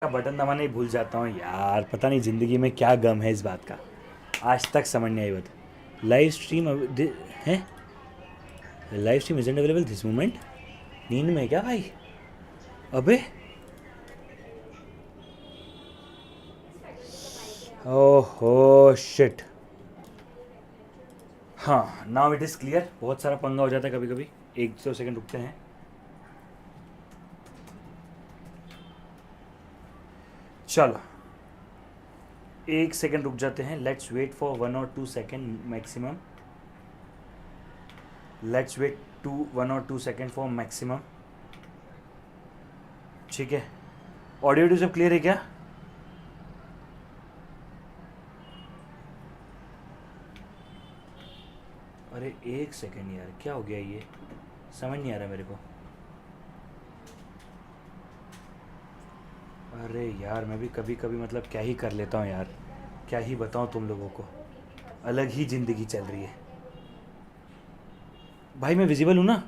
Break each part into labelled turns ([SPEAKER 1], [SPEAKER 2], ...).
[SPEAKER 1] का बटन दबाना ही भूल जाता हूँ यार। पता नहीं ज़िंदगी में क्या गम है इस बात का, आज तक समझ नहीं आई बात। लाइव स्ट्रीम है, live stream isn't available this moment. नींद में है क्या भाई? अबे ओहो शिट। हाँ नाउ इट इज़ क्लियर। बहुत सारा पंगा हो जाता है कभी कभी। 1-2 सेकंड रुकते हैं। चलो 1 सेकंड रुक जाते हैं। Let's wait for 1 or 2 second maximum. Let's wait 1 or 2 second for maximum. ठीक है, ऑडियो वीडियो सब क्लियर है क्या? अरे 1 सेकंड यार, क्या हो गया ये, समझ नहीं आ रहा मेरे को। अरे यार मैं भी कभी कभी मतलब क्या ही कर लेता हूँ यार, क्या ही बताऊँ तुम लोगों को। अलग ही ज़िंदगी चल रही है भाई। मैं विजिबल हूँ ना?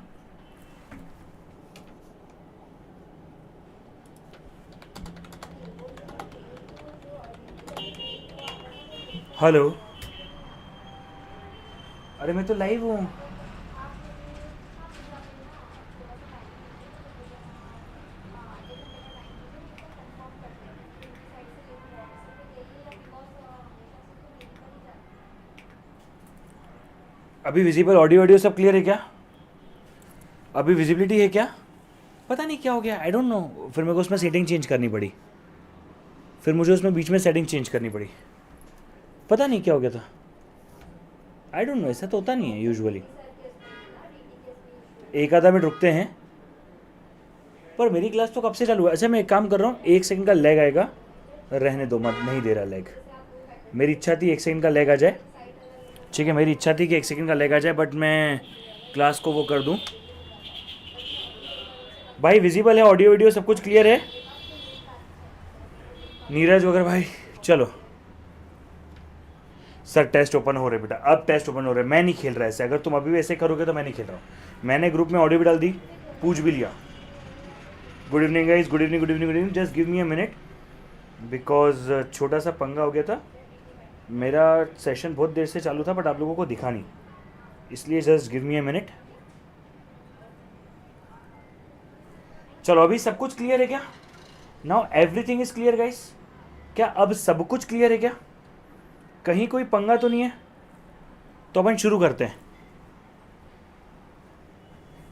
[SPEAKER 1] हेलो, अरे मैं तो लाइव हूँ। अभी विजिबल, ऑडियो ऑडियो सब क्लियर है क्या? अभी विजिबिलिटी है क्या? पता नहीं क्या हो गया, आई डोंट नो। फिर मेरे को उसमें सेटिंग चेंज करनी पड़ी, फिर मुझे उसमें बीच में सेटिंग चेंज करनी पड़ी। पता नहीं क्या हो गया था, आई डोंट नो। ऐसा तो होता नहीं है यूजुअली। एक आधा मिनट रुकते हैं। पर मेरी क्लास तो कब से चालू है? अच्छा मैं एक काम कर रहा हूँ, 1 सेकंड का लैग आएगा, रहने दो मत, नहीं दे रहा लैग। मेरी इच्छा थी 1 सेकंड का लैग आ जाए। ठीक है, मेरी इच्छा थी कि 1 सेकंड का लैग आ जाए, बट मैं क्लास को वो कर दूँ। भाई विजिबल है, ऑडियो वीडियो सब कुछ क्लियर है? नीरज वगैरह भाई चलो। सर टेस्ट ओपन हो रहे बेटा, अब टेस्ट ओपन हो रहे। मैं नहीं खेल रहा ऐसे, अगर तुम अभी भी ऐसे करोगे तो मैं नहीं खेल रहा हूँ। मैंने ग्रुप में ऑडियो भी डाल दी, पूछ भी लिया। Good evening guys, good evening good evening good evening. Just give me a minute, because छोटा सा पंगा हो गया था। मेरा सेशन बहुत देर से चालू था बट आप लोगों को दिखा नहीं, इसलिए just give me a minute. चलो अभी सब कुछ क्लियर है क्या? Now everything is clear guys. क्या अब सब कुछ क्लियर है क्या? कहीं कोई पंगा तो नहीं है? तो अपन शुरू करते हैं।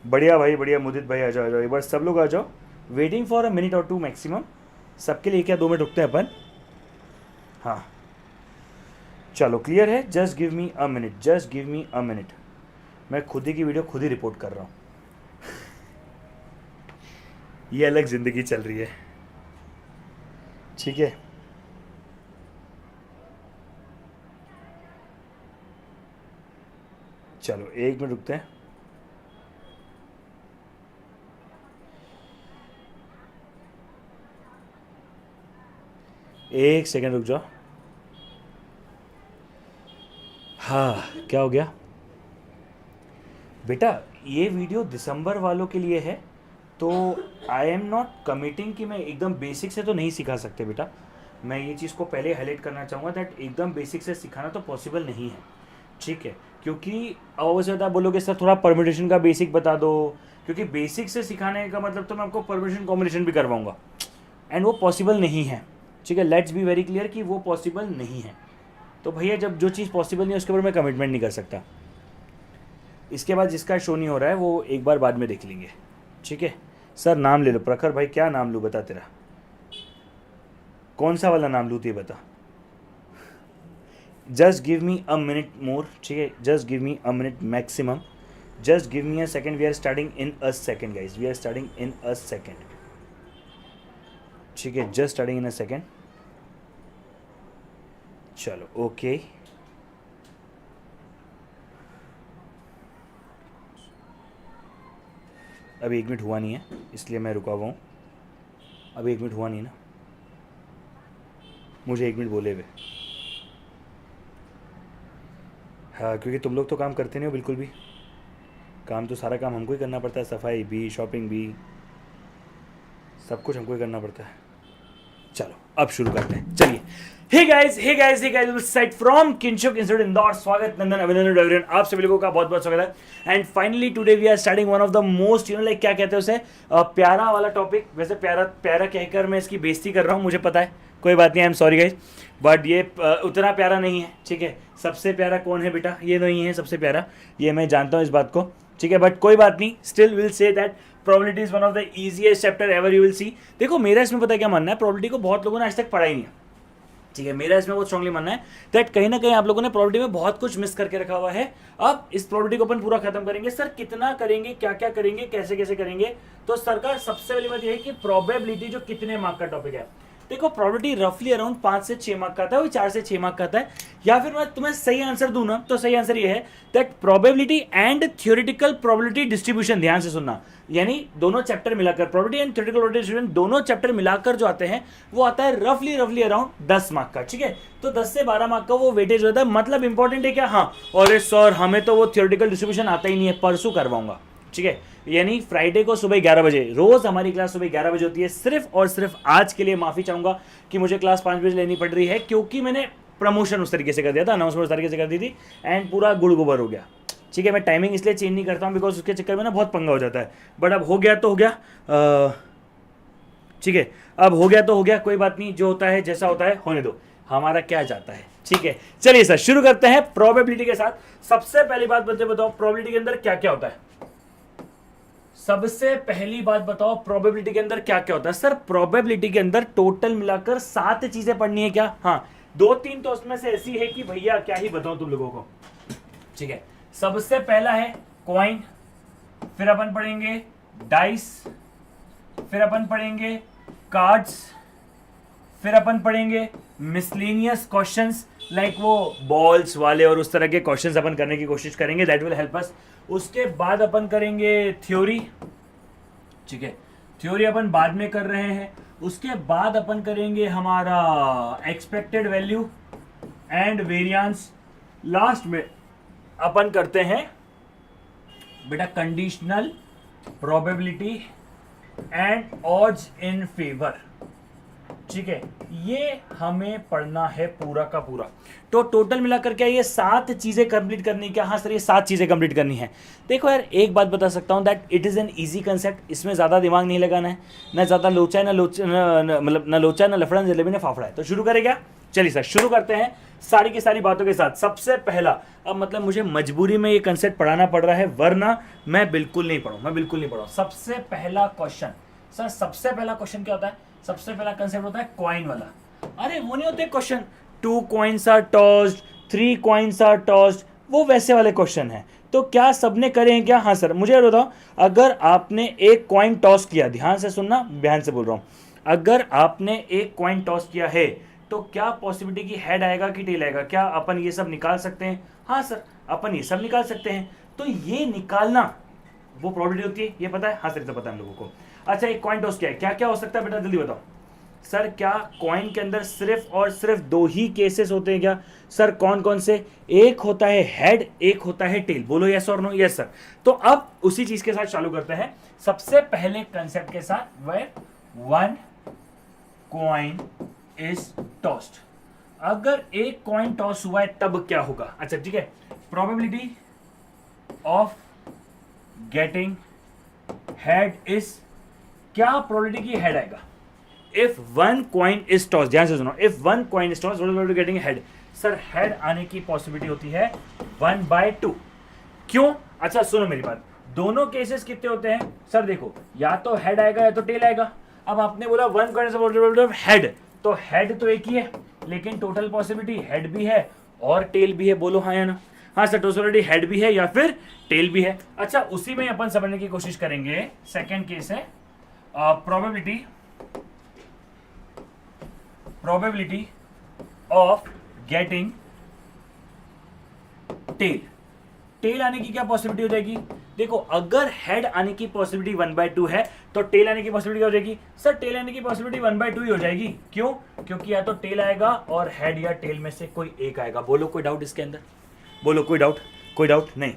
[SPEAKER 1] बढ़िया भाई बढ़िया, मुदित भाई आ जाओ आ जाओ, एक बार सब लोग आ जाओ। वेटिंग फॉर अ मिनट और 2 मैक्सिमम। सबके लिए क्या 2 मिनट रुकते हैं अपन? हाँ चलो क्लियर है। Just give me a minute, just give me a minute. मैं खुद ही की वीडियो खुद ही रिपोर्ट कर रहा हूँ। ये अलग ज़िंदगी चल रही है। ठीक है, चलो 1 मिनट रुकते हैं। एक सेकंड रुक जाओ। हाँ क्या हो गया बेटा? ये वीडियो दिसंबर वालों के लिए है, तो आई एम नॉट कमिटिंग कि मैं एकदम बेसिक से तो नहीं सिखा सकते बेटा। मैं ये चीज़ को पहले हाईलाइट करना चाहूँगा दैट एकदम बेसिक से सिखाना तो पॉसिबल नहीं है। ठीक है, क्योंकि अवश्य आप बोलोगे सर थोड़ा परम्यूटेशन का बेसिक बता दो, क्योंकि बेसिक से सिखाने का मतलब तो मैं आपको परम्यूटेशन कॉम्बिनेशन भी करवाऊंगा, एंड वो पॉसिबल नहीं है। ठीक है, लेट्स बी वेरी क्लियर कि वो पॉसिबल नहीं है। तो भैया जब जो चीज़ पॉसिबल नहीं है उसके ऊपर मैं कमिटमेंट नहीं कर सकता। इसके बाद जिसका शो नहीं हो रहा है वो एक बार बाद में देख लेंगे। ठीक है सर, नाम ले लो। प्रखर भाई क्या नाम लूँ बता तेरा? कौन सा वाला नाम लूँ ये बता। Just give me a minute more. ठीक है, just give me a minute maximum. Just give me a second. We are starting in a second guys, we are starting in a second. ठीक है, just starting in a second. चलो okay. अभी 1 minute हुआ नहीं है इसलिए मैं रुका हुआ हूँ। अभी 1 मिनट हुआ नहीं ना, मुझे 1 मिनट बोले हुए। हाँ क्योंकि तुम लोग तो काम करते नहीं हो बिल्कुल भी। काम तो सारा काम हमको ही करना पड़ता है, सफाई भी, शॉपिंग भी, सब कुछ हमको ही करना पड़ता है। चलो अब शुरू करते हैं, चलिए। हे गाइस साइड फ्रॉम किंशुक इंस्टीट्यूट इंदौर, स्वागत, नंदन, अभिनंदन, रविरन, आप सभी लोगों का बहुत बहुत स्वागत है। And finally today we are starting one of the most like क्या कहते हैं उसे, प्यारा वाला टॉपिक। वैसे प्यारा प्यारा कहकर मैं इसकी बेइज्जती कर रहा हूँ, मुझे पता है, कोई बात नहीं, I am sorry guys, but ये उतना प्यारा नहीं है, ठीक है। सबसे प्यारा कौन है बेटा? ये नहीं है सबसे प्यारा, ये मैं जानता हूँ इस बात को, ठीक है, बट कोई बात नहीं, still will say that probability is one of the easiest chapter ever you will see. देखो मेरा इसमें पता है क्या मानना है, प्रोबेबिलिटी को बहुत लोगों ने आज तक पढ़ा ही नहीं है, ठीक है। मेरा इसमें बहुत स्ट्रांगली मानना है दैट कहीं ना कहीं आप लोगों ने प्रोबेबिलिटी में बहुत कुछ मिस करके रखा हुआ है। अब इस प्रोबेबिलिटी को अपन पूरा खत्म करेंगे। सर कितना करेंगे, क्या क्या करेंगे, कैसे कैसे करेंगे? तो सरकार सबसे पहली बात यह है कि प्रोबेबिलिटी जो कितने मार्क का टॉपिक है, देखो प्रोबेबिलिटी रफली अराउंड 5 से 6 मार्क का आता है, वो 4 से 6 मार्क का आता है। या फिर मैं तुम्हें सही आंसर दूं ना, तो सही आंसर ये है that probability and theoretical probability distribution, ध्यान से सुनना, यानी दोनों चैप्टर मिलाकर, probability and theoretical probability distribution दोनों चैप्टर मिलाकर जो आते हैं वो आता है रफली अराउंड 10 मार्क का, ठीक है। तो 10 से 12 मार्क का वो वेटेज होता है। मतलब इंपॉर्टेंट है क्या? हाँ। और सर हमें तो वो थ्योरेटिकल डिस्ट्रीब्यूशन आता ही नहीं है, परसों करवाऊंगा, ठीक है। यानी फ्राइडे को सुबह 11 बजे, रोज हमारी क्लास सुबह 11 बजे होती है। सिर्फ और सिर्फ आज के लिए माफी चाहूंगा कि मुझे क्लास 5 बजे लेनी पड़ रही है, क्योंकि मैंने प्रमोशन उस तरीके से कर दिया था, अनाउंसमेंट उस तरीके से कर दी थी, एंड पूरा गुड़ गोबर हो गया, ठीक है। मैं टाइमिंग इसलिए चेंज नहीं करता हूँ बिकॉज उसके चक्कर में ना बहुत पंगा हो जाता है, बट अब हो गया तो हो गया, ठीक है। अब हो गया तो हो गया, कोई बात नहीं, जो होता है जैसा होता है होने दो, हमारा क्या जाता है, ठीक है। चलिए सर शुरू करते हैं प्रोबेबिलिटी के साथ। सबसे पहली बात बताओ प्रोबेबिलिटी के अंदर क्या क्या होता है? सबसे पहली बात बताओ प्रोबेबिलिटी के अंदर क्या क्या होता है? सर प्रोबेबिलिटी के अंदर टोटल मिलाकर 7 चीजें पढ़नी है क्या? हाँ, 2-3 तो उसमें से ऐसी है कि भैया क्या ही बताऊं तुम लोगों को, ठीक है। सबसे पहला है कॉइन, फिर अपन पढ़ेंगे डाइस, फिर अपन पढ़ेंगे कार्ड्स, फिर अपन पढ़ेंगे मिसलेनियस क्वेश्चंस, लाइक वो बॉल्स वाले और उस तरह के क्वेश्चंस अपन करने की कोशिश करेंगे, दैट विल हेल्प अस। उसके बाद अपन करेंगे थ्योरी, ठीक है, थ्योरी अपन बाद में कर रहे हैं। उसके बाद अपन करेंगे हमारा expected value and variance. Last में अपन करते हैं बेटा conditional probability and odds in favour, ठीक है। ये हमें पढ़ना है पूरा का पूरा। तो टोटल मिलाकर क्या ये 7 चीजें कंप्लीट करनी क्या? हाँ सर ये 7 चीजें कंप्लीट करनी है। देखो यार एक बात बता सकता हूँ that it is an easy concept, इसमें ज्यादा दिमाग नहीं लगाना है, ना ज्यादा लोचा है, ना लोचा ना लफड़ा, जलेबी ना फाफड़ा है। तो शुरू करें क्या? चलिए सर शुरू करते हैं सारी की सारी बातों के साथ। सबसे पहला, अब मतलब मुझे मजबूरी में ये कंसेप्ट पढ़ाना पड़ रहा है, वरना मैं बिल्कुल नहीं पढ़ूँ। सबसे पहला क्वेश्चन, सर सबसे पहला क्वेश्चन क्या होता है? सबसे पहला कंसेप्ट होता है कॉइन वाला। अरे वो नहीं होते question 2 coins are tossed, 3 coins are tossed, वो वैसे वाले क्वेश्चन हैं। तो क्या सबने करे हैं क्या? हाँ सर। मुझे बताओ, अगर आपने एक कॉइन टॉस किया, ध्यान से सुनना, ध्यान से बोल रहा हूँ, अगर आपने एक कॉइन टॉस किया है तो क्या पॉसिबिलिटी की हेड आएगा कि टेल आएगा? क्या अपन ये सब निकाल सकते हैं? हाँ सर अपन ये सब निकाल सकते हैं। तो ये निकालना वो प्रोबेबिलिटी होती है, ये पता है? हाँ सर तो पता है हम लोगों को। अच्छा एक कॉइन टॉस क्या है, क्या क्या हो सकता है बेटा जल्दी बताओ। सर क्या कॉइन के अंदर सिर्फ और सिर्फ 2 ही केसेस होते हैं क्या? सर कौन कौन से? एक होता है हेड, एक होता है टेल। बोलो यस और नो? Yes sir. तो अब उसी चीज के साथ चालू करते हैं सबसे पहले कंसेप्ट के साथ, वेयर 1 कॉइन इज टॉस्ड। अगर एक कॉइन टॉस हुआ है तब क्या होगा? अच्छा ठीक है, probability of getting head is, क्या प्रोबेबिलिटी की हेड आएगा? इफ 1 कॉइन इज टॉस, ध्यान से सुनो, if 1 coin is toss probability getting head, sir head आने की पॉसिबिलिटी होती है 1/2। क्यों? अच्छा सुनो मेरी बात, दोनों केसेस कितने होते हैं? सर देखो या तो हेड आएगा या तो टेल आएगा। अब आपने बोला 1 कॉइन इज हेड, तो हेड तो एक ही है, लेकिन टोटल पॉसिबिलिटी हेड भी है और टेल भी है। बोलो हाँ या ना? हाँ सर टोटल हेड भी है या फिर टेल भी है। अच्छा उसी में अपन समझने की कोशिश करेंगे। सेकेंड केस है probability of getting tail. Tail आने की क्या पॉसिबिलिटी हो जाएगी? देखो अगर हेड आने की पॉसिबिलिटी 1/2 है तो टेल आने की पॉसिबिलिटी क्या हो जाएगी? सर टेल आने की पॉसिबिलिटी 1/2 ही हो जाएगी। क्यों? क्योंकि या तो टेल आएगा और हेड या टेल में से कोई एक आएगा। बोलो कोई डाउट इसके अंदर? बोलो कोई डाउट? कोई डाउट नहीं?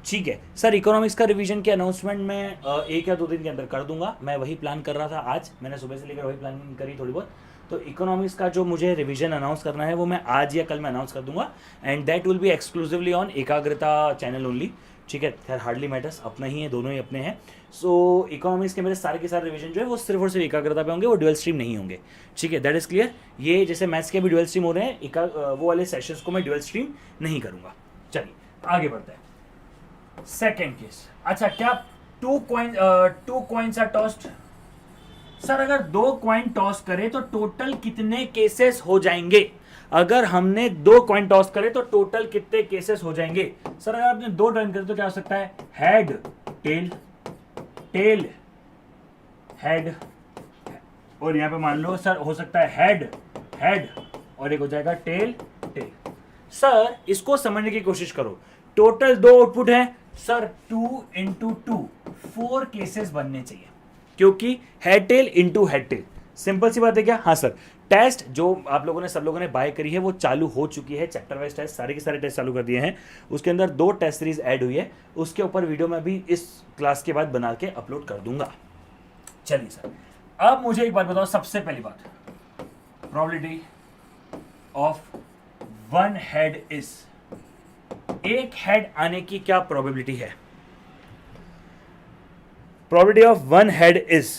[SPEAKER 1] ठीक है सर। इकोनॉमिक्स का रिवीजन की अनाउंसमेंट मैं 1 या 2 दिन के अंदर कर दूंगा। मैं वही प्लान कर रहा था आज, मैंने सुबह से लेकर वही प्लानिंग करी थोड़ी बहुत, तो इकोनॉमिक्स का जो मुझे रिवीजन अनाउंस करना है वो मैं आज या कल में अनाउंस कर दूंगा, and that will be exclusively on एकाग्रता चैनल ओनली। ठीक है, खैर हार्डली मैटर्स, अपना ही है, दोनों ही अपने हैं। सो इकोनॉमिक्स के मेरे सारे के सारे रिवीजन जो है वो सिर्फ और सिर्फ एकाग्रता पे होंगे, वो ड्यूअल स्ट्रीम नहीं होंगे। ठीक है, दैट इज क्लियर। ये जैसे मैथ्स के भी ड्यूअल स्ट्रीम हो रहे हैं, वो वाले सेशंस को मैं ड्यूअल स्ट्रीम नहीं करूंगा। चलिए आगे बढ़ते हैं। सेकेंड केस, अच्छा क्या two coins are tossed? Sir अगर 2 कॉइन टॉस करे तो टोटल कितने केसेस हो जाएंगे? अगर हमने 2 कॉइन टॉस करे तो टोटल कितने केसेस हो जाएंगे? सर अगर आपने 2 टर्न करे तो क्या हो सकता है? हेड टेल, टेल हेड, और यहां पे मान लो सर हो सकता है हेड हेड, और एक हो जाएगा टेल टेल। सर इसको समझने की कोशिश करो, टोटल 2 आउटपुट है सर, 2 into 2 4 केसेस बनने चाहिए, क्योंकि head tail into head tail. Simple सी बात है क्या? हाँ सर। टेस्ट जो आप लोगों ने, सब लोगों ने बाय करी है वो चालू हो चुकी है, चैप्टर वाइज टेस्ट सारे के सारे टेस्ट चालू कर दिए हैं। उसके अंदर 2 टेस्ट सीरीज ऐड हुई है, उसके ऊपर वीडियो मैं भी इस क्लास के बाद बना के अपलोड कर दूंगा। चलिए सर, अब मुझे एक बात बताओ, सबसे पहली बात, प्रोबेबिलिटी ऑफ 1 हेड इज, एक हेड आने की क्या प्रोबेबिलिटी है? Probability of 1 head is,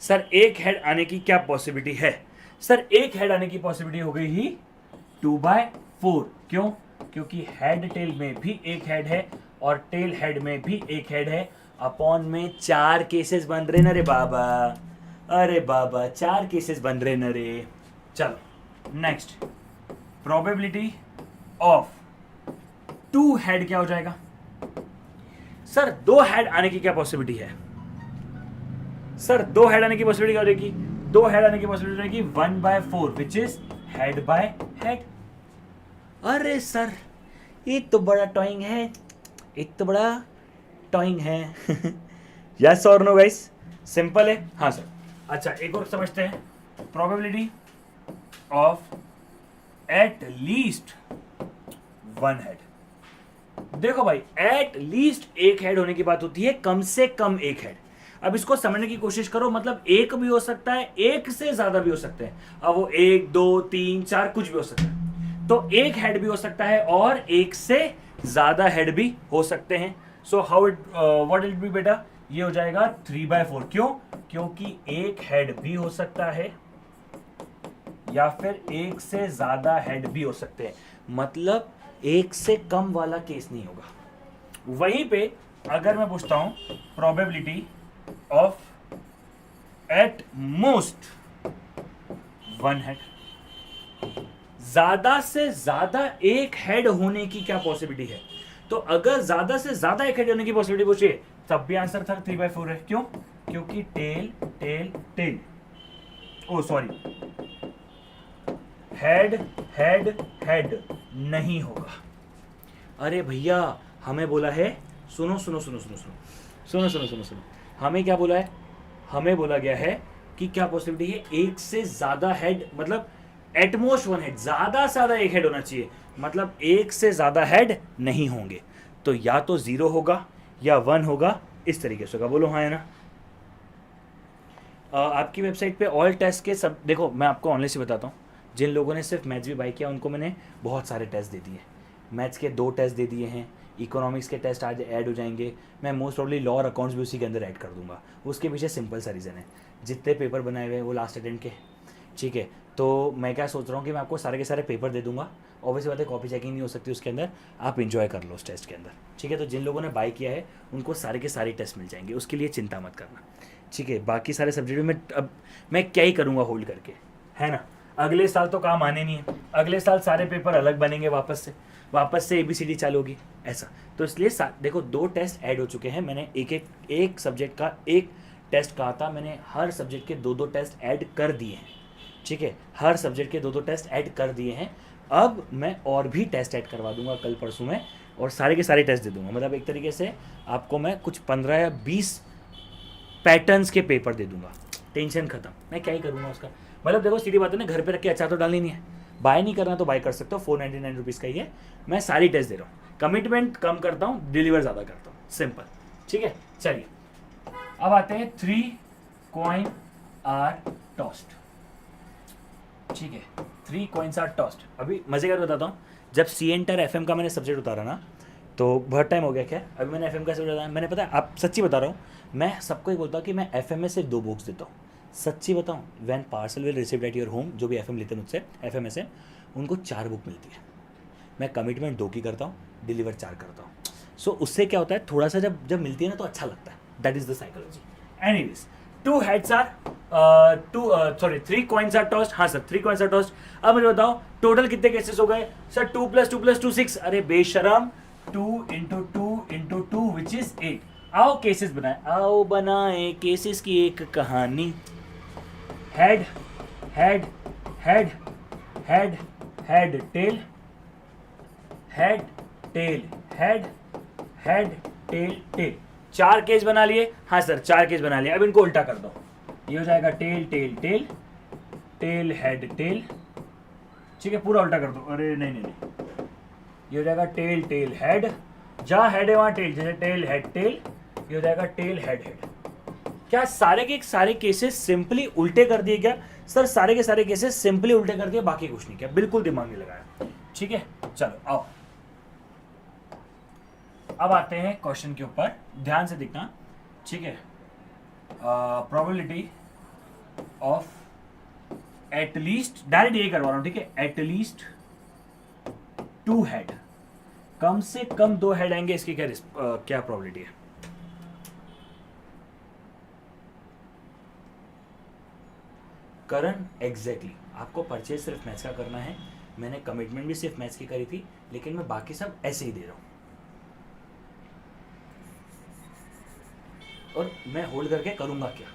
[SPEAKER 1] sir एक हेड आने की क्या पॉसिबिलिटी है? सर एक हेड आने की पॉसिबिलिटी हो गई ही 2/4। क्यों? क्योंकि हेड टेल में भी एक हेड है और टेल हेड में भी एक हेड है, अपॉन में 4 केसेस बन रहे न रे बाबा, अरे बाबा 4 केसेस बन रहे न रे। चलो नेक्स्ट, प्रोबेबिलिटी ऑफ 2 हेड क्या हो जाएगा? सर 2 हेड आने की क्या पॉसिबिलिटी है? सर 2 हेड आने की पॉसिबिलिटी क्या हो जाएगी? 2 हेड आने की पॉसिबिलिटी रहेगी 1/4 which is head bye head. अरे सर ये तो बड़ा टॉइंग है, एक तो बड़ा टॉइंग है। यस और नो गाइस? सिंपल है। हाँ सर। अच्छा एक और समझते हैं, probability of at least 1 head. देखो भाई, एट लीस्ट एक हेड होने की बात होती है, कम से कम एक हेड। अब इसको समझने की कोशिश करो, मतलब एक भी हो सकता है, एक से ज्यादा भी हो सकते हैं। अब वो 1 2 3 4 कुछ भी हो सकता है, तो एक हेड भी हो सकता है और एक से ज्यादा हेड भी हो सकते हैं। So how it what it be बेटा? ये हो जाएगा 3/4। क्यों? क्योंकि एक हेड भी हो सकता है या फिर एक से ज्यादा हेड भी हो सकते हैं, मतलब एक से कम वाला केस नहीं होगा। वहीं पे अगर मैं पूछता हूं probability of at most 1 head, ज्यादा से ज्यादा एक हेड होने की क्या पॉसिबिलिटी है? तो अगर ज्यादा से ज्यादा एक हेड होने की पॉसिबिलिटी पूछिए तब भी आंसर था 3/4 है। क्यों? क्योंकि टेल टेल टेल, ओ सॉरी, हेड हेड हेड नहीं होगा। अरे भैया हमें बोला है, सुनो सुनो सुनो सुनो सुनो सुनो सुनो सुनो सुनो, हमें क्या बोला है? हमें बोला गया है कि क्या पॉसिबिलिटी है? एक से ज्यादा हेड, मतलब एटमोस्ट 1 हेड, ज्यादा से ज्यादा एक हेड होना चाहिए, मतलब एक से ज्यादा हेड नहीं होंगे। तो या तो 0 होगा या 1 होगा, इस तरीके से होगा। बोलो हाँ या ना? आपकी वेबसाइट पे ऑल टेस्ट के सब, देखो मैं आपको ऑनलाइन बताता हूँ, जिन लोगों ने सिर्फ मैथ्स भी बाई किया उनको मैंने बहुत सारे टेस्ट दे दिए। मैथ्स के 2 टेस्ट दे दिए हैं, इकोनॉमिक्स के टेस्ट आज ऐड हो जाएंगे, मैं मोस्ट प्रॉब्ली लॉ और अकाउंट्स भी उसी के अंदर ऐड कर दूंगा। उसके पीछे सिंपल सा रीज़न है, जितने पेपर बनाए हुए हैं वो लास्ट अटेम्प्ट के, ठीक है। तो मैं क्या सोच रहा हूँ कि मैं आपको सारे के सारे पेपर दे दूंगा, ऑब्वियसली बात है कॉपी चेकिंग नहीं हो सकती उसके अंदर, आप इन्जॉय कर लो उस टेस्ट के अंदर, ठीक है। तो जिन लोगों ने बाई किया है उनको सारे के सारे टेस्ट मिल जाएंगे, उसके लिए चिंता मत करना, ठीक है। बाकी सारे सब्जेक्ट में अब मैं क्या ही करूँगा होल्ड करके, है ना। अगले साल तो काम आने नहीं है, अगले साल सारे पेपर अलग बनेंगे, वापस से ABCD चालू होगी ऐसा। तो इसलिए देखो 2 टेस्ट ऐड हो चुके हैं, मैंने एक सब्जेक्ट का 1 टेस्ट कहा था, मैंने हर सब्जेक्ट के 2 टेस्ट ऐड कर दिए हैं, ठीक है। हर सब्जेक्ट के 2 टेस्ट ऐड कर दिए हैं। अब मैं और भी टेस्ट ऐड करवा दूंगा कल परसों में, और सारे के सारे टेस्ट दे दूंगा। मतलब एक तरीके से आपको मैं कुछ 15 या 20 पैटर्न्स के पेपर दे दूंगा, टेंशन खत्म। मैं क्या ही करूँगा उसका, मतलब देखो सीधी बात है ना, घर पे रख के अचार तो डालनी नहीं है, बाय नहीं करना तो बाय कर सकते हो, 499 रुपीज़ का ही है। मैं सारी टेस्ट दे रहा हूँ, कमिटमेंट कम करता हूँ, डिलीवर ज़्यादा करता हूँ, सिंपल, ठीक है। चलिए अब आते हैं 3 कॉइन आर टॉस्ट, ठीक है, 3 कॉइन्स आर टॉस्ट। अभी मजे का बताता हूँ, जब सी एंटर एफ का मैंने सब्जेक्ट उतारा ना, तो बहुत टाइम हो गया क्या, अभी मैंने एफ का सब्जेक्ट उतारा, मैंने पता है, आप सच्ची बता रहा हूँ, मैं सबको ही बोलता हूँ कि मैं एफ में सिर्फ 2 बुक्स देता हूँ। सच्ची बताऊँ, when parcel will receive at your home, जो भी एफ लेते हैं मुझसे एफ में से, उनको 4 बुक मिलती है। मैं कमिटमेंट 2 की करता हूँ, डिलीवर 4 करता हूँ। सो उससे क्या होता है, थोड़ा सा जब मिलती है ना तो अच्छा लगता है। That is the psychology. Anyways, 2 heads are 3 coins are tossed। हाँ सर, 3 coins are tossed। अब मुझे बताओ टोटल कितने केसेस हो गए सर? 2 + 2 + 2 6। अरे बेशरम, 2 × 2 × 2 विच इज 8। आओ केसेस बनाए, आओ बनाए केसेस की एक कहानी। Head head head head head tail, head tail head head tail tail. 4 case बना लिए। हाँ सर, 4 केस बना लिए। अब इनको उल्टा कर दो, ये हो जाएगा tail tail tail tail head tail, ठीक है, पूरा उल्टा कर दो। अरे नहीं नहीं नहीं, ये हो जाएगा टेल टेल हेड, जहाँ हेड है वहाँ टेल, जैसे टेल हेड टेल, ये हो जाएगा टेल हेड हेड। क्या सारे के सारे केसेस सिंपली उल्टे कर दिए क्या सर? सारे के सारे केसेस सिंपली उल्टे कर दिए, बाकी कुछ नहीं किया, बिल्कुल दिमाग नहीं लगाया। ठीक है, चलो आओ, अब आते हैं क्वेश्चन के ऊपर, ध्यान से देखना, ठीक है। प्रोबेबिलिटी ऑफ एटलीस्ट, डायरेक्ट यही करवा रहा हूं, ठीक है, एटलीस्ट 2 हेड, कम से कम 2 हेड आएंगे, इसकी क्या प्रोबेबिलिटी है? करण, एग्जैक्टली आपको परचेज सिर्फ मैथ्स का करना है। मैंने कमिटमेंट भी सिर्फ मैथ्स की करी थी, लेकिन मैं बाकी सब ऐसे ही दे रहा हूं, और मैं होल्ड करके करूंगा क्या?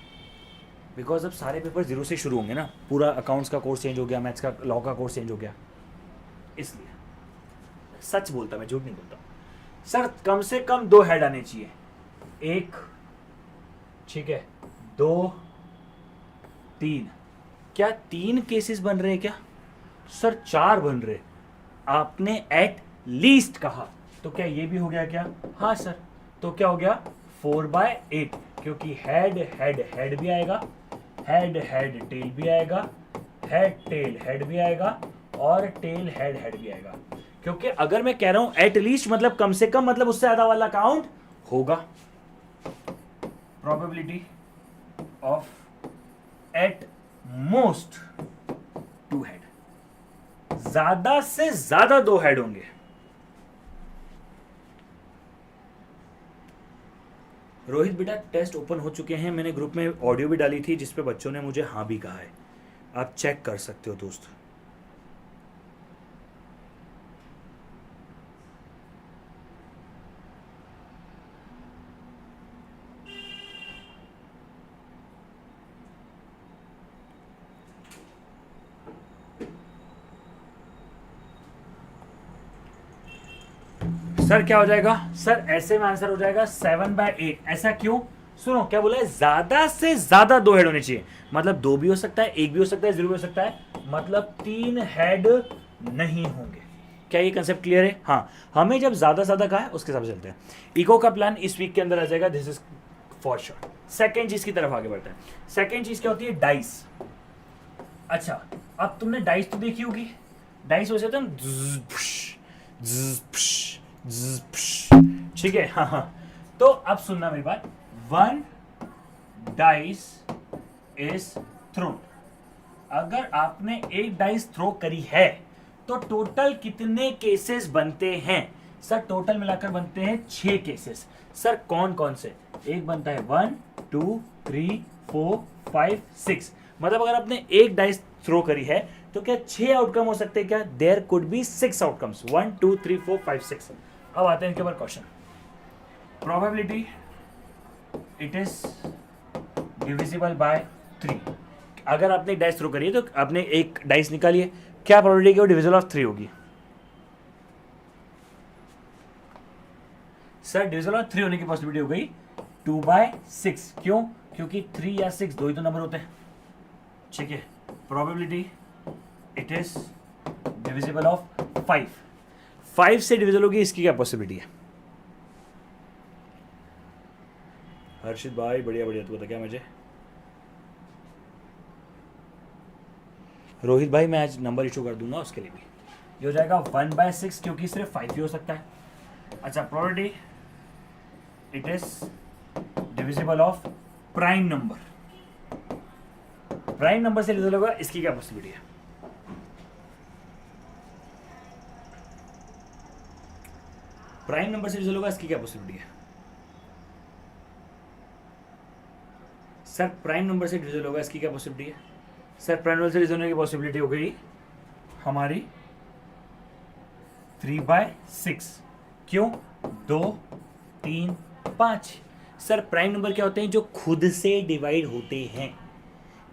[SPEAKER 1] बिकॉज अब सारे पेपर 0 से शुरू होंगे ना, पूरा अकाउंट्स का कोर्स चेंज हो गया, मैथ्स का, लॉ का कोर्स चेंज हो गया, इसलिए सच बोलता, मैं झूठ नहीं बोलता सर। कम से कम 2 हेड आने चाहिए, 1, ठीक है, 2, 3। क्या 3 केसेस बन रहे हैं क्या सर? 4 बन रहे। आपने एट लीस्ट कहा, तो क्या ये भी हो गया क्या? हाँ सर, तो क्या हो गया 4/8, क्योंकि हेड हेड हेड भी आएगा, हेड हेड टेल भी आएगा, हेड टेल हेड भी आएगा, और टेल हेड हेड भी आएगा। क्योंकि अगर मैं कह रहा हूं एट लीस्ट मतलब कम से कम, मतलब उससे ज्यादा वाला काउंट होगा। Probability of at most 2 head, ज्यादा से ज्यादा 2 हेड होंगे। रोहित बेटा, टेस्ट ओपन हो चुके हैं, मैंने ग्रुप में ऑडियो भी डाली थी जिसपे बच्चों ने मुझे हाँ भी कहा है, आप चेक कर सकते हो दोस्त। सर क्या हो जाएगा सर? ऐसे में आंसर हो जाएगा 7/8। ऐसा क्यों? सुनो क्या बोला है, ज्यादा से ज्यादा 2 हेड होने चाहिए, मतलब 2 भी हो सकता है, 1 भी हो सकता है, 0 भी हो सकता है, मतलब 3 हेड नहीं होंगे। क्या ये कंसेप्ट क्लियर है? हाँ, हमें जब ज्यादा ज्यादा कहा है उसके हिसाब से चलते हैं। इको का प्लान इस वीक के अंदर आ जाएगा, this is for sure. Second चीज की तरफ आगे बढ़ते हैं। सेकेंड चीज क्या होती है? डाइस। अच्छा, अब तुमने डाइस तो देखी होगी, डाइस हो जाता है, ठीक है। हाँ हाँ, तो अब सुनना मेरी बात, 1 डाइस इज थ्रोन। अगर आपने 1 डाइस थ्रो करी है तो टोटल कितने केसेस बनते हैं सर? टोटल मिलाकर बनते हैं 6 केसेस। सर कौन कौन से? एक बनता है 1 2 3 4 5 6, मतलब अगर आपने 1 डाइस थ्रो करी है तो क्या 6 आउटकम हो सकते हैं क्या? There could be 6 outcomes, 1 2 3 4 5 6। अब आते हैं इनके ऊपर question. Probability, it is divisible by 3। अगर आपने एक डाइस थ्रो करी है तो आपने एक डाइस निकाली है, क्या प्रोबेबिलिटी है वो डिविजिबल ऑफ 3 होगी? सर डिविजिबल ऑफ 3 होने की पॉसिबिलिटी हो गई 2/6। क्यों? क्योंकि 3 या 6 दो ही तो नंबर होते हैं, ठीक है। Probability, it is divisible of 5। 5 से डिविजिबल होगी, इसकी क्या पॉसिबिलिटी है? हर्षित भाई बढ़िया बढ़िया, तू बता क्या मुझे? रोहित भाई मैं आज नंबर इशू कर दूंगा उसके लिए भी। ये हो जाएगा 1/6 क्योंकि सिर्फ 5 ही हो सकता है। अच्छा probability it is divisible of prime number. Prime number से डिविजिबल होगा, इसकी क्या पॉसिबिलिटी है? प्राइम नंबर से डिविजिबल होगा, इसकी क्या पॉसिबिलिटी है? सर प्राइम नंबर से डिविजिबल होगा, इसकी क्या पॉसिबिलिटी है? सर प्राइम नंबर से डिविजिबल होने की पॉसिबिलिटी हो गई हमारी 3/6। क्यों? 2 3 5। सर प्राइम नंबर क्या होते हैं? जो खुद से डिवाइड होते हैं।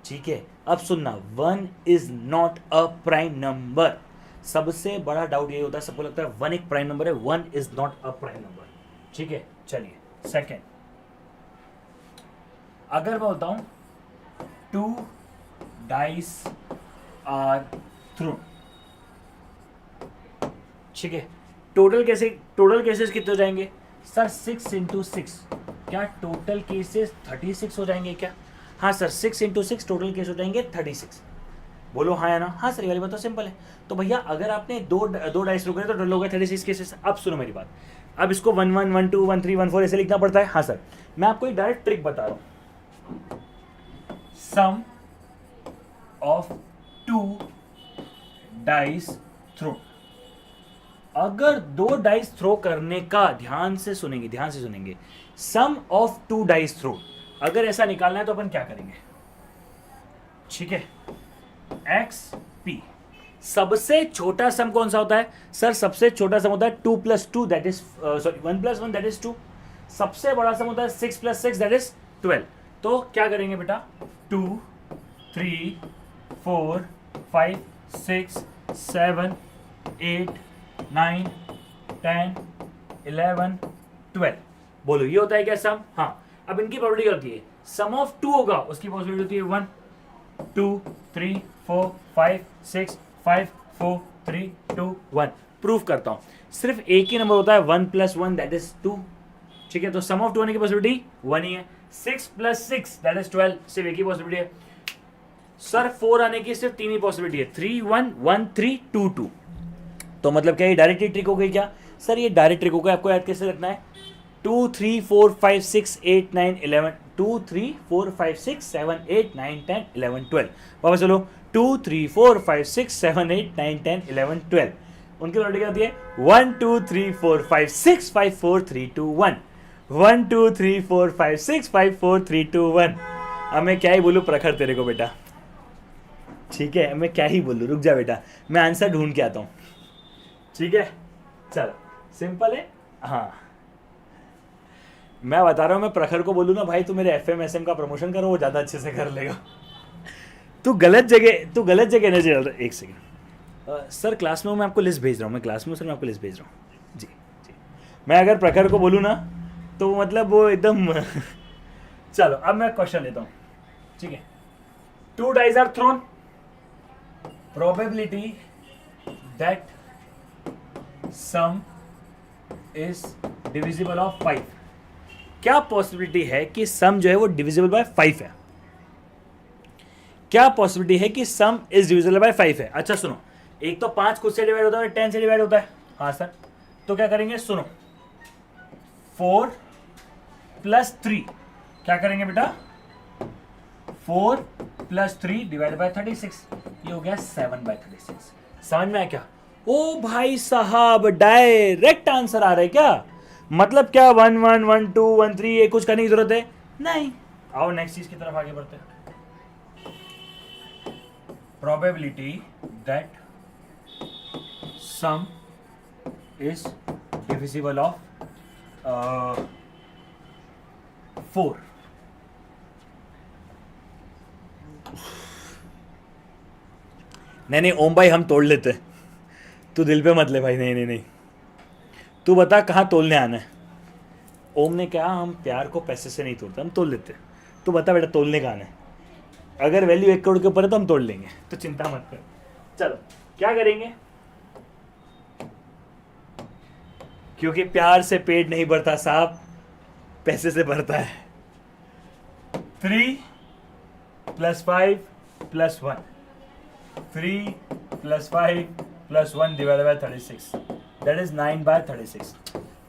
[SPEAKER 1] ठीक है, अब सुनना, 1 is not a prime number. सबसे बड़ा डाउट ये होता है, सबको लगता है 1 एक प्राइम नंबर है, 1 is not a prime number. ठीक है, चलिए सेकेंड, अगर मैं बोलता हूं 2 डाइस आर थ्रोन, ठीक है, टोटल केसेस कितने हो जाएंगे? सर 6 × 6। क्या टोटल केसेस 36 हो जाएंगे क्या? हाँ सर, 6 × 6 टोटल केस हो जाएंगे 36। बोलो हाँ या ना? हाँ सर, ये वाली बात तो सिंपल है। तो भैया अगर आपने दो डाइस रोके तो टोटल होगा 36 केसेस। अब सुनो मेरी बात, अब इसको 1 1 1 2 1 3 1 4 ऐसे लिखना पड़ता है। हाँ सर, मैं आपको एक डायरेक्ट ट्रिक बता रहा हूं। सम ऑफ 2 डाइस थ्रो, अगर 2 डाइस थ्रो करने का, ध्यान से सुनेंगे, सम ऑफ 2 डाइस थ्रो अगर ऐसा निकालना है तो अपन क्या करेंगे? ठीक है, एक्स पी। सबसे छोटा सम कौन सा होता है? सर सबसे छोटा सम होता है 2 + 2 दैट इज 1 + 1 दैट इज 2। सबसे बड़ा सम होता है 6 + 6 दैट इज 12। तो क्या करेंगे बेटा? 2 3 4 5 6 7 8 9 10 11 12। बोलो ये होता है क्या सम? हाँ। अब इनकी प्रोबेबिलिटी होती है, सम ऑफ 2 होगा उसकी पॉसिबिलिटी होती है 1 2 3 4 5 6 5 4 3 2 1। प्रूफ करता हूं, सिर्फ एक ही नंबर होता है 1 + 1 दैट इज 2। ठीक है, तो सम ऑफ 2 होने की पॉसिबिलिटी 1 ही है। 6 + 6 दैट इज 12, सिर्फ एक ही पॉसिबिलिटी है। सर 4 आने की सिर्फ 3 ही पॉसिबिलिटी है, 3 1 1 3 2 2। तो मतलब क्या ये डायरेक्टली ट्रिक हो गई क्या? सर ये डायरेक्ट ट्रिक हो गई। आपको याद कैसे रखना है? 2 3 4 5 6 8 9 11 2 3 4 5 6 7 8 9 10 11 12। वापस चलो, 2 3 4 5 6 7 8 9 10 11 12। उनकी प्रोबेबिलिटी क्या होती है? 1 2 3 4 5 6 5 4 3 2 1 1 2 3 4 5 6 5 4 3 2 1। अब मैं क्या ही बोलूँ प्रखर तेरे को बेटा? ठीक है, मैं क्या ही बोलूँ, रुक जा बेटा, मैं आंसर ढूंढ के आता हूँ। ठीक है, चलो सिंपल है। हाँ, मैं बता रहा हूँ, मैं प्रखर को बोलूँ ना भाई तू मेरे FMSM का प्रमोशन करो, वो ज़्यादा अच्छे से कर लेगा। तू गलत जगह नहीं चल रहा। एक सेकंड सर, क्लास में हूँ, मैं आपको लिस्ट भेज रहा हूँ। मैं क्लास में हूँ सर, मैं आपको लिस्ट भेज रहा हूँ। जी जी, मैं अगर प्रखर को बोलूँ ना तो मतलब वो एकदम चलो अब मैं क्वेश्चन लेता हूँ। ठीक है, 2 dice are thrown, probability that sum is divisible of 5। क्या पॉसिबिलिटी है कि सम जो है वो डिविजिबल बाय 5 है? क्या पॉसिबिलिटी है कि सम इज डिविजिबल बाय 5 है? अच्छा सुनो, एक तो 5 खुद से डिवाइड होता है, 10 से डिवाइड होता है। हाँ सर, तो क्या करेंगे? सुनो, 4 + 3 क्या करेंगे बेटा? 4 + 3 डिवाइड बाय 36, ये हो गया 7/36। समझ में आया क्या? ओ भाई साहब, डायरेक्ट आंसर आ रहा है क्या? मतलब क्या 1 1 1 2 1 3 ये कुछ करने की जरूरत है नहीं। आओ नेक्स्ट चीज की तरफ आगे बढ़ते हैं। Probability that sum is divisible of 4। नहीं ओम भाई, हम तोड़ लेते हैं, तू दिल पे मत ले भाई। नहीं, तू बता कहाँ तोलने आना है। ओम ने कहा हम प्यार को पैसे से नहीं तोड़ते, हम तोड़ लेते। तू बता बेटा तोलने कहाँ आना है? अगर वैल्यू 1 करोड़ के ऊपर है तो हम तोड़ लेंगे, तो चिंता मत कर। चलो क्या करेंगे? क्योंकि प्यार से पेट नहीं भरता साहब, पैसे से भरता है। 3 + 5 + 1 3 + 5 + 1 डिवाइडेड बाय 36, दैट इज 9/36।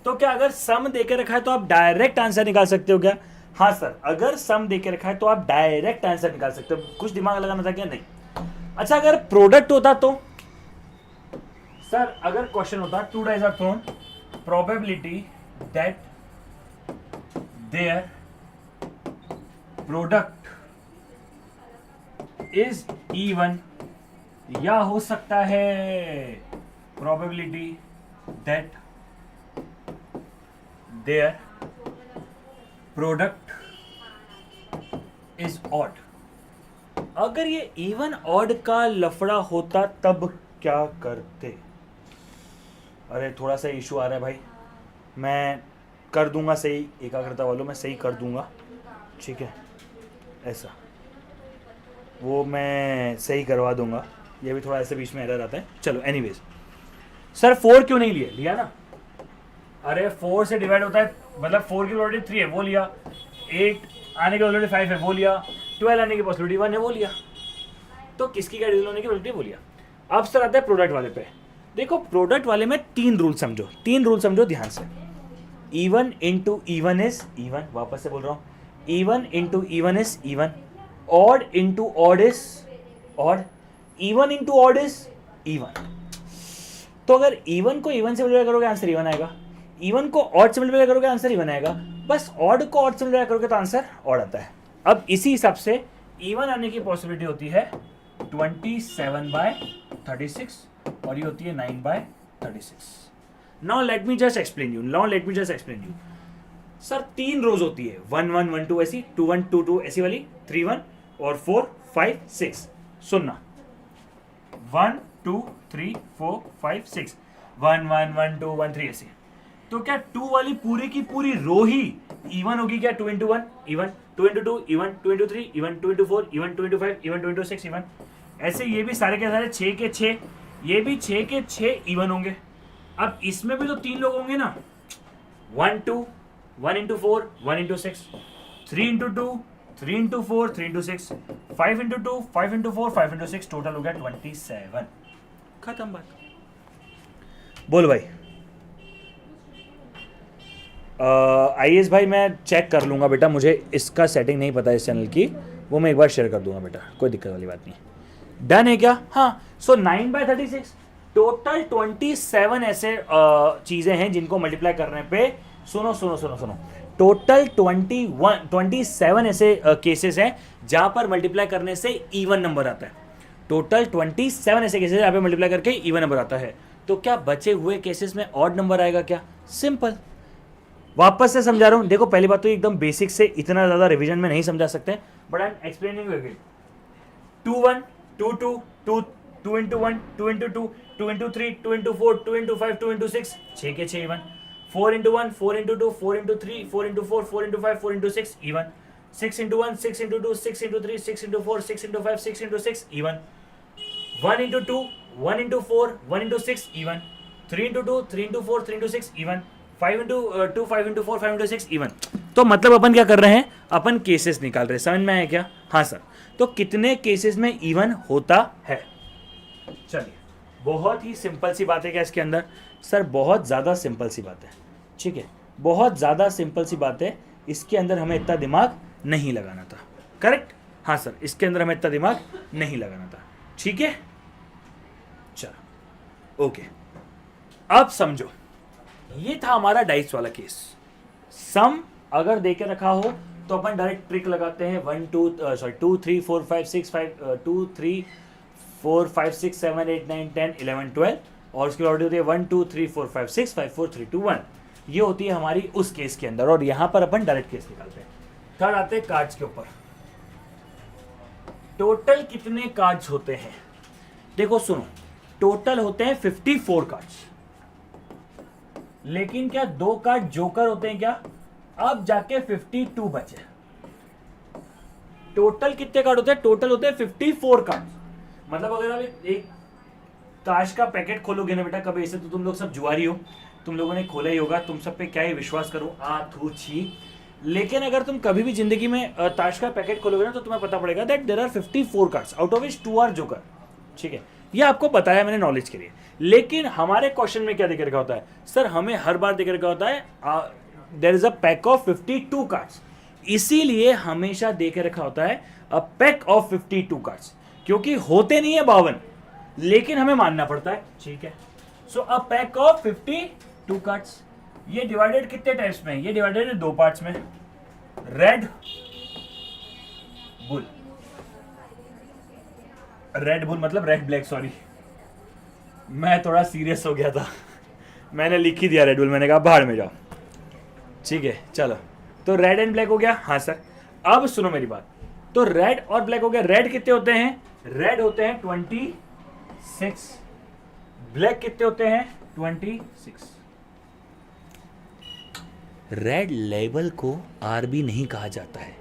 [SPEAKER 1] तो क्या अगर सम देके रखा है तो आप डायरेक्ट आंसर निकाल सकते हो क्या? हाँ सर, अगर सम देके रखा है तो आप डायरेक्ट आंसर निकाल सकते हो। कुछ दिमाग लगाना था क्या? नहीं। अच्छा, अगर प्रोडक्ट होता तो सर, अगर क्वेश्चन होता 2 dice are thrown, probability that their product is even, या हो सकता है probability that their product is odd. अगर ये इवन ऑड का लफड़ा होता तब क्या करते? अरे थोड़ा सा इशू आ रहा है भाई, मैं कर दूंगा सही, एकाग्रता वालों मैं सही कर दूंगा, ठीक है, ऐसा वो मैं सही करवा दूंगा। ये भी थोड़ा ऐसे बीच में एरर आता है। चलो एनीवेज, सर 4 क्यों नहीं लिए? लिया ना, अरे 4 से डिवाइड होता है, मतलब 4 की ऑलरेडी 3 है वो लिया, 8 आने की ऑलरेडी 5 है वो लिया, 12 आने की पॉसिबिलिटी 1 है वो लिया, तो किसकी क्या डिवीजन होने की पॉसिबिलिटी वो लिया। अब सर आता है प्रोडक्ट वाले पे। देखो प्रोडक्ट वाले में 3 रूल समझो, 3 रूल समझो ध्यान से। Even into even is even, वापस से बोल रहा हूँ, even into even is even, odd into odd is odd, even into odd is even. तो अगर इवन को इवन से मल्टीप्लाई करोगे आंसर इवन आएगा, इवन को ऑड से मल्टीप्लाई करोगे आंसर इवन आएगा, बस ऑड को ऑड से मल्टीप्लाई करोगे तो आंसर ऑड आता है। अब इसी हिसाब से इवन आने की पॉसिबिलिटी होती है 27/36 और ये होती है 9/36। Now let me just explain you, sir 3 रोज होती है, 1 1 1 2 ऐसी, 2 1 2 2 ऐसी वाली, 3 1 और 4 5 6। सुनना, 1 2 3 4 5 6, 1 1 1 2 1 3 ऐसी। तो क्या 2 वाली पूरी की पूरी रो ही इवन होगी क्या? 2 into 1 even, 2 into 2 even, 2 into 3 even, 2 into 4 even, 2 into 5 even, 2 into 6 even. ऐसे ये भी सारे के सारे 6 के 6, ये भी 6 के 6 इवन होंगे। अब इसमें भी तो 3 लोग होंगे ना, 1 2 1 into 4 1 into 6, 3 into 2 3 into 4 3 into 6, 5 into 2 5 into 4 5 into 6, total हो गया 27। खत्म बात। बोल भाई। आईएएस भाई मैं चेक कर लूँगा बेटा, मुझे इसका सेटिंग नहीं पता इस चैनल की, वो मैं एक बार शेयर कर दूंगा बेटा, कोई दिक्कत वाली बात नहीं। डन है क्या? हाँ। सो 9/36, टोटल 27 ऐसे चीज़ें हैं जिनको मल्टीप्लाई करने पे, सुनो सुनो सुनो सुनो, टोटल 27 ऐसे केसेस हैं जहाँ पर मल्टीप्लाई करने से इवन नंबर आता है। टोटल 27 ऐसे केसेस जहाँ पे मल्टीप्लाई करके इवन नंबर आता है। तो क्या बचे हुए केसेस में ऑड नंबर आएगा क्या? सिंपल। वापस से समझा रहा हूं, देखो पहली बात तो एकदम बेसिक से, इतना ज्यादा रिवीजन में नहीं समझा सकते, but I am explaining again. 2 1 2 2 2 2 into 1 2 into 2 2 into 3 2 into 4 2 into 5 2 into 6, 6 के 6 even, 4 into 1 4 into 2 4 into 3 4 into 4 4 into 5 4 into 6 even, 6 into 1 6 into 2 6 into 3 6 into 4 6 into 5 6 into 6 even, 1 into 2 1 into 4 1 into 6 even, 3 into 2 3 into 4 3 into 6 even, 5 into 2 5 into 4 5 into 6 even. तो मतलब अपन क्या कर रहे हैं, अपन cases निकाल रहे हैं। समझ में आया क्या? हाँ सर। तो कितने केसेस में इवन होता है? चलिए, बहुत ही सिंपल सी बात है क्या इसके अंदर? सर बहुत ज़्यादा सिंपल सी बात है, ठीक है, बहुत ज़्यादा सिंपल सी बात है। इसके अंदर हमें इतना दिमाग नहीं लगाना था। करेक्ट? हाँ सर, इसके अंदर हमें इतना दिमाग नहीं लगाना था। ठीक है, चलो ओके। अब समझो, ये था हमारा डाइस वाला केस। सम अगर देके रखा हो तो अपन डायरेक्ट ट्रिक लगाते हैं, 2 3 4 5 6 5 2 3 4 5 6 7 8 9 10 11 12, और उसकी ऑर्डर होती है 1 2 3 4 5 6 5 4 3 2 1। ये होती है हमारी उस केस के अंदर, और यहां पर अपन डायरेक्ट केस निकालते हैं। थर्ड आते हैं कार्ड्स के ऊपर। टोटल कितने कार्ड्स होते हैं? देखो सुनो, टोटल होते हैं 54 कार्ड्स, लेकिन क्या 2 कार्ड जोकर होते हैं क्या? अब जाके 52 बचे। टोटल कितने कार्ड होते हैं? टोटल होते हैं 54 कार्ड। मतलब अगर आप एक ताश का पैकेट खोलोगे ना बेटा कभी ऐसे, तो तुम लोग सब जुआरी हो, तुम लोगों ने खोला ही होगा, तुम सब पे क्या ही विश्वास करूं, आ थू छी। लेकिन अगर तुम कभी भी जिंदगी में ताश का पैकेट खोलोगे ना तो तुम्हें पता पड़ेगा that there are 54 cards, out of which 2 are joker. ठीक है, ये आपको बताया मैंने नॉलेज के लिए। लेकिन हमारे क्वेश्चन में क्या देख रखा होता है सर, हमें हर बार देख रखा होता है there is a pack of 52 cards, इसीलिए हमेशा देख रखा होता है अ पैक ऑफ 52 कार्ड्स, क्योंकि होते नहीं है 52, लेकिन हमें मानना पड़ता है, ठीक है। सो अ पैक ऑफ 52 कार्ड्स, ये डिवाइडेड कितने टाइप्स में है, ये डिवाइडेड है 2 पार्ट्स में, रेड बुल, रेड बुल मतलब रेड ब्लैक, सॉरी मैं थोड़ा सीरियस हो गया था, मैंने लिख ही दिया रेड बुल, मैंने कहा बाहर में जाओ, ठीक है। चलो, तो रेड एंड ब्लैक हो गया, हाँ सर। अब सुनो मेरी बात, तो रेड और ब्लैक हो गया। रेड कितने होते हैं, रेड होते हैं 26, ब्लैक कितने होते हैं 26। रेड लेबल को आरबी नहीं कहा जाता है,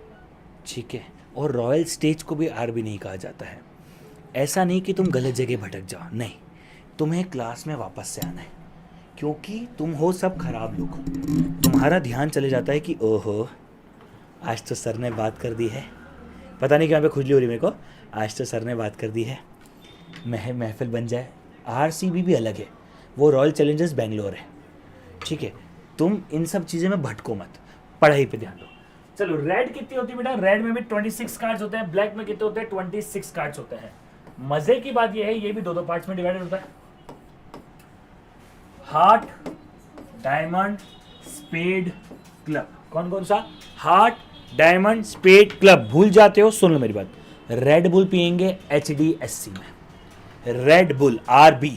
[SPEAKER 1] ठीक है, और रॉयल स्टेज को भी आरबी नहीं कहा जाता है। ऐसा नहीं कि तुम गलत जगह भटक जाओ, नहीं, तुम्हें क्लास में वापस से आना है, क्योंकि तुम हो सब खराब लोग। तुम्हारा ध्यान चले जाता है कि ओहो आज तो सर ने बात कर दी है, पता नहीं कहाँ पे खुजली हो रही मेरे को, आज तो सर ने बात कर दी है, महफिल बन जाए। आरसीबी भी अलग है, वो रॉयल चैलेंजर्स बेंगलोर है, ठीक है। तुम इन सब चीज़ें में भटको मत, पढ़ाई पे ध्यान दो। चलो, रेड कितनी होती है बेटा, रेड में भी 26 कार्ड्स होते हैं, ब्लैक में कितने होते हैं 26 कार्ड्स होते हैं। मजे की बात यह है, ये भी 2 पार्ट्स में डिवाइडेड होता है, हार्ट, डायमंड, स्पेड, क्लब। कौन कौन सा, हार्ट, डायमंड, स्पेड, क्लब। भूल जाते हो, सुन लो मेरी बात, रेड बुल पियेंगे HDSC में, रेड बुल RB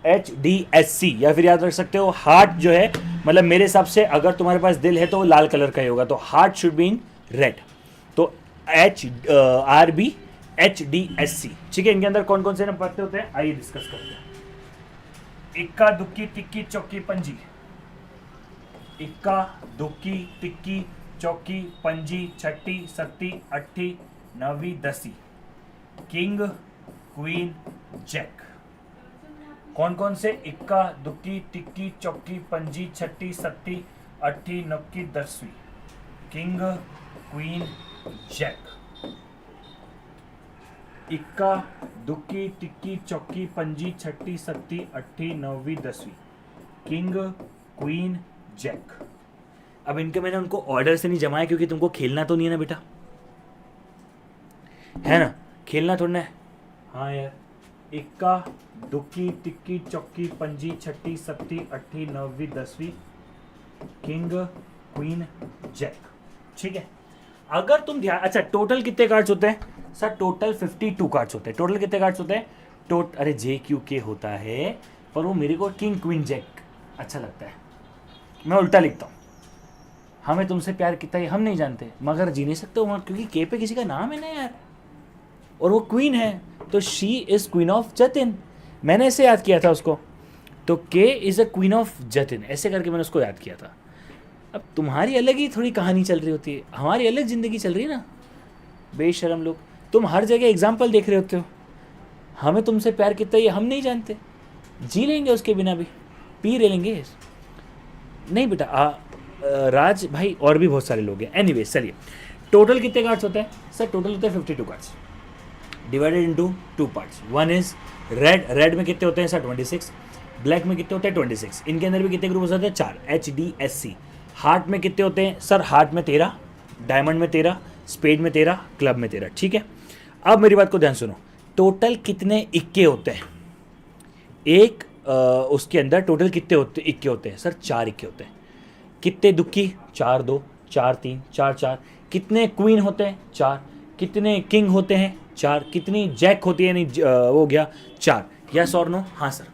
[SPEAKER 1] HDSC, या फिर याद रख सकते हो हार्ट जो है, मतलब मेरे हिसाब से अगर तुम्हारे पास दिल है तो वो लाल कलर का ही होगा, तो heart should be in red, तो RB HDSC, ठीक है। इनके अंदर कौन कौन से नंबर पत्ते होते हैं, आइए डिस्कस करते हैं। इक्का दुक्की टिक्की चौकी पंजी, इक्का दुक्की टिक्की चौकी पंजी छठी सत्ती अट्ठी नवी दसी, किंग क्वीन जैक। कौन कौन से, इक्का दुक्की टिक्की चौकी पंजी छठी सत्ती अट्ठी नक्की दसवीं, किंग क्वीन जैक। इक्का दुक्की टिक्की चौकी पंजी छठी सत्ती अट्ठी नौवीं दसवीं, किंग क्वीन जैक। अब इनके मैंने उनको ऑर्डर से नहीं जमाया, क्योंकि तुमको खेलना तो नहीं है ना बेटा, है ना, खेलना थोड़ा है। हाँ यार, इक्का दुक्की टिक्की चौकी पंजी छठी सत्ती अट्ठी नौवीं दसवीं, किंग क्वीन जैक, ठीक है। अगर तुम ध्यान, अच्छा टोटल कितने कार्ड्स होते हैं सर, टोटल 52 कार्ड्स होते हैं। टोटल कितने कार्ड्स होते हैं, अरे JQK होता है, पर वो मेरे को किंग क्वीन जैक अच्छा लगता है, मैं उल्टा लिखता हूँ। हमें तुमसे प्यार कितना है हम नहीं जानते, मगर जी नहीं सकते वहाँ, क्योंकि के पे किसी का नाम है ना यार, और वो क्वीन है, तो she is queen of Jatin, मैंने ऐसे याद किया था उसको, तो के is a queen of Jatin, ऐसे करके मैंने उसको याद किया था। अब तुम्हारी अलग ही थोड़ी कहानी चल रही होती है, हमारी अलग ज़िंदगी चल रही है ना, बेशरम लोग, तुम हर जगह एग्जाम्पल देख रहे होते हो, हमें तुमसे प्यार कितना है हम नहीं जानते, जी लेंगे उसके बिना भी, पी ले लेंगे नहीं बेटा। राज भाई और भी बहुत सारे लोग हैं, एनीवे चलिए। टोटल कितने कार्ड्स होते हैं सर, टोटल होते हैं 52 cards divided into 2 parts. One is red, red में कितने होते हैं सर 26, ब्लैक में कितने होते हैं 26, इनके अंदर भी कितने ग्रुप होते हैं 4, HDSC। हार्ट में कितने होते हैं सर, हार्ट में 13, डायमंड में 13, स्पेड में 13, क्लब में 13, ठीक है। अब मेरी बात को ध्यान सुनो, टोटल कितने इक्के होते हैं, एक उसके अंदर टोटल कितने होते इक्के होते हैं सर, 4 इक्के होते हैं। कितने दुक्की, 4 2 4 3 4 4। कितने क्वीन होते हैं, 4। कितने किंग होते हैं, 4। कितनी जैक होती है, यानी वो हो गया 4। यस और नो, हाँ सर।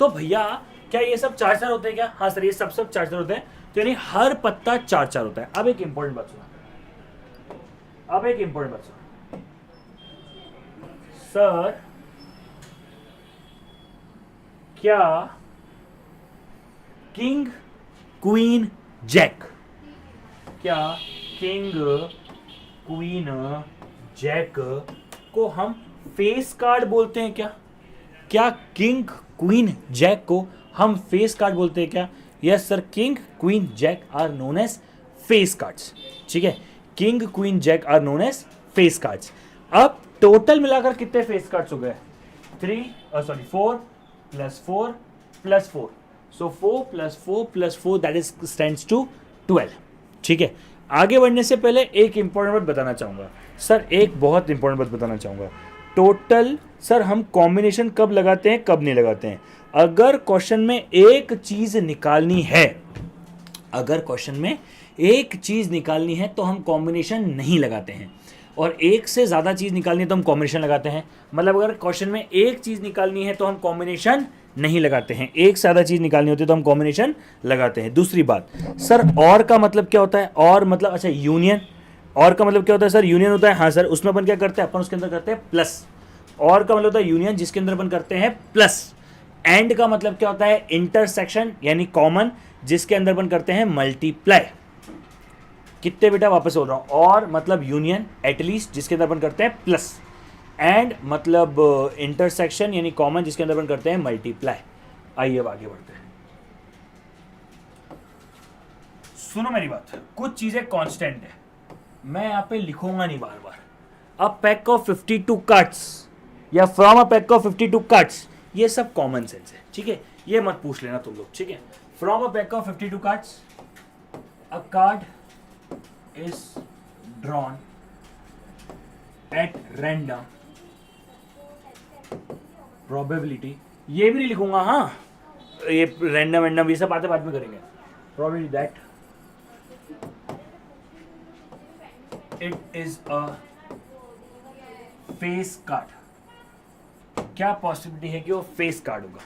[SPEAKER 1] तो भैया क्या ये सब 4 होते हैं क्या, हाँ सर ये सब 4 होते हैं, तो यानी हर पत्ता 4 होता है। अब एक इंपॉर्टेंट बात सुना, सर क्या किंग क्वीन जैक, क्या किंग क्वीन जैक को हम फेस कार्ड बोलते हैं क्या, क्या किंग क्वीन जैक को हम फेस कार्ड बोलते हैं क्या? Yes sir, king queen jack are known as face cards, ठीक है, king queen jack are known as face cards. अब टोटल मिलाकर कितने फेस कार्ड्स हो गए? 4 plus 4 plus 4. So 4 plus 4 plus 4 that is stands to 12. ठीक है, आगे बढ़ने से पहले एक इंपॉर्टेंट बात बताना चाहूँगा सर, एक बहुत इंपॉर्टेंट बात बताना चाहूँगा। टोटल सर हम कॉम्बिनेशन कब लगाते हैं, कब नहीं लगाते हैं? अगर क्वेश्चन में एक चीज़ निकालनी है, अगर क्वेश्चन में एक चीज़ निकालनी है तो हम कॉम्बिनेशन नहीं लगाते हैं, और एक से ज़्यादा चीज़ निकालनी है तो हम कॉम्बिनेशन लगाते हैं। मतलब अगर क्वेश्चन में एक चीज़ निकालनी है तो हम कॉम्बिनेशन नहीं लगाते हैं, एक से ज़्यादा चीज़ निकालनी होती है तो हम कॉम्बिनेशन लगाते हैं। दूसरी बात सर, और का मतलब क्या होता है? और मतलब अच्छा यूनियन, और का मतलब क्या होता है सर? यूनियन होता है, हाँ सर, उसमें अपन क्या करते हैं, अपन उसके अंदर करते हैं प्लस। और का मतलब होता है यूनियन, जिसके अंदर अपन करते हैं प्लस। एंड का मतलब क्या होता है? इंटरसेक्शन यानी कॉमन, जिसके अंदर अपन करते हैं मल्टीप्लाई। कितने बेटा वापस बोल रहा हूं, और मतलब यूनियन एटलीस्ट, जिसके अंदर अपन करते हैं प्लस। एंड मतलब इंटरसेक्शन यानी कॉमन, जिसके अंदर अपन करते हैं मल्टीप्लाई। आइए अब आगे बढ़ते हैं। सुनो मेरी बात, कुछ चीजें कांस्टेंट है, मैं यहाँ पे लिखूंगा नहीं बार बार। अ पैक ऑफ 52 कार्ड्स या from a pack of 52 cards, ये सब कॉमन सेंस है, ठीक है, ये मत पूछ लेना तुम लोग, ठीक है। From a pack of 52 cards a card is drawn at random probability, ये भी नहीं लिखूंगा, हाँ ये रैंडम ये सब बातें बाद में करेंगे। probability that it is a face card, क्या पॉसिबिलिटी है कि वो फेस कार्ड होगा?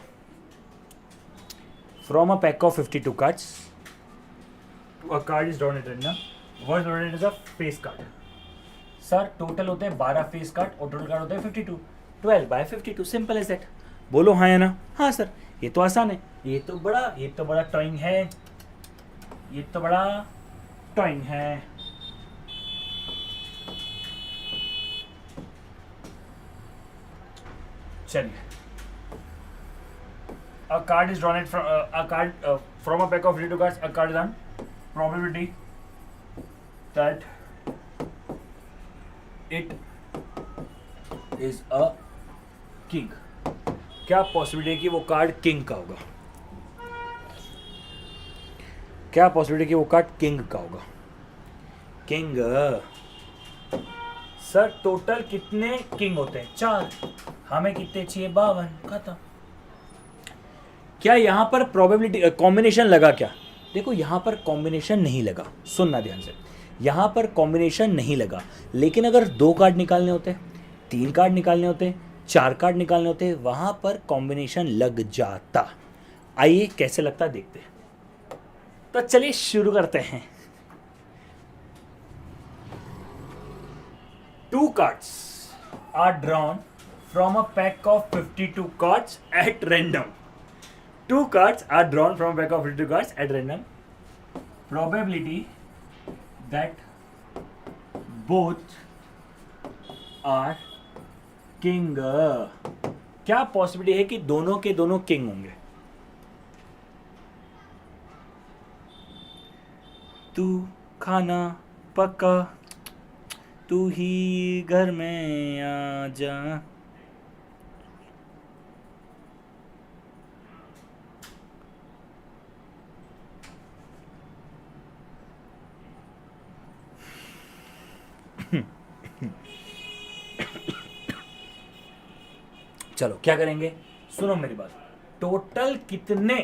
[SPEAKER 1] From a pack of 52 cards a card is drawn at random, what is drawn as a face card. Sir total होते हैं 12 फेस कार्ड और total card होते हैं 52, 12/52, सिंपल एज दैट। बोलो हाँ या ना? हाँ सर, ये तो आसान है, ये तो बड़ा टॉइंग है, ये तो बड़ा टॉइंग है। चलिए, a card is drawn from from a pack of 52 cards, a card is drawn, probability that it is a king, क्या पॉसिबिलिटी है कि वो कार्ड किंग का होगा? क्या पॉसिबिलिटी है कि वो कार्ड किंग का होगा? किंग। सर टोटल कितने किंग होते हैं? 4, हमें कितने चाहिए? 52, खत्म। क्या यहां पर प्रोबेबिलिटी कॉम्बिनेशन लगा क्या? देखो यहां पर कॉम्बिनेशन नहीं लगा, सुनना ध्यान से, यहां पर कॉम्बिनेशन नहीं लगा, लेकिन अगर 2 कार्ड निकालने होते, 3 कार्ड निकालने होते, 4 कार्ड निकालने होते, वहां पर कॉम्बिनेशन लग जाता। आइए कैसे लगता देखते हैं। तो चलिए शुरू करते हैं। 2 cards are drawn from a pack of 52 cards at random. 2 cards are drawn from a pack of 52 cards at random. Probability that both are king. क्या पॉसिबिलिटी है कि दोनों के दोनों किंग होंगे? तू खाना पका, तू ही घर में आ जा। चलो क्या करेंगे, सुनो मेरी बात। टोटल कितने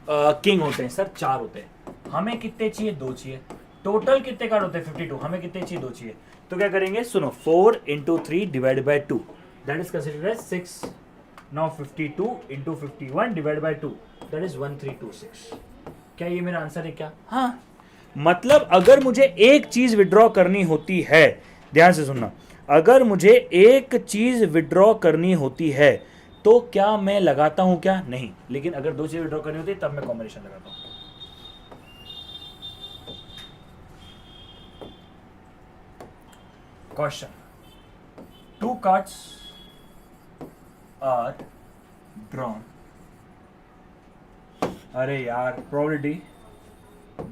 [SPEAKER 1] किंग होते हैं? सर 4 होते हैं, हमें कितने चाहिए? 2 चाहिए। टोटल कितने कार्ड होते हैं? 52, हमें कितने चाहिए? 2 चाहिए। तो क्या करेंगे, सुनो, 4 × 3 divide by 2, that is considered as 6। Now 52 × 51 divide by 2, that is 1326। क्या ये मेरा आंसर है क्या? हाँ, मतलब अगर मुझे एक चीज विड्रॉ करनी होती है, ध्यान से सुनना, अगर मुझे एक चीज विड्रॉ करनी होती है तो क्या मैं लगाता हूं? क्या नहीं, लेकिन अगर 2 चीज विड्रॉ करनी होती है तब मैं कॉम्बिनेशन लगाता हूं। क्वेश्चन, 2 cards are drawn, अरे यार, probability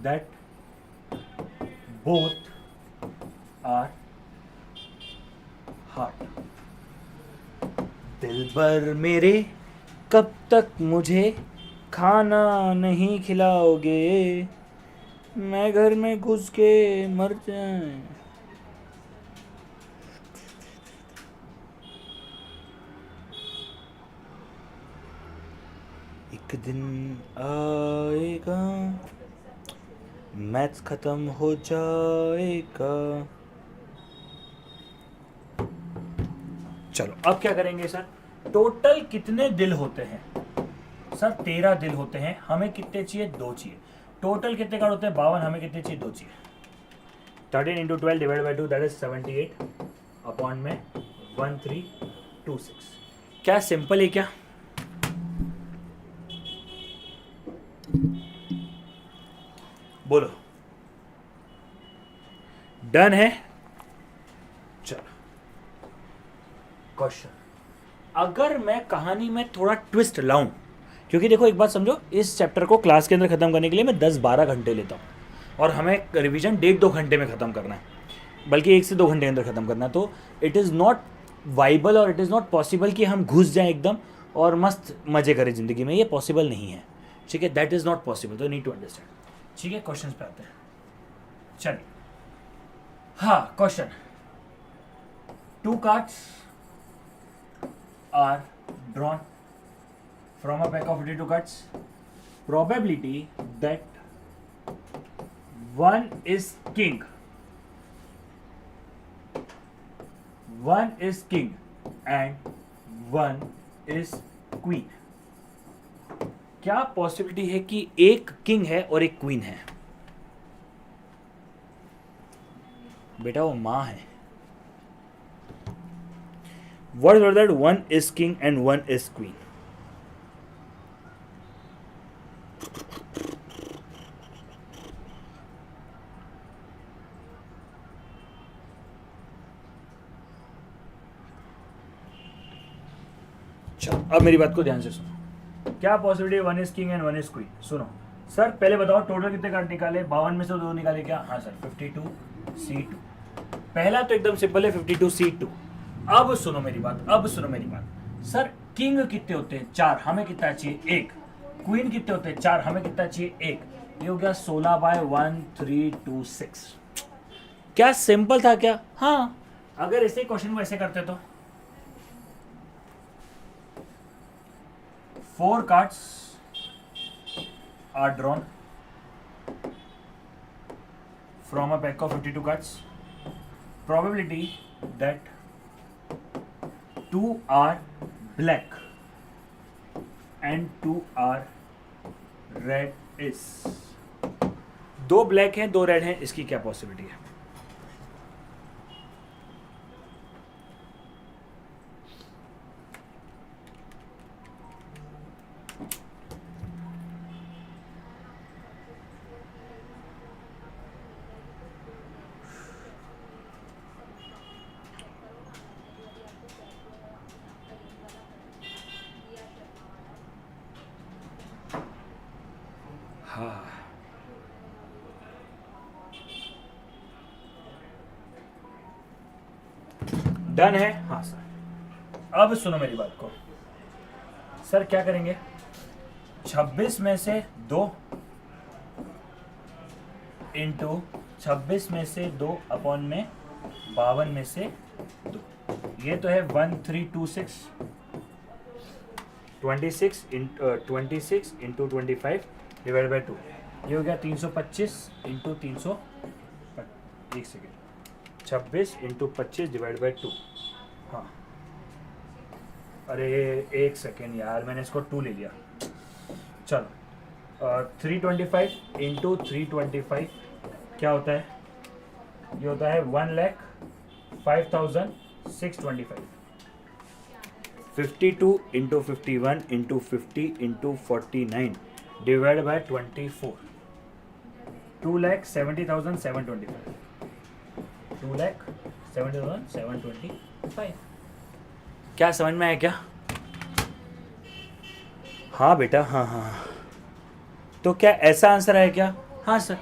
[SPEAKER 1] that both are heart. दिलबर मेरे कब तक मुझे खाना नहीं खिलाओगे, मैं घर में घुस के मर जाए। एक दिन आएगा मैथ्स खत्म हो जाएगा। चलो अब क्या करेंगे सर, टोटल कितने दिल होते हैं सर? 13 दिल होते हैं, हमें कितने चाहिए? 2 चाहिए। टोटल कितने कार्ड होते हैं? 52। हमें कितने चाहिए? 2 चाहिए। 13 into 12 divide by 2 that is 78 upon में 1326। क्या सिंपल है क्या? बोलो डन है? चलो क्वेश्चन, अगर मैं कहानी में थोड़ा ट्विस्ट लाऊं, क्योंकि देखो एक बात समझो, इस चैप्टर को क्लास के अंदर खत्म करने के लिए मैं 10-12 घंटे लेता हूं, और हमें रिवीजन 1.5-2 घंटे में खत्म करना है, बल्कि 1 से 2 घंटे के अंदर खत्म करना है। तो इट इज़ नॉट वाइबल और इट इज़ नॉट पॉसिबल कि हम घुस जाएं एकदम और मस्त मजे करें ज़िंदगी में, ये पॉसिबल नहीं है, ठीक है? दैट इज़ नॉट पॉसिबल, तो नीड टू अंडरस्टैंड। ठीक है, क्वेश्चन पे आते हैं। चलिए, हाँ question, 2 cards are drawn from a pack of 52 cards. Probability that one is king, one is king and one is queen. क्या पॉसिबिलिटी है कि एक किंग है और एक क्वीन है? बेटा वो माँ है। What is that? One is king and one is queen. चलो अब मेरी बात को ध्यान से सुनो। क्या possibility one is king and one is queen? सुनो सर, पहले बताओ टोटल कितने कार्ड निकाले? 52 में से 2 निकाले क्या? हाँ सर, 52C2। पहला तो एकदम सिंपल है, 52C2। अब सुनो मेरी बात, अब सुनो मेरी बात। सर किंग कितने होते हैं? 4, हमें कितना चाहिए? 1। क्वीन कितने होते हैं? 4, हमें कितना चाहिए? 1। ये हो गया 16/1326। क्या सिंपल था क्या? हाँ, अगर ऐसे क्वेश्चन को ऐसे करते तो 4 cards are drawn from a pack of 52 cards. Probability that 2 are black and 2 are red is, 2 black हैं 2 रेड हैं, इसकी क्या पॉसिबिलिटी है? हाँ, डन है? हाँ सर। अब सुनो मेरी बात को सर, क्या करेंगे? 26 में से 2 इंटू 26 में से 2 अपॉन में 52 में से 2, ये तो है 1326। 26 इंटू 25 डिवाइड बाई 2, ये हो गया 325 इंटू 300, एक सेकेंड, 26 इंटू 25 डिवाइड बाई 2। हाँ, अरे एक सेकेंड यार, मैंने इसको 2 ले लिया। चलो 325 इंटू 325 क्या होता है? ये होता है 1,05,625। 52 into 51 into 50 into 49 divide by 24, 2,70,725। 2,70,725। क्या समझ में आया क्या? हाँ बेटा, हाँ हाँ हाँ। तो क्या ऐसा आंसर है क्या? हाँ सर।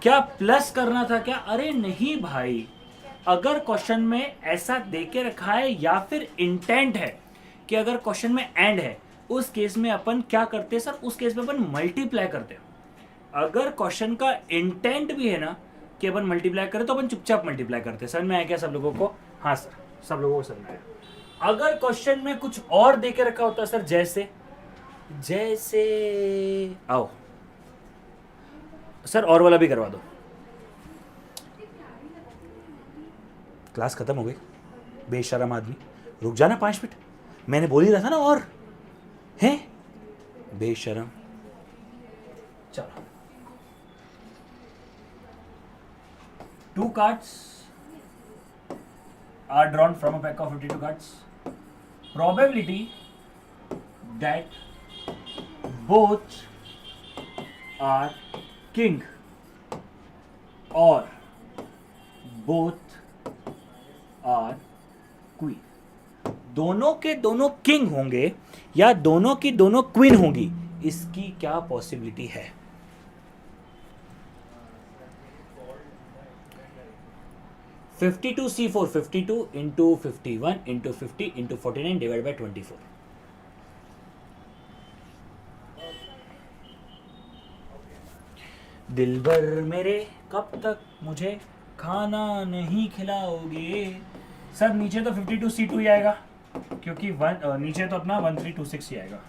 [SPEAKER 1] क्या प्लस करना था क्या? अरे नहीं भाई, अगर क्वेश्चन में ऐसा दे के रखा है या फिर इंटेंट है कि अगर क्वेश्चन में एंड है उस केस में अपन क्या करते हैं सर, उस केस में अपन मल्टीप्लाई करते हैं। अगर क्वेश्चन का इंटेंट भी है ना कि अपन मल्टीप्लाई करें तो अपन चुपचाप मल्टीप्लाई करते हैं। समझ में आया क्या सब लोगों को? हाँ सर, सब लोगों को समझ में आया। अगर क्वेश्चन में कुछ और दे के रखा होता है सर, जैसे आओ सर और वाला भी करवा दो। क्लास खत्म हो गई, बेशरम आदमी। रुक जाना 5 मिनट, मैंने बोल ही रहा था ना। और हैं बेशरम। चलो, 2 cards are drawn from a pack of 52 cards. Probability that both are king or both are queen. दोनों के दोनों किंग होंगे या दोनों की दोनों क्वीन होंगी, इसकी क्या पॉसिबिलिटी है? (52C4) 52 into 51 into 50 into 49 divided by 24. दिलबर मेरे कब तक मुझे खाना नहीं खिलाओगे? सर नीचे तो 52C2 ही आएगा, क्योंकि नीचे तो अपना 1326 ही आएगा।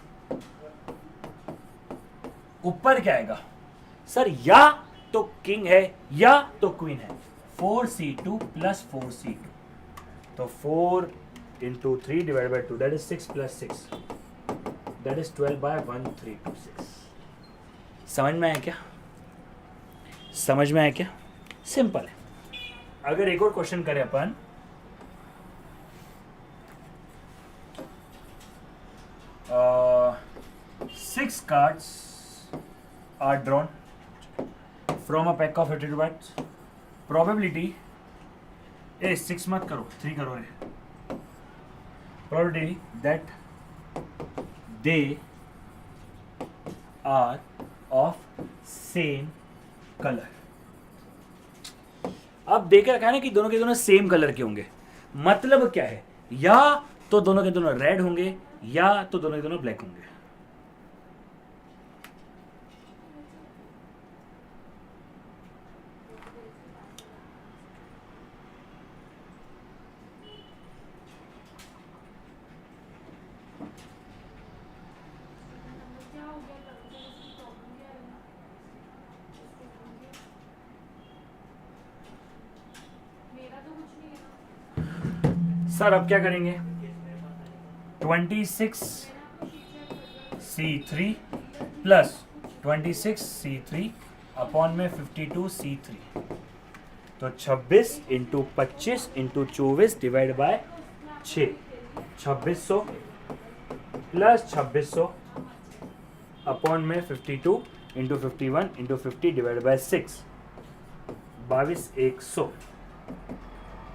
[SPEAKER 1] ऊपर क्या आएगा सर? या तो किंग है या तो क्वीन है। 4C2 plus 4C2, तो 4 into 3 divided by 2, that is 6 plus 6, that is 12 by 1326। समझ में आया क्या? समझ में आया क्या? सिंपल है। अगर एक और क्वेश्चन करें अपन, six cards are drawn from a pack of 52 cards. Probability 6 मत करो, 3 करो रे। Probability that they are of same color. अब देख रखा है ना कि दोनों के दोनों सेम कलर के होंगे। मतलब क्या है? या तो दोनों के दोनों रेड होंगे या तो दोनों के दोनों ब्लैक होंगे। सर अब क्या करेंगे? 26C3 प्लस 26C3 अपॉन में 52C3, तो 26 into 25 into 24 divide by 6, 2600 plus 2600 upon में 52 इंटू 51 इंटू 50 डिवाइड बाय 6, 22,100,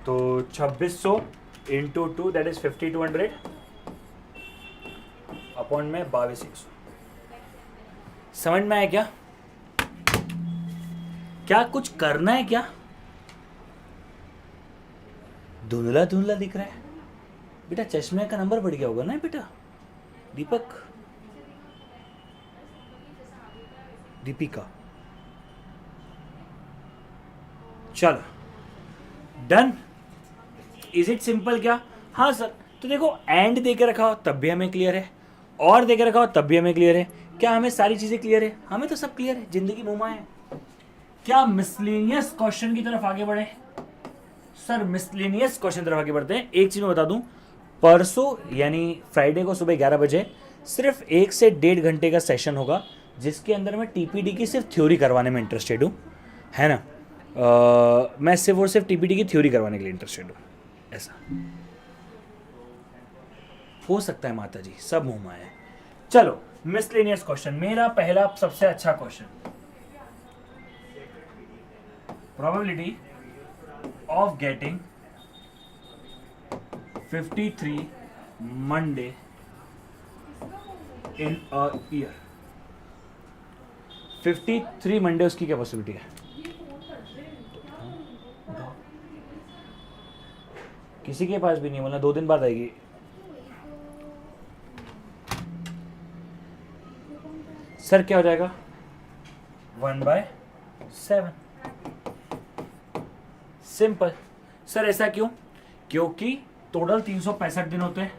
[SPEAKER 1] तो 2600 इंटू 2 दैट इज 5200 अपॉन में 22,100। समझ में आया क्या? क्या कुछ करना है क्या? धुंधला धुंधला दिख रहा है बेटा, चश्मे का नंबर बढ़ गया होगा ना बेटा? दीपक, दीपिका, चलो डन। इज इट सिंपल क्या? हाँ सर। तो देखो, एंड दे के रखा हो तब भी हमें क्लियर है, और दे के रखा हो तब भी हमें क्लियर है। क्या हमें सारी चीजें क्लियर है? हमें तो सब क्लियर है, जिंदगी मुमा है। क्या मिसलेनियस क्वेश्चन की तरफ आगे बढ़े? सर मिसलेनियस क्वेश्चन तरफ आगे बढ़ते हैं। एक चीज मैं बता दूं, परसों यानी फ्राइडे को सुबह 11 बजे सिर्फ 1 से 1.5 घंटे का सेशन होगा, जिसके अंदर मैं टीपीडी की सिर्फ थ्योरी करवाने में इंटरेस्टेड हूँ, है ना। मैं सिर्फ और सिर्फ टीपीडी की थ्योरी करवाने के लिए इंटरेस्टेड हूँ। ऐसा हो सकता है माता जी, सब मुंह में है। चलो मिसलेनियस क्वेश्चन, मेरा पहला सबसे अच्छा question, probability of getting 53 Monday in a year. 53 Monday, उसकी क्या पॉसिबिलिटी है? किसी के पास भी नहीं, मतलब 2 दिन बाद आएगी। सर क्या हो जाएगा 1/7। सिंपल। सर ऐसा क्यों? क्योंकि टोटल 365 दिन होते हैं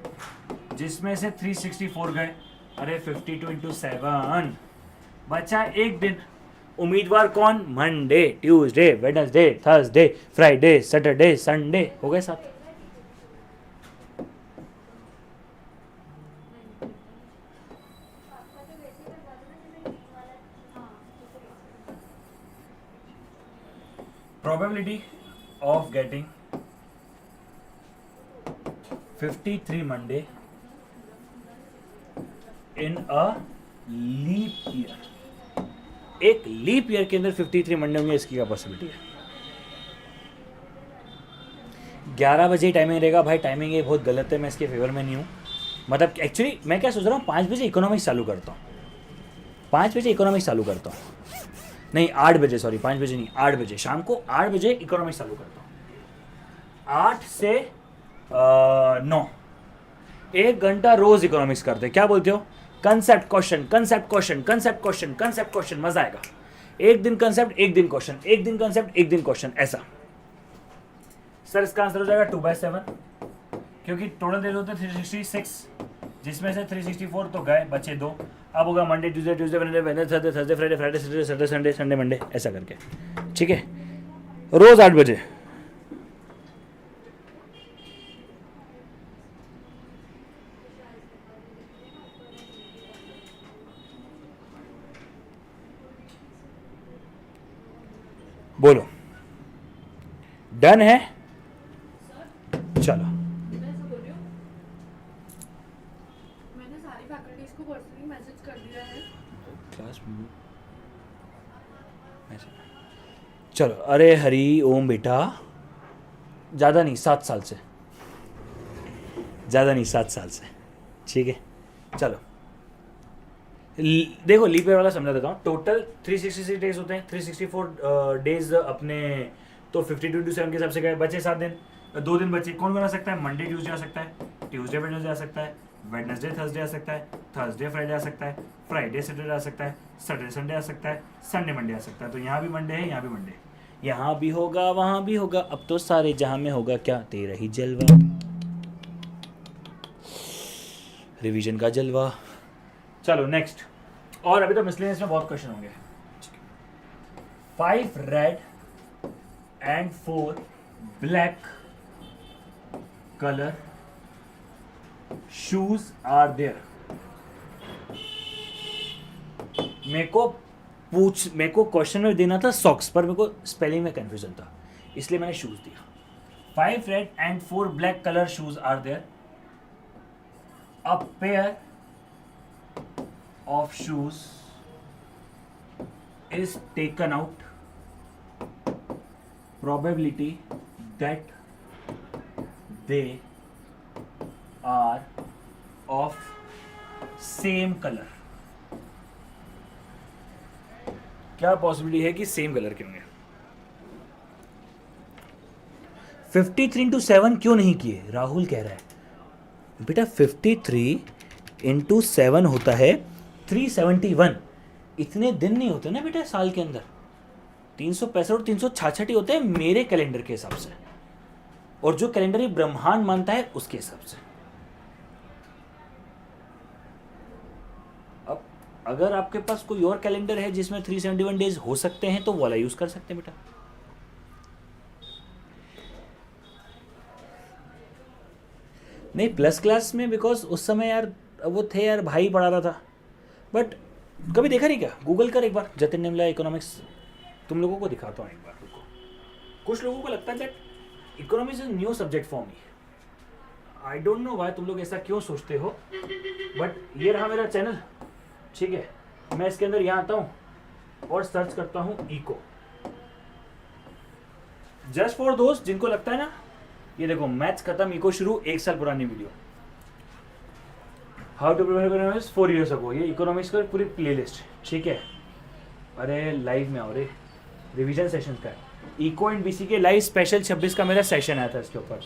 [SPEAKER 1] जिसमें से 364 गए। अरे 52 इंटू 7 बचा एक दिन। उम्मीदवार कौन? Monday, Tuesday, Wednesday, Thursday, Friday, Saturday, Sunday. हो गए 7। probability of getting 53 Monday in a leap year। एक लीप ईयर के अंदर 53 मंडे होंगे, इसकी क्या पॉसिबिलिटी है? 11 बजे टाइमिंग रहेगा भाई। टाइमिंग ये बहुत गलत है, मैं इसके फेवर में नहीं हूँ। मतलब एक्चुअली मैं क्या सोच रहा हूँ, 5 बजे इकोनॉमिक्स चालू करता हूँ। 5 बजे इकोनॉमिक्स चालू करता हूँ, नहीं 8 बजे, सॉरी 5 बजे नहीं, 8 बजे, शाम को 8 बजे इकोनॉमिक्स चालू करता हूँ। 8 से 9 1 घंटा रोज इकोनॉमिक्स करते। क्या बोलते हो? Concept question, concept question, concept question, concept question, मजा आएगा। एक दिन कंसेप्ट, एक दिन क्वेश्चन, एक दिन कंसेप्ट, एक दिन क्वेश्चन, ऐसा। सर इसका आंसर हो जाएगा 2/7, क्योंकि टोटल दे होते 366, जिसमें से 364 तो गए, बचे 2। अब होगा Monday, Tuesday, Tuesday, Wednesday, Wednesday, Thursday, Thursday, Friday, Friday, Saturday, Saturday, Sunday, Sunday, Monday, ऐसा करके। ठीक है, रोज 8 बजे। बोलो, डन है? चलो,
[SPEAKER 2] मैंने सारी फैकल्टीज को पर्सनली मैसेज कर दिया है।
[SPEAKER 1] क्लास चलो। अरे हरी ओम बेटा, ज़्यादा नहीं 7 साल से, ज़्यादा नहीं 7 साल से। ठीक है, चलो देखो लीप ईयर वाला समझा देता हूँ। टोटल 366 डेज होते हैं, 364 डेज अपने, तो 52 इंटू 7 के हिसाब से गए, बचे 7 दिन। 2 दिन बचे, कौन बना सकता है? मंडे ट्यूसडे आ सकता है, ट्यूसडे वेडनेसडे आ सकता है, वेडनेसडे थर्सडे आ सकता है, थर्सडे फ्राइडे आ सकता है, फ्राइडे सैटरडे आ सकता है, सैटरडे संडे आ सकता है, संडे मंडे आ सकता है। तो यहाँ भी मंडे है, यहाँ भी मंडे, यहाँ भी होगा, वहाँ भी होगा। अब तो सारे जहाँ में होगा क्या? तेरा ही जलवा, रिवीजन का जलवा। चलो नेक्स्ट। और अभी तो मिसलेनियस में बहुत क्वेश्चन होंगे। 5 red and 4 black colour shoes are there. मेरे को क्वेश्चन में देना था सॉक्स, पर मेरे को स्पेलिंग में कंफ्यूजन था, इसलिए मैंने शूज दिया। 5 red and 4 black colour shoes are there. A pair of shoes is taken out, probability that they are of same color। क्या पॉसिबिलिटी है कि सेम कलर के होंगे? 53 इंटू 7 क्यों नहीं किए? राहुल कह रहा है बेटा 53 इंटू 7 होता है 371। इतने दिन नहीं होते ना बेटा साल के अंदर, 365 और 366 ही होते हैं मेरे कैलेंडर के हिसाब से, और जो कैलेंडर ये ब्रह्मांड मानता है उसके हिसाब से। अब अगर आपके पास कोई और कैलेंडर है जिसमें 371 डेज हो सकते हैं तो वो वाला यूज कर सकते हैं बेटा। नहीं प्लस क्लास में, बिकॉज उस समय यार वो थे यार, भाई पढ़ा रहा था। बट कभी देखा नहीं क्या? गूगल कर एक बार, जतिन निमला इकोनॉमिक्स। तुम लोगों को दिखाता हूँ एक बार। कुछ लोगों को लगता है that economics is new subject for me. I don't know why तुम लोग ऐसा क्यों सोचते हो, बट ये रहा मेरा चैनल। ठीक है, मैं इसके अंदर यहाँ आता हूँ और सर्च करता हूँ इको। जस्ट फॉर दोस्त जिनको लगता है ना, ये देखो मैथ्स खत्म इको शुरू, 1 साल पुरानी video. How to prepare economics 4 years ago, ये इकोनॉमिक्स का पूरी प्लेलिस्ट। ठीक है, अरे लाइव में आओ रे, रिवीजन सेशन का है। इको एंड बीसी के लाइव स्पेशल 26 का मेरा सेशन आया था इसके ऊपर।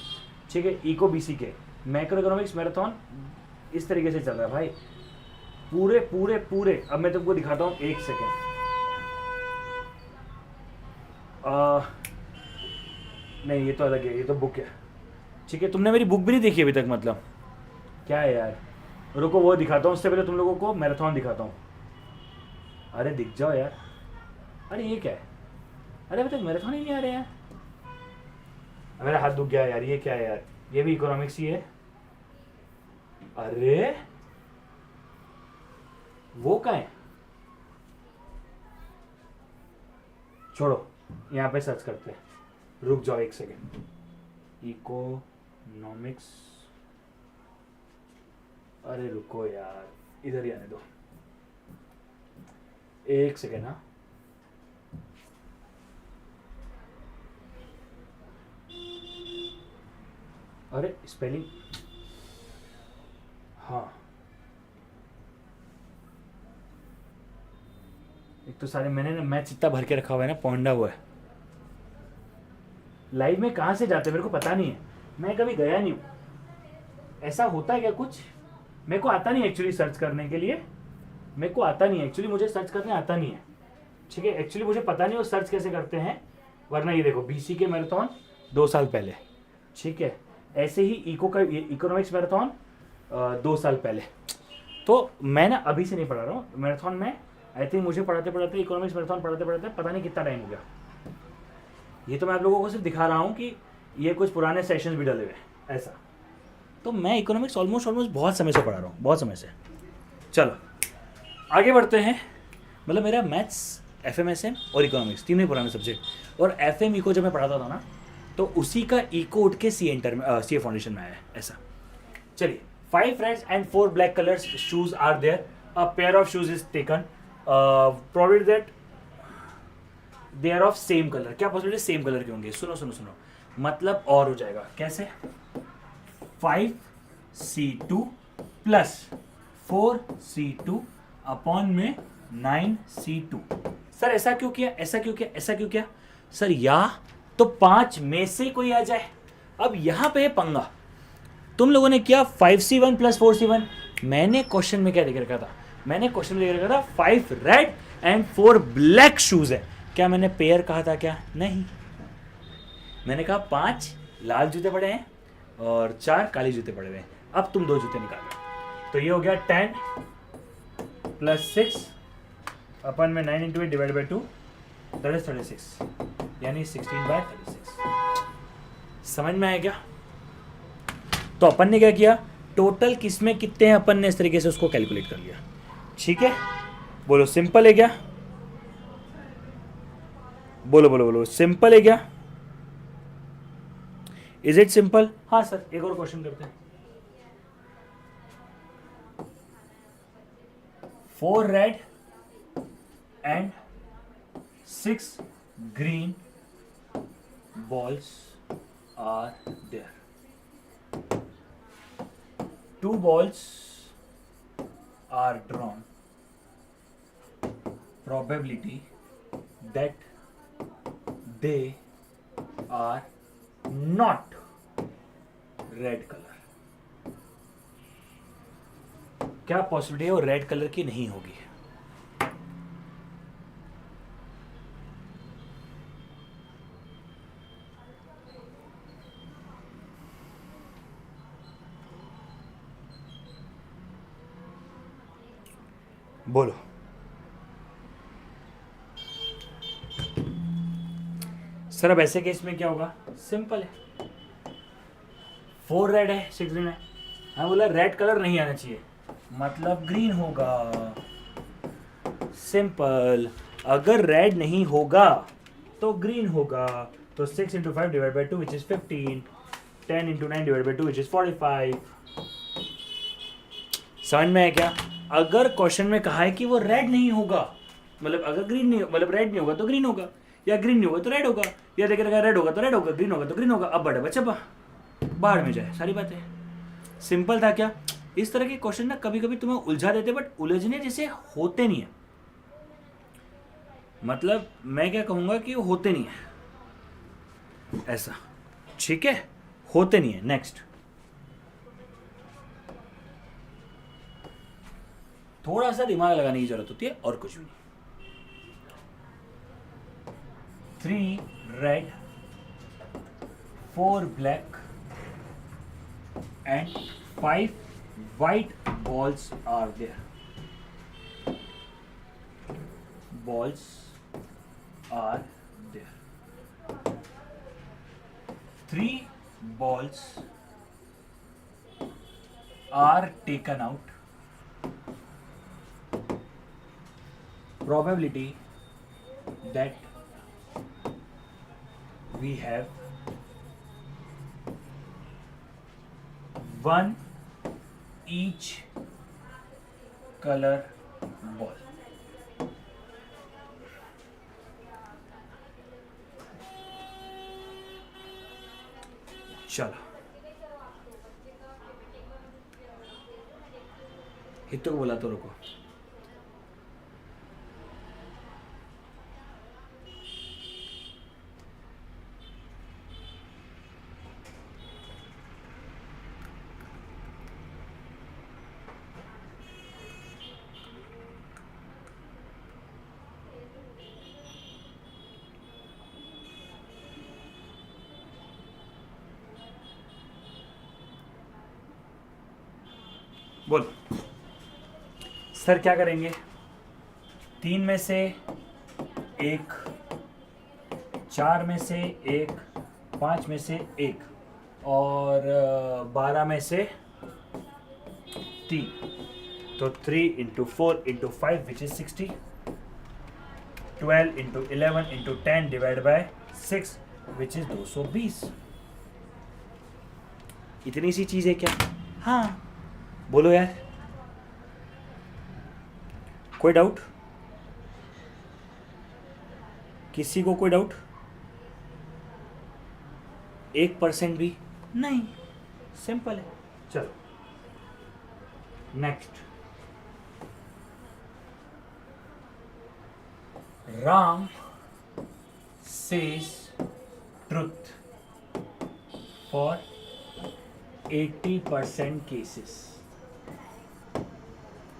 [SPEAKER 1] ठीक है, इको बीसी के मैक्रो इकोनॉमिक्स मैराथन इस तरीके से चल रहा है भाई। पूरे पूरे पूरे। अब मैं तुमको दिखाता हूँ, एक सेकेंड। नहीं ये तो अलग है, ये तो बुक है। ठीक है, तुमने मेरी बुक भी नहीं देखी अभी तक, मतलब क्या है यार। रुको वो दिखाता हूँ, उससे पहले तुम लोगों को मैराथन दिखाता हूँ। अरे दिख जाओ यार। अरे ये क्या है? अरे अभी तक मैराथन ही नहीं आ रहे यार। मेरा हाथ दुख गया यार, ये क्या है यार? ये भी इकोनॉमिक्स ही है। अरे वो कहाँ है? छोड़ो, यहाँ पे सर्च करते हैं। रुक जाओ एक सेकेंड। इकोनॉमिक्स, अरे रुको यार, इधर ही आने दो, एक सेकेंड। हाँ अरे स्पेलिंग, हाँ एक तो सारे मैंने ना मैथ्स इतना भर के रखा हुआ है ना, पौंडा हुआ है। लाइव में कहाँ से जाते मेरे को पता नहीं है, मैं कभी गया नहीं हूँ। ऐसा होता है क्या कुछ? मेरे को आता नहीं एक्चुअली सर्च करने के लिए, मेरे को आता नहीं है एक्चुअली, मुझे सर्च करने आता नहीं है। ठीक है, एक्चुअली मुझे पता नहीं वो सर्च कैसे करते हैं। वरना ये देखो, बीसी के मैराथन 2 साल पहले, ठीक है, ऐसे ही इकोनॉमिक्स मैराथन 2 साल पहले। तो मैं ना अभी से नहीं पढ़ा रहा हूँ मैराथन में। आई थिंक मुझे पढ़ाते पढ़ाते इकोनॉमिक्स मैराथन पढ़ाते पढ़ाते पता नहीं कितना टाइम हो गया। ये तो मैं आप लोगों को सिर्फ दिखा रहा हूँ कि ये कुछ पुराने सेशंस भी डले हुए हैं ऐसा। तो मैं इकोनॉमिक्स ऑलमोस्ट बहुत समय से पढ़ा रहा हूँ, बहुत समय से। चलो आगे बढ़ते हैं। मतलब मेरा मैथ्स, एफएमएसएम और इकोनॉमिक्स तीनों ही पुराने सब्जेक्ट। और एफएम इको जब मैं पढ़ाता था ना, तो उसी का इको उठ के सी एंटर में सी फाउंडेशन में आया है ऐसा। चलिए, 5 red and 4 black colours shoes are there, a pair of shoes is taken, provided that they are of same colour. क्या पॉसिबिलिटी सेम कलर के होंगे? सुनो सुनो सुनो, मतलब और हो जाएगा कैसे? 5C2 प्लस 4C2 अपॉन में 9C2। सर ऐसा क्यों किया, ऐसा क्यों किया, ऐसा क्यों किया? सर या तो 5 में से कोई आ जाए। अब यहां पे पंगा, तुम लोगों ने किया 5C1 प्लस 4C1। मैंने क्वेश्चन में क्या देख रखा था? मैंने क्वेश्चन में देख रखा था 5 रेड एंड 4 ब्लैक शूज है। क्या मैंने पेयर कहा था क्या? नहीं, मैंने कहा 5 लाल जूते पड़े हैं और 4 काले जूते पड़े हुए हैं। अब तुम 2 जूते निकालो, तो ये हो गया 10 प्लस 6 अपन में 9 into 8 divide by 2, that is 36, यानी 16/36। समझ में आया क्या? तो अपन ने क्या किया, टोटल किसमें कितने हैं अपन ने इस तरीके से उसको कैलकुलेट कर लिया। ठीक है, बोलो सिंपल है क्या? बोलो बोलो बोलो, सिंपल है क्या? Is it simple? हाँ सर, एक और क्वेश्चन करते हैं। 4 red and 6 green balls are there. 2 balls are drawn. Probability that they are not red color. क्या पॉसिबिलिटी है वो रेड कलर की नहीं होगी? बोलो। सर अब ऐसे केस में क्या होगा? सिंपल है, 4 रेड है 6 ग्रीन है। हाँ बोला रेड कलर नहीं आना चाहिए, मतलब ग्रीन होगा। सिंपल, अगर रेड नहीं होगा तो ग्रीन होगा। तो 6 into 5 divide by 2 which is 15, 10 into 9 divide by 2 which is 45। समझ में है क्या? अगर क्वेश्चन में कहा है कि वो रेड नहीं होगा, मतलब अगर ग्रीन नहीं, मतलब रेड नहीं होगा तो ग्रीन होगा, या ग्रीन नहीं होगा तो रेड होगा, या देख रखा रेड होगा तो रेड होगा, ग्रीन होगा तो ग्रीन होगा। अब बड़े बच्चे बाहर में जाए, सारी बातें सिंपल था क्या? इस तरह के क्वेश्चन ना कभी कभी तुम्हें उलझा देते, बट उलझने जैसे होते नहीं है। मतलब मैं क्या कहूंगा कि वो होते नहीं है ऐसा। ठीक है, होते नहीं है। नेक्स्ट, थोड़ा सा दिमाग लगाने की जरूरत होती है और कुछ भी नहीं. 3 red, 4 black and 5 white balls are there. Balls are there. 3 balls are taken out. Probability that we have one each color ball. चलो हित्तो को बोला तो रुको. बोलो सर क्या करेंगे. 3 में से 1, 4 में से 1, 5 में से 1 और 12 में से 3. तो 3 into 4 into 5 which is 60. 12 into 11 into 10 divided by 6 which is 220. इतनी सी चीज़ है क्या. हाँ बोलो यार. कोई डाउट, किसी को कोई डाउट. 1% भी नहीं, सिंपल है. चलो next. Ram says truth for 80% cases.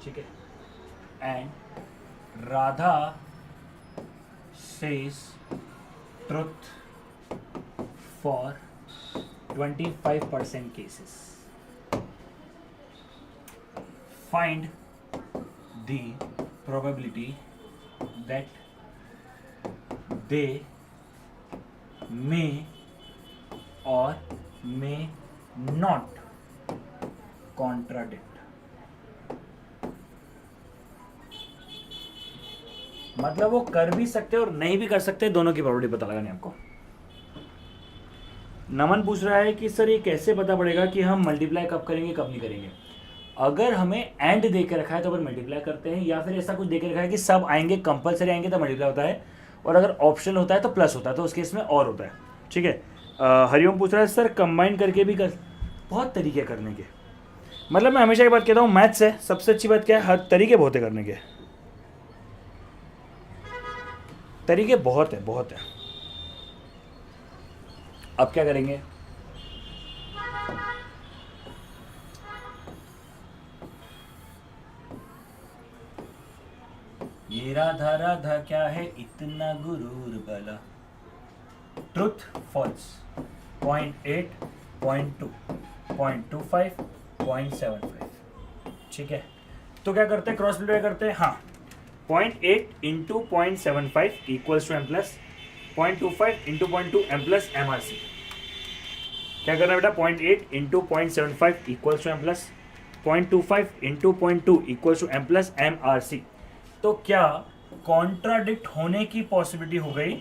[SPEAKER 1] ठीक है. And Radha says truth for 25% cases. Find the probability that they may or may not contradict. मतलब वो कर भी सकते और नहीं भी कर सकते, दोनों की प्रोबेबिलिटी पता लगानी आपको. नमन पूछ रहा है कि सर ये कैसे पता पड़ेगा कि हम मल्टीप्लाई कब करेंगे कब नहीं करेंगे. अगर हमें एंड दे के रखा है तो अपन मल्टीप्लाई करते हैं, या फिर ऐसा कुछ दे के रखा है कि सब आएंगे कंपलसरी आएंगे तो मल्टीप्लाई होता है, और अगर ऑप्शन होता है तो प्लस होता है, तो उस केस में और होता है. ठीक है. हरिओम पूछ रहा है सर कंबाइन करके भी कर. बहुत तरीके करने के. मतलब मैं हमेशा ये बात कहता हूँ, मैथ्स है सबसे अच्छी बात क्या है, हर तरीके बहुत है करने के. तरीके बहुत है, बहुत है. अब क्या करेंगे. ये राधा राधा क्या है इतना गुरूर भला. Truth false. 0.8, 0.2, 0.25, 0.75. ठीक है. तो क्या करते हैं, क्रॉस मल्टीप्लाई करते हैं. हाँ. 0.8 into 0.75 equals to M plus 0.25 into 0.2 M plus M R C. क्या करना है बेटा. 0.8 into 0.75 equals to M plus 0.25 into 0.2 equals to M plus M R C. तो क्या कॉन्ट्राडिक्ट होने की पॉसिबिलिटी हो गई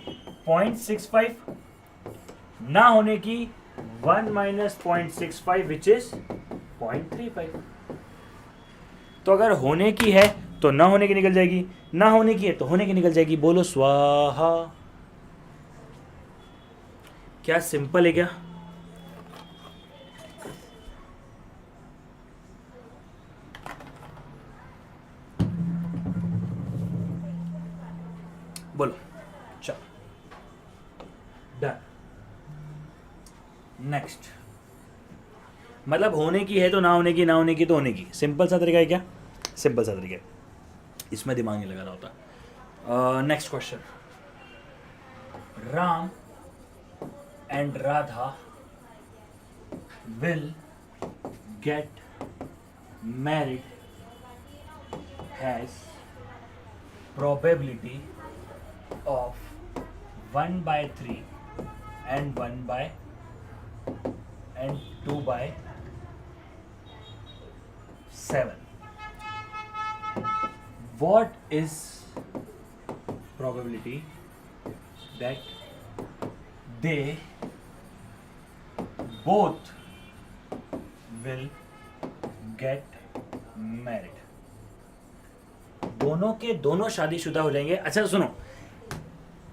[SPEAKER 1] 0.65, ना होने की 1 माइनस 0.65 विच इज 0.35. तो अगर होने की है तो ना होने की निकल जाएगी, ना होने की है तो होने की निकल जाएगी. बोलो स्वाहा. क्या सिंपल है क्या. बोलो. चलो डन. नेक्स्ट. मतलब होने की है तो ना होने की, ना होने की तो होने की. सिंपल सा तरीका है क्या. सिंपल सा तरीका है. इसमें दिमाग नहीं लगा रहा होता. Next question. Ram and Radha will get married has probability of 1 by 3 and 1 by and 2 by 7. What is probability that they both will get married? दोनों के दोनों शादीशुदा हो जाएंगे. अच्छा सुनो,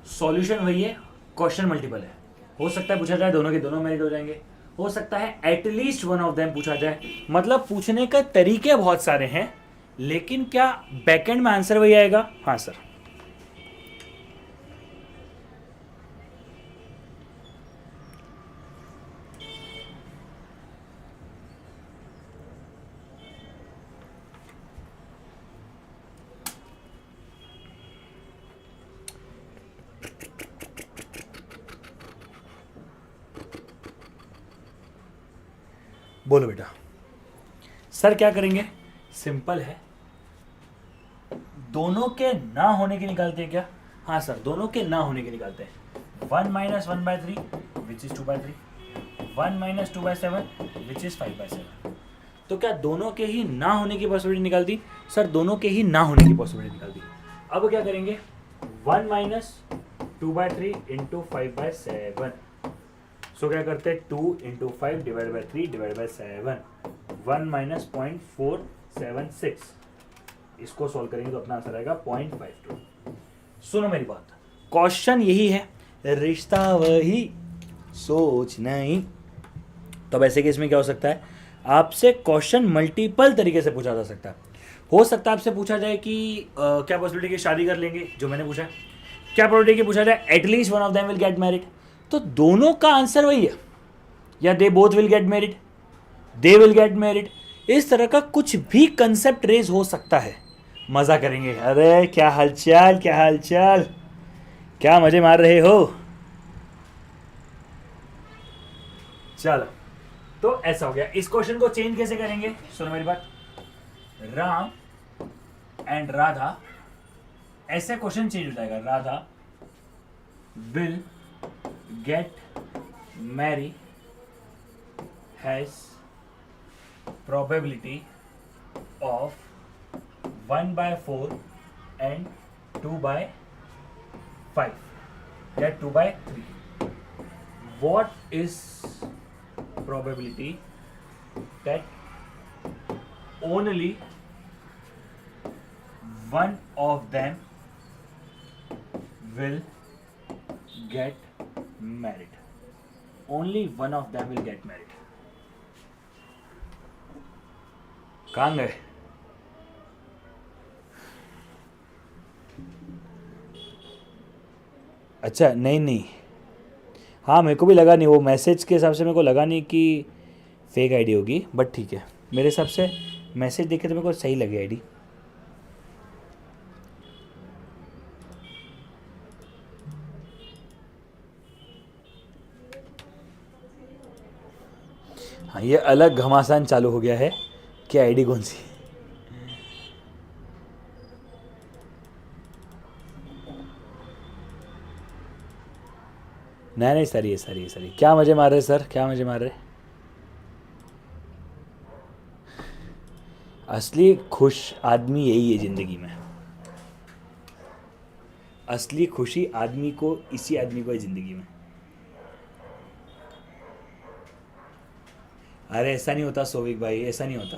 [SPEAKER 1] सॉल्यूशन वही है, क्वेश्चन मल्टीपल है. हो सकता है पूछा जाए दोनों के दोनों मैरिड हो जाएंगे, हो सकता है एटलीस्ट वन ऑफ देम पूछा जाए. मतलब पूछने का तरीके बहुत सारे हैं, लेकिन क्या बैकएंड में आंसर वही आएगा? हाँ सर. बोलो बेटा. सर क्या करेंगे? सिंपल है, दोनों के ना होने के निकालते हैं क्या? हाँ सर, दोनों के ना होने के निकालते हैं. 1 minus 1 by 3 which is 2 by 3, 1 minus 2 by 7 which is 5 by 7. तो क्या दोनों के ही ना होने की पॉसिबिलिटी निकाल दी? सर दोनों के ही ना होने की पॉसिबिलिटी निकाल दी. अब क्या करेंगे? 1 minus 2 by 3 into 5 by 7. सो क्या करते हैं? 2 into 5 divided by 3 divided by 7. 1 minus 0.476. इसको सॉल्व करेंगे तो अपना आंसर आएगा 0.52. सुनो मेरी बात, क्वेश्चन यही है, रिश्ता वही सोच नहीं. तो अब ऐसे केस में क्या हो सकता है? आपसे क्वेश्चन मल्टीपल तरीके से पूछा जा सकता है. हो सकता है आपसे पूछा जाए कि क्या पॉसिबिलिटी की शादी कर लेंगे, जो मैंने पूछा. क्या प्रोबेबिलिटी की पूछा जाए at least one of them will get married. तो दोनों का आंसर वही है, या they both will get married, they will get married. इस तरह का कुछ भी कंसेप्ट रेज हो सकता है. मजा करेंगे. अरे क्या हालचाल, क्या हालचाल, क्या मजे मार रहे हो? चलो, तो ऐसा हो गया. इस क्वेश्चन को चेंज कैसे करेंगे? सुनो मेरी बात. राम एंड राधा, ऐसे क्वेश्चन चेंज हो जाएगा. Radha will get marry has probability of 1 by 4 and 2 by 5 या 2 by 3. What is probability that only one of them will get married? Only one of them will get married. कहाँ गए? अच्छा नहीं, हाँ मेरे को भी लगा नहीं, वो मैसेज के हिसाब से मेरे को लगा नहीं कि फेक आईडी होगी, बट ठीक है. मेरे हिसाब से मैसेज देखे तो मेरे को सही लगी आईडी. हाँ, ये अलग घमासान चालू हो गया है कि आईडी कौन सी. नहीं सर, ये सर क्या मजे मार रहे सर, क्या मजे मार रहे. असली खुश आदमी यही है जिंदगी में. असली खुशी आदमी को, इसी आदमी को है जिंदगी में. अरे ऐसा नहीं होता सोविक भाई, ऐसा नहीं होता.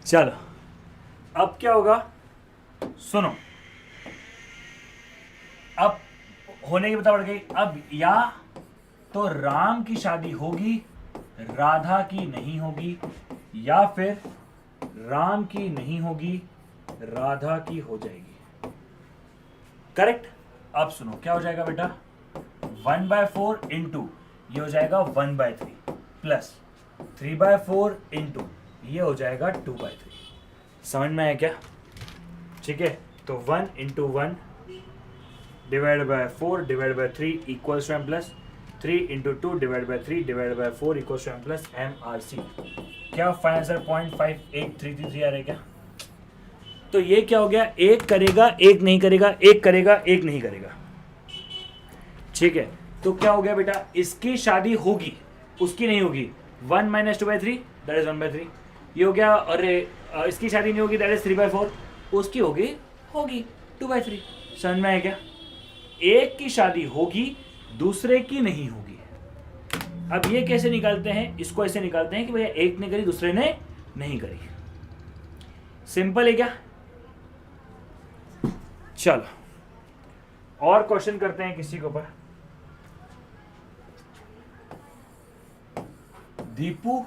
[SPEAKER 1] चलो, अब क्या होगा? सुनो, अब होने की बता बढ़ गई. अब या तो राम की शादी होगी, राधा की नहीं होगी, या फिर राम की नहीं होगी, राधा की हो जाएगी. करेक्ट. अब सुनो क्या हो जाएगा बेटा? 1 by 4 इंटू ये हो जाएगा 1 by 3 प्लस 3 by 4 इंटू ये हो जाएगा 2 by 3. समझ में आया क्या? ठीक है, तो 1 into 1 divide by 4 divide by 3 equals to M plus 3 into 2 divide by 3 divide by 4 equals to M plus M R C. क्या फाइनल आंसर 0.58333 आ रहा है क्या? तो ये क्या हो गया, एक करेगा एक नहीं करेगा, एक करेगा एक नहीं करेगा। ठीक है, तो क्या हो गया बेटा, इसकी शादी होगी उसकी नहीं होगी, 1 माइनस 2/3 दैट इज 1/3। ये हो गया, अरे इसकी शादी नहीं होगी दैट इज 3/4, उसकी होगी होगी 2/3। समझ में आया क्या? एक की शादी होगी दूसरे की नहीं होगी। अब ये कैसे निकालते हैं, इसको ऐसे निकालते हैं कि भैया एक ने करी दूसरे ने नहीं करी। सिंपल है क्या? चलो और क्वेश्चन करते हैं किसी के ऊपर। Deepu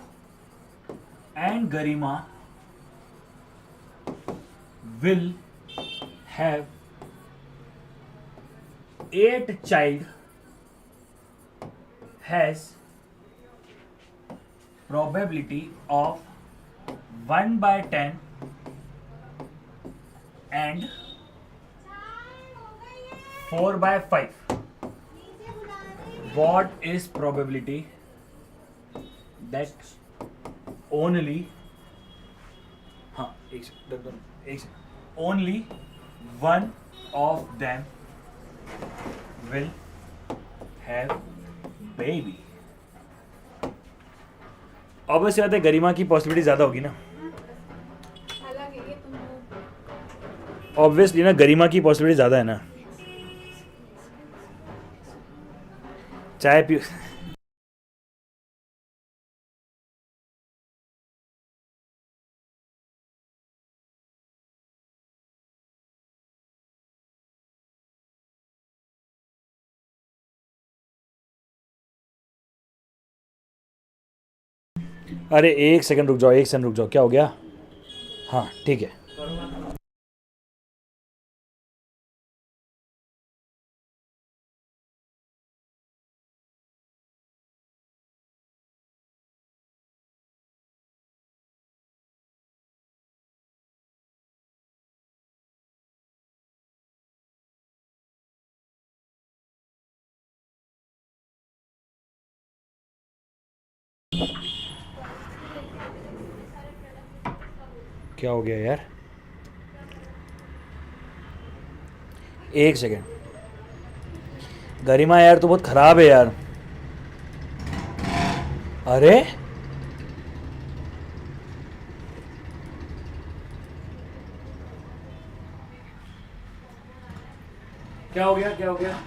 [SPEAKER 1] and Garima will have 8 child has probability of 1/10 and 4/5. What is probability that only only one of them will have baby? Obviously बात है, गरिमा की पॉसिबिलिटी ज्यादा होगी ना।
[SPEAKER 2] अलग है ये तुम।
[SPEAKER 1] ऑब्वियसली ना, गरिमा की पॉसिबिलिटी ज्यादा है ना। चाय पी। अरे एक सेकंड रुक जाओ, एक सेकंड रुक जाओ, क्या हो गया? हाँ ठीक है। क्या हो गया यार? एक सेकेंड, गरिमा यार तो बहुत खराब है यार। अरे क्या हो गया, क्या हो गया?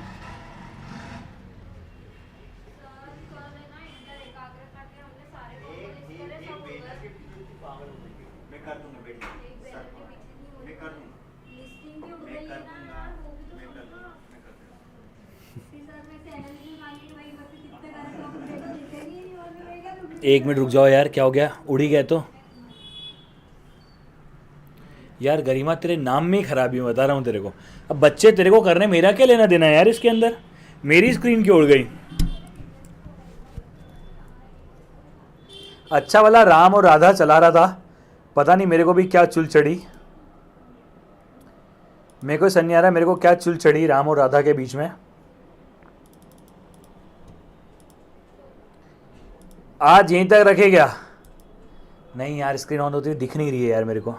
[SPEAKER 1] एक मिनट रुक जाओ यार, क्या हो गया? उड़ ही गए तो यार। गरिमा तेरे नाम में ही खराबी, मैं बता रहा हूँ तेरे को। अब बच्चे तेरे को करने, मेरा क्या लेना देना है यार इसके अंदर? मेरी स्क्रीन क्यों उड़ गई? अच्छा वाला राम और राधा चला रहा था, पता नहीं मेरे को भी क्या चुल चढ़ी। मेरे को समझ नहीं आ रहा मेरे को क्या चुल चढ़ी राम और राधा के बीच में। आज यहीं तक रखे क्या? नहीं यार, स्क्रीन ऑन होती हुई दिख नहीं रही है यार मेरे को।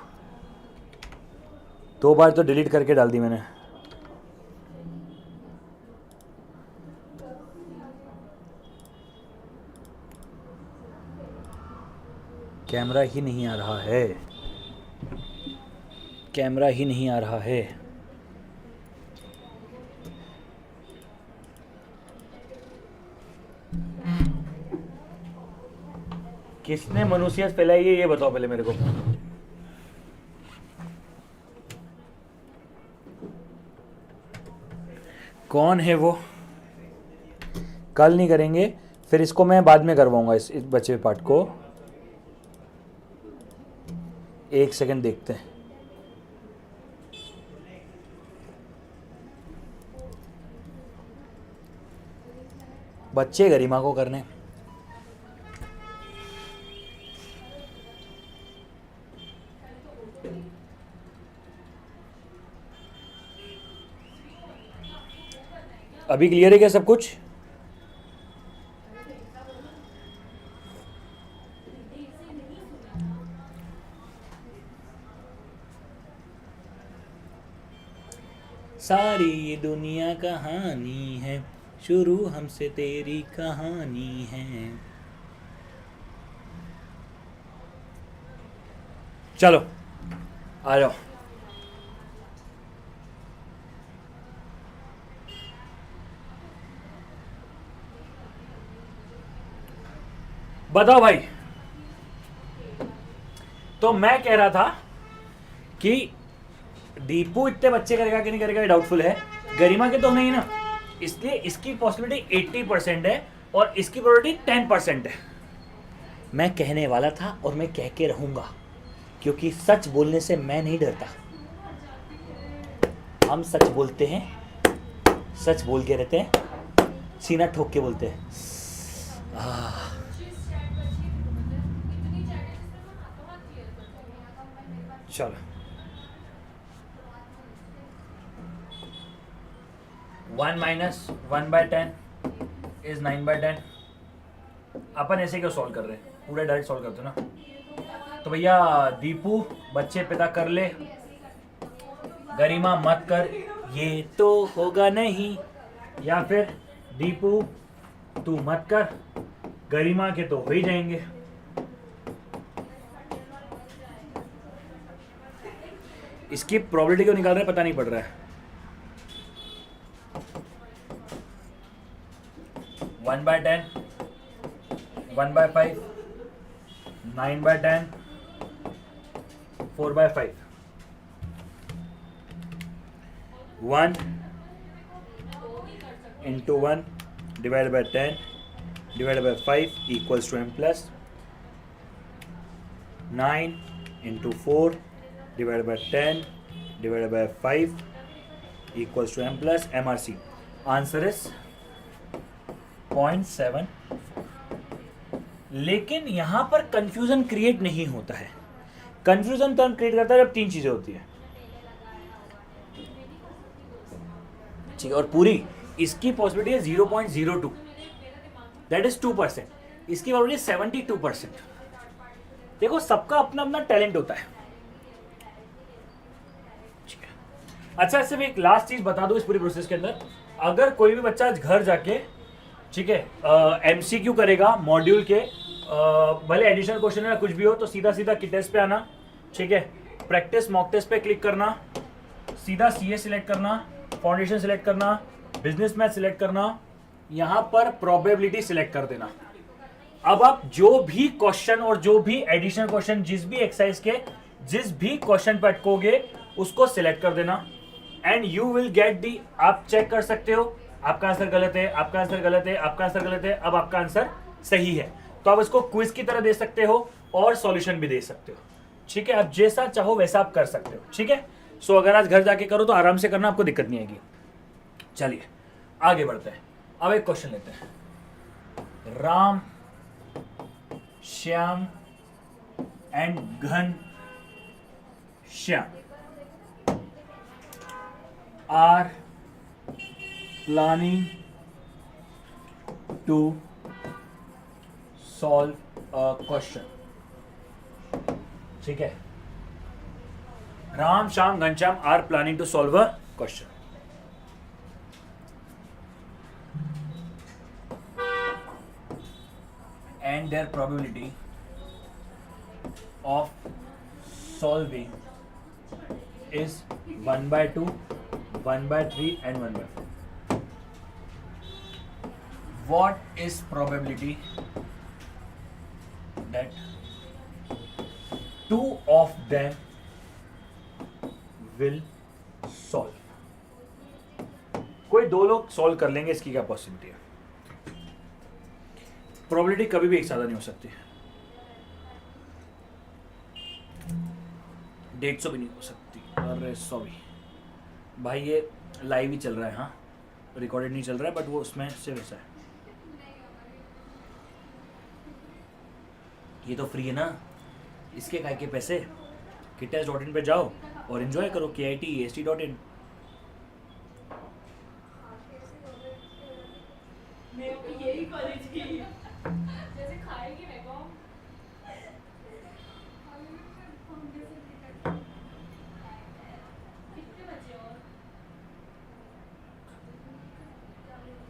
[SPEAKER 1] 2 बार तो डिलीट करके डाल दी मैंने। कैमरा ही नहीं आ रहा है, कैमरा ही नहीं आ रहा है। किसने मनुष्यत फैलाई है ये बताओ पहले मेरे को। कौन है वो? कल नहीं करेंगे, फिर इसको मैं बाद में करवाऊंगा, इस बचे हुए पार्ट को। एक सेकंड देखते हैं। बच्चे गरिमा को करने। अभी क्लियर है क्या सब कुछ? सारी दुनिया कहानी है, शुरू हमसे तेरी कहानी है। चलो आ जाओ। बताओ भाई। तो मैं कह रहा था कि दीपू इतने बच्चे करेगा कि नहीं करेगा ये डाउटफुल है, गरिमा के तो नहीं ना, इसलिए इसकी पॉसिबिलिटी 80% है और इसकी प्रोबेबिलिटी 10% है। मैं कहने वाला था और मैं कह के रहूंगा, क्योंकि सच बोलने से मैं नहीं डरता। हम सच बोलते हैं, सच बोल के रहते हैं, सीना ठोक के बोलते हैं। चलो 1 - 1/10 इज 9/10। अपन ऐसे क्यों सॉल्व कर रहे हैं, पूरे डायरेक्ट सॉल्व करते ना। तो भैया दीपू बच्चे पैदा कर ले, गरिमा मत कर, ये तो होगा नहीं, या फिर दीपू तू मत कर, गरिमा के तो हो ही जाएंगे। इसकी प्रोबेबिलिटी क्यों निकाल रहे हैं पता नहीं पड़ रहा है। 1/10, 1/5, 9/10, 4/5। 1 into 1 divided by 10 divided by 5 equals to m plus 9 into 4 divided by 10 divided by 5 equals to m plus MRC. Answer is 0.7। लेकिन यहां पर कंफ्यूजन क्रिएट नहीं होता है। कंफ्यूजन तब क्रिएट करता है जब तीन चीजें होती है, ठीक है। और पूरी इसकी पॉसिबिलिटी है 0.02, दैट इज 2%। इसकी पॉसिबिलिटी 72%। देखो सबका अपना अपना टैलेंट होता है, ठीक है। अच्छा सिर्फ एक लास्ट चीज बता दो इस पूरी प्रोसेस के अंदर, अगर कोई भी बच्चा आज घर जाके, ठीक है, एमसीक्यू करेगा मॉड्यूल के, भले एडिशनल क्वेश्चन या कुछ भी हो, तो सीधा सीधा टेस्ट पे आना, ठीक है। प्रैक्टिस मॉक टेस्ट पे क्लिक करना, सीधा सीए सिलेक्ट करना, फाउंडेशन सिलेक्ट करना, बिजनेस मैथ सिलेक्ट करना, यहां पर प्रोबेबिलिटी सिलेक्ट कर देना। अब आप जो भी क्वेश्चन और जो भी एडिशनल क्वेश्चन जिस भी एक्सरसाइज के जिस भी क्वेश्चन पर अटकोगे उसको सिलेक्ट कर देना, and you will get the. आप चेक कर सकते हो आपका आंसर गलत है, आपका आंसर गलत है, आपका आंसर गलत है, अब आपका आंसर सही है। तो आप इसको क्विज की तरह दे सकते हो और सॉल्यूशन भी दे सकते हो, ठीक है। आप जैसा चाहो वैसा आप कर सकते हो, ठीक है। सो अगर आज घर जाके करो तो आराम से करना, आपको दिक्कत नहीं आएगी। चलिए आगे बढ़ते हैं। अब एक क्वेश्चन लेते हैं। Ram, Shyam and Ghanshyam are planning to solve a question, ठीक है। Ram, Shyam, Ghanshyam are planning to solve a question. And their probability of solving is 1/2, 1/3 and 1/4. What is probability that two of them will solve? कोई दो लोग solve कर लेंगे, इसकी क्या possibility है? प्रोबेबिलिटी कभी भी एक साथ नहीं हो सकती, 150 भी नहीं हो सकती। अरे सॉरी भाई, ये लाइव ही चल रहा है, हाँ रिकॉर्डेड नहीं चल रहा है, बट वो उसमें से वैसा है। ये तो फ्री है ना, इसके काय के पैसे। kitest.in पे जाओ और एंजॉय करो, KITEST.in।
[SPEAKER 2] मैं यही कॉलेज की जैसे खाएगी मेरे को कितने बचे और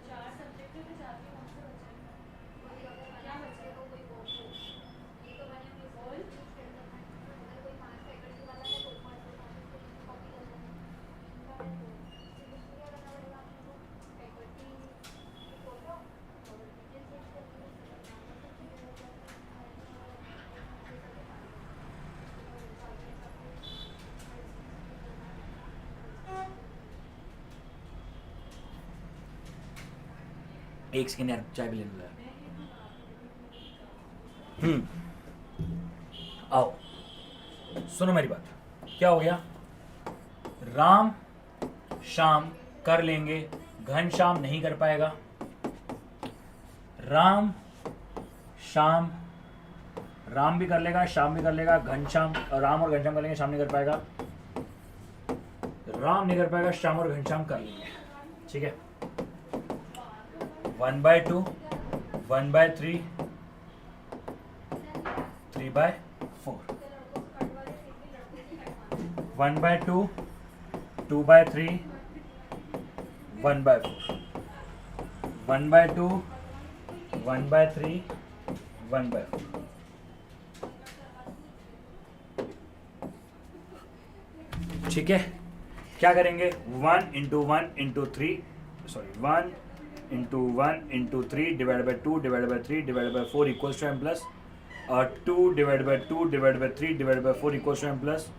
[SPEAKER 2] 4 सब्जेक्ट में जाके कौन सा बचा है क्या बचा है कोई ये तो मैंने अपनी बोल अगर कोई 5 फैकल्टी वाला है तो 5 कॉपी कर देना फैकल्टी फोटो और डिटेल्स
[SPEAKER 1] एक सेकेंड यार, चाय भी लेने लगा। आओ सुनो मेरी बात, क्या हो गया? राम शाम कर लेंगे, घनश्याम नहीं कर पाएगा। राम शाम, राम भी कर लेगा, श्याम भी कर लेगा, घनश्याम, राम और घनश्याम कर लेंगे, श्याम नहीं कर पाएगा। राम नहीं कर पाएगा, श्याम और घनश्याम कर लेंगे, ठीक है। 1/2, 1/3, 3/4, 1/2, 2/3, 1/4, 1/2, 1/3, 1/4। ठीक है, क्या करेंगे? 1 × 1 × 3, sorry 1 × 1 × 3 divide by 2 divide by 3 divide by 4 equals to m plus 2 divide by 2 divide by 3 divide by 4 equals to m plus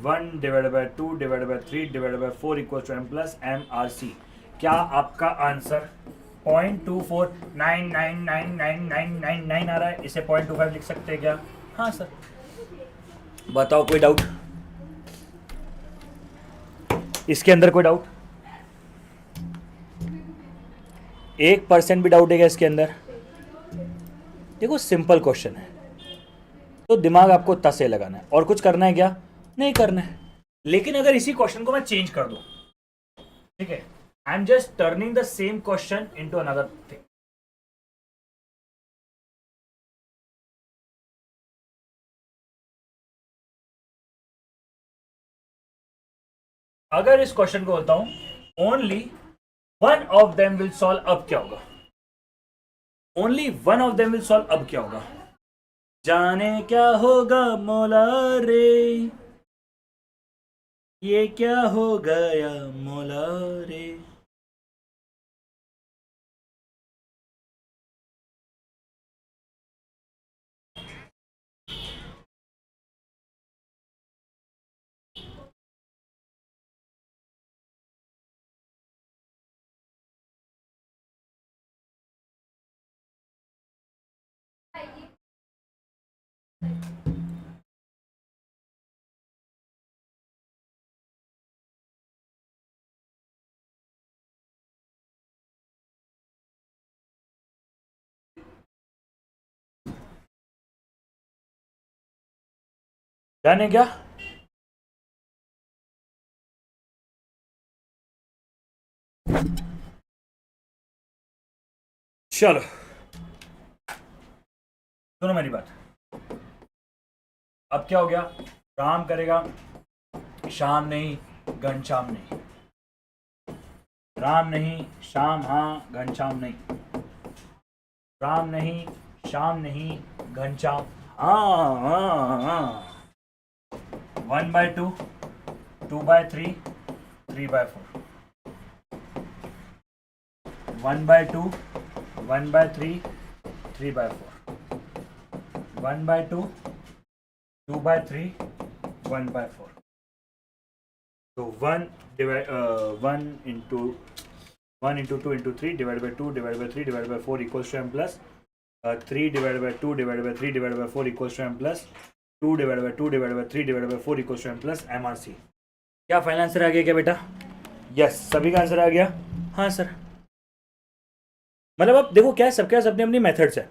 [SPEAKER 1] 1 divide by 2 divide by 3 divide by 4 equals to m plus MRC। क्या आपका answer 0.249999999 आ रहा है? इसे 0.25 लिख सकते हैं क्या? हाँ सर। बताओ कोई डाउट इसके अंदर? कोई डाउट? 1% भी डाउट है क्या इसके अंदर? देखो सिंपल क्वेश्चन है, तो दिमाग आपको तसे लगाना है। और कुछ करना है क्या? नहीं करना है। लेकिन अगर इसी क्वेश्चन को मैं चेंज कर दूं, ठीक है, I am just turning the same question into another thing. अगर इस क्वेश्चन को बोलता हूं only one of them will solve, अब क्या होगा? Only one of them will solve, अब क्या होगा? जाने क्या होगा मौला रे, ये क्या हो गया मौला रे। जाने क्या? चलो सुनो मेरी बात, अब क्या हो गया? राम करेगा, शाम नहीं, घनश्याम नहीं। राम नहीं, शाम हाँ, घनश्याम नहीं। राम नहीं, शाम नहीं, घनश्याम हाँ। 1/2, 2/3, 3/4, 1/2, 1/3, 3/4, 1/2, 2/3, 1/4। तो 1 into 2 into 3 divided by 2 divided by 3 divided by 4 equals to m plus 3 divided by 2 divided by 3 divided by 4 equals to m plus 2 divided by 2 divided by 3 divided by 4 equals to m plus MRC। क्या final answer आ गया क्या बेटा? Yes, सभी का answer आ गया। हाँ sir, मतलब अब देखो क्या है, सबके पास अपनी अपनी मेथड्स है,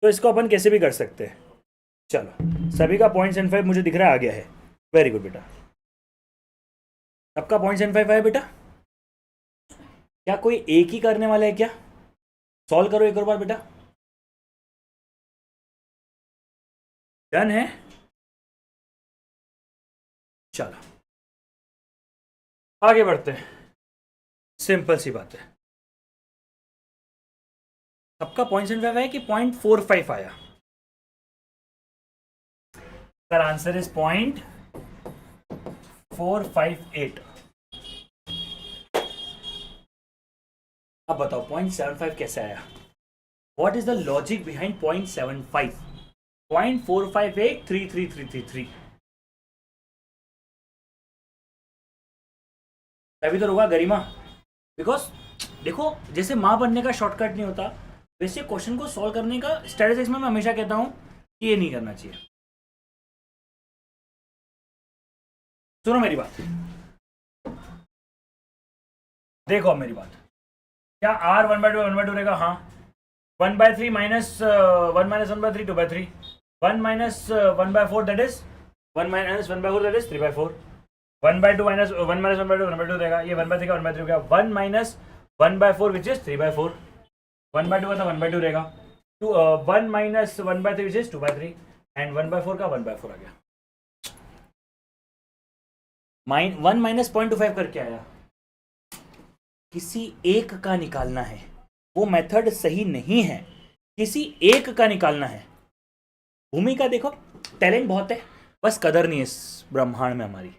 [SPEAKER 1] तो इसको अपन कैसे भी कर सकते हैं। चलो सभी का 0.75 मुझे दिख रहा है आ गया है। वेरी गुड बेटा, सबका 0.75 है बेटा। क्या कोई एक ही करने वाला है क्या? सॉल्व करो एक और बार बेटा। डन है? चलो आगे बढ़ते हैं। सिंपल सी बात है। सबका 0.75 है कि 0.45 आया? Sir answer is 0.458। अब बताओ 0.75 कैसे आया? What is the logic behind 0.75? 0.458 33333। तभी तो होगा गरिमा। बिकॉज देखो जैसे माँ बनने का शॉर्टकट नहीं होता, वैसे क्वेश्चन को सॉल्व करने का स्ट्रेटेजिक्स में मैं हमेशा कहता हूं कि ये नहीं करना चाहिए। सुनो मेरी बात, देखो मेरी बात। क्या आर 1/2 रहेगा? हाँ। 1/3 minus 1/3 2/3 1 minus 1/4 that is 1 minus 1/4 that is 3/4 1/2 minus 1 minus 1/2 1/2 रहेगा। ये 1/3 का 1/3 हो गया। 1 माइनस 1/4 विच इज 3/4 1/2 का था 1/2 रहेगा। 1 माइनस 1/3 विच इज 2/3 एंड 1/4 का 1/4 आ गया। 1 माइनस 0.25 करके आया। किसी एक का निकालना है, वो मेथड सही नहीं है, किसी एक का निकालना है। भूमिका देखो टैलेंट बहुत है, बस कदर नहीं है इस ब्रह्मांड में हमारी।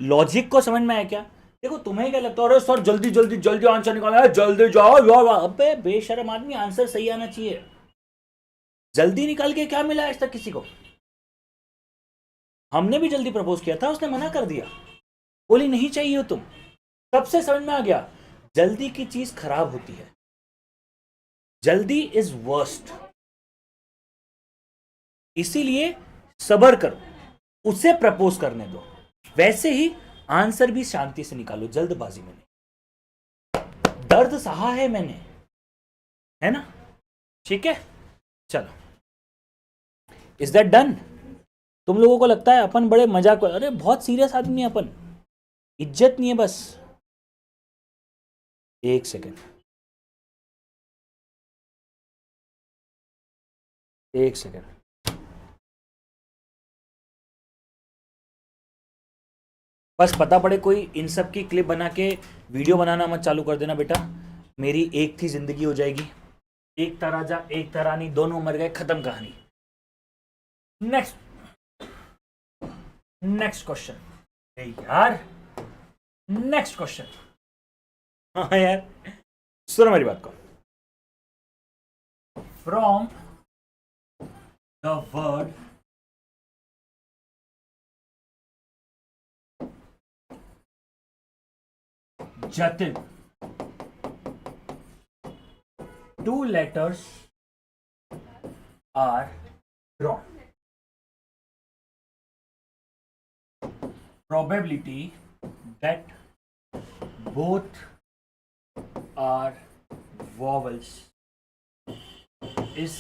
[SPEAKER 1] लॉजिक को समझ में आया क्या? देखो तुम्हें क्या लगता है, अरे सर जल्दी जल्दी जल्दी आंसर निकालना है, जल्दी जाओ यार। अबे बेशरम आदमी, आंसर सही आना चाहिए। जल्दी निकाल के क्या मिला आज तक किसी को? हमने भी जल्दी प्रपोज किया था, उसने मना कर दिया, बोली नहीं चाहिए हो तुम। सबसे समझ में आ गया जल्दी की चीज खराब होती है। जल्दी इज वर्स्ट। इसीलिए सबर करो, उसे प्रपोज करने दो। वैसे ही आंसर भी शांति से निकालो, जल्दबाजी में नहीं। दर्द सहा है मैंने, है ना? ठीक है, चलो। Is that done? तुम लोगों को लगता है अपन बड़े मजाक, अरे बहुत सीरियस आदमी है अपन, इज्जत नहीं है बस। एक सेकेंड, एक सेकेंड। बस पता पड़े कोई इन सब की क्लिप बना के वीडियो बनाना मत चालू कर देना बेटा। मेरी एक थी जिंदगी हो जाएगी, एक था राजा एक था रानी, दोनों मर गए, खत्म कहानी। नेक्स्ट क्वेश्चन यार, नेक्स्ट क्वेश्चन। हाँ यार सुनो मेरी बात को। From the word Jatin, 2 letters are drawn. Probability that both are vowels is,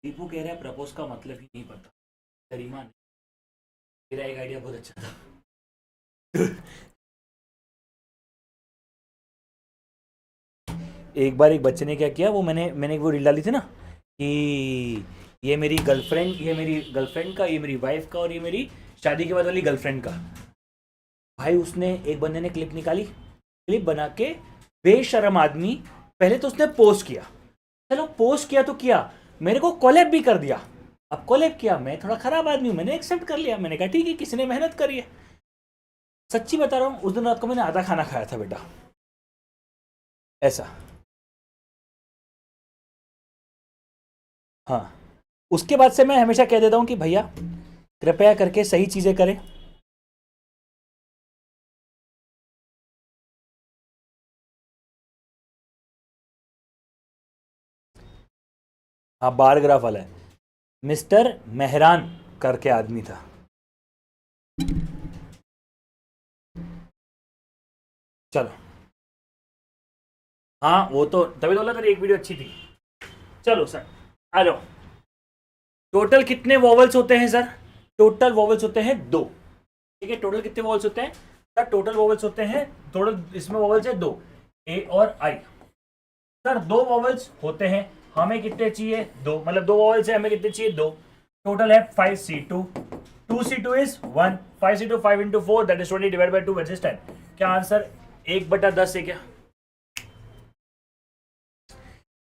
[SPEAKER 1] Deepu कह रहा है प्रपोज का मतलब ही नहीं पता। गरिमा मेरा एक आइडिया बहुत अच्छा था। एक बार एक बच्चे ने क्या किया, वो मैंने वो रील डाली थी ना कि ये मेरी गर्लफ्रेंड का, ये मेरी वाइफ का, और ये मेरी शादी के बाद वाली गर्लफ्रेंड का। भाई उसने, एक बंदे ने क्लिप निकाली, क्लिप बना के बेशरम आदमी, पहले तो उसने पोस्ट किया, चलो पोस्ट किया तो किया, मेरे को कोलैब भी कर दिया। अब कोलैब किया, मैं थोड़ा खराब आदमी हूँ, मैंने एक्सेप्ट कर लिया। मैंने कहा ठीक है, किसी ने मेहनत करी है। सच्ची बता रहा हूँ, उस दिन रात को मैंने आधा खाना खाया था बेटा, ऐसा। हाँ, उसके बाद से मैं हमेशा कह देता हूँ कि भैया कृपया करके सही चीजें करें। हाँ, बार ग्राफ वाला है, मिस्टर मेहरान करके आदमी था। चलो, हाँ वो तो तभी तो बोला तेरी एक वीडियो अच्छी थी। चलो सर आ जाओ। टोटल कितने वॉवल्स होते हैं सर? टोटल वॉवल्स होते हैं 2। ठीक है, टोटल कितने वॉवल्स होते हैं? सर टोटल वोवल्स होते हैं, टोटल इसमें वोवल्स है 2, ए और आई। सर 2 वोवल्स होते हैं, हमें कितने चाहिए 2, मतलब 2 वोवल्स है, हमें कितने चाहिए 2, टोटल है 5C2, 2C2 is 1, 5C2 5 into 4 that is 20 divide by 2 which is 10। क्या आंसर 1/10 है?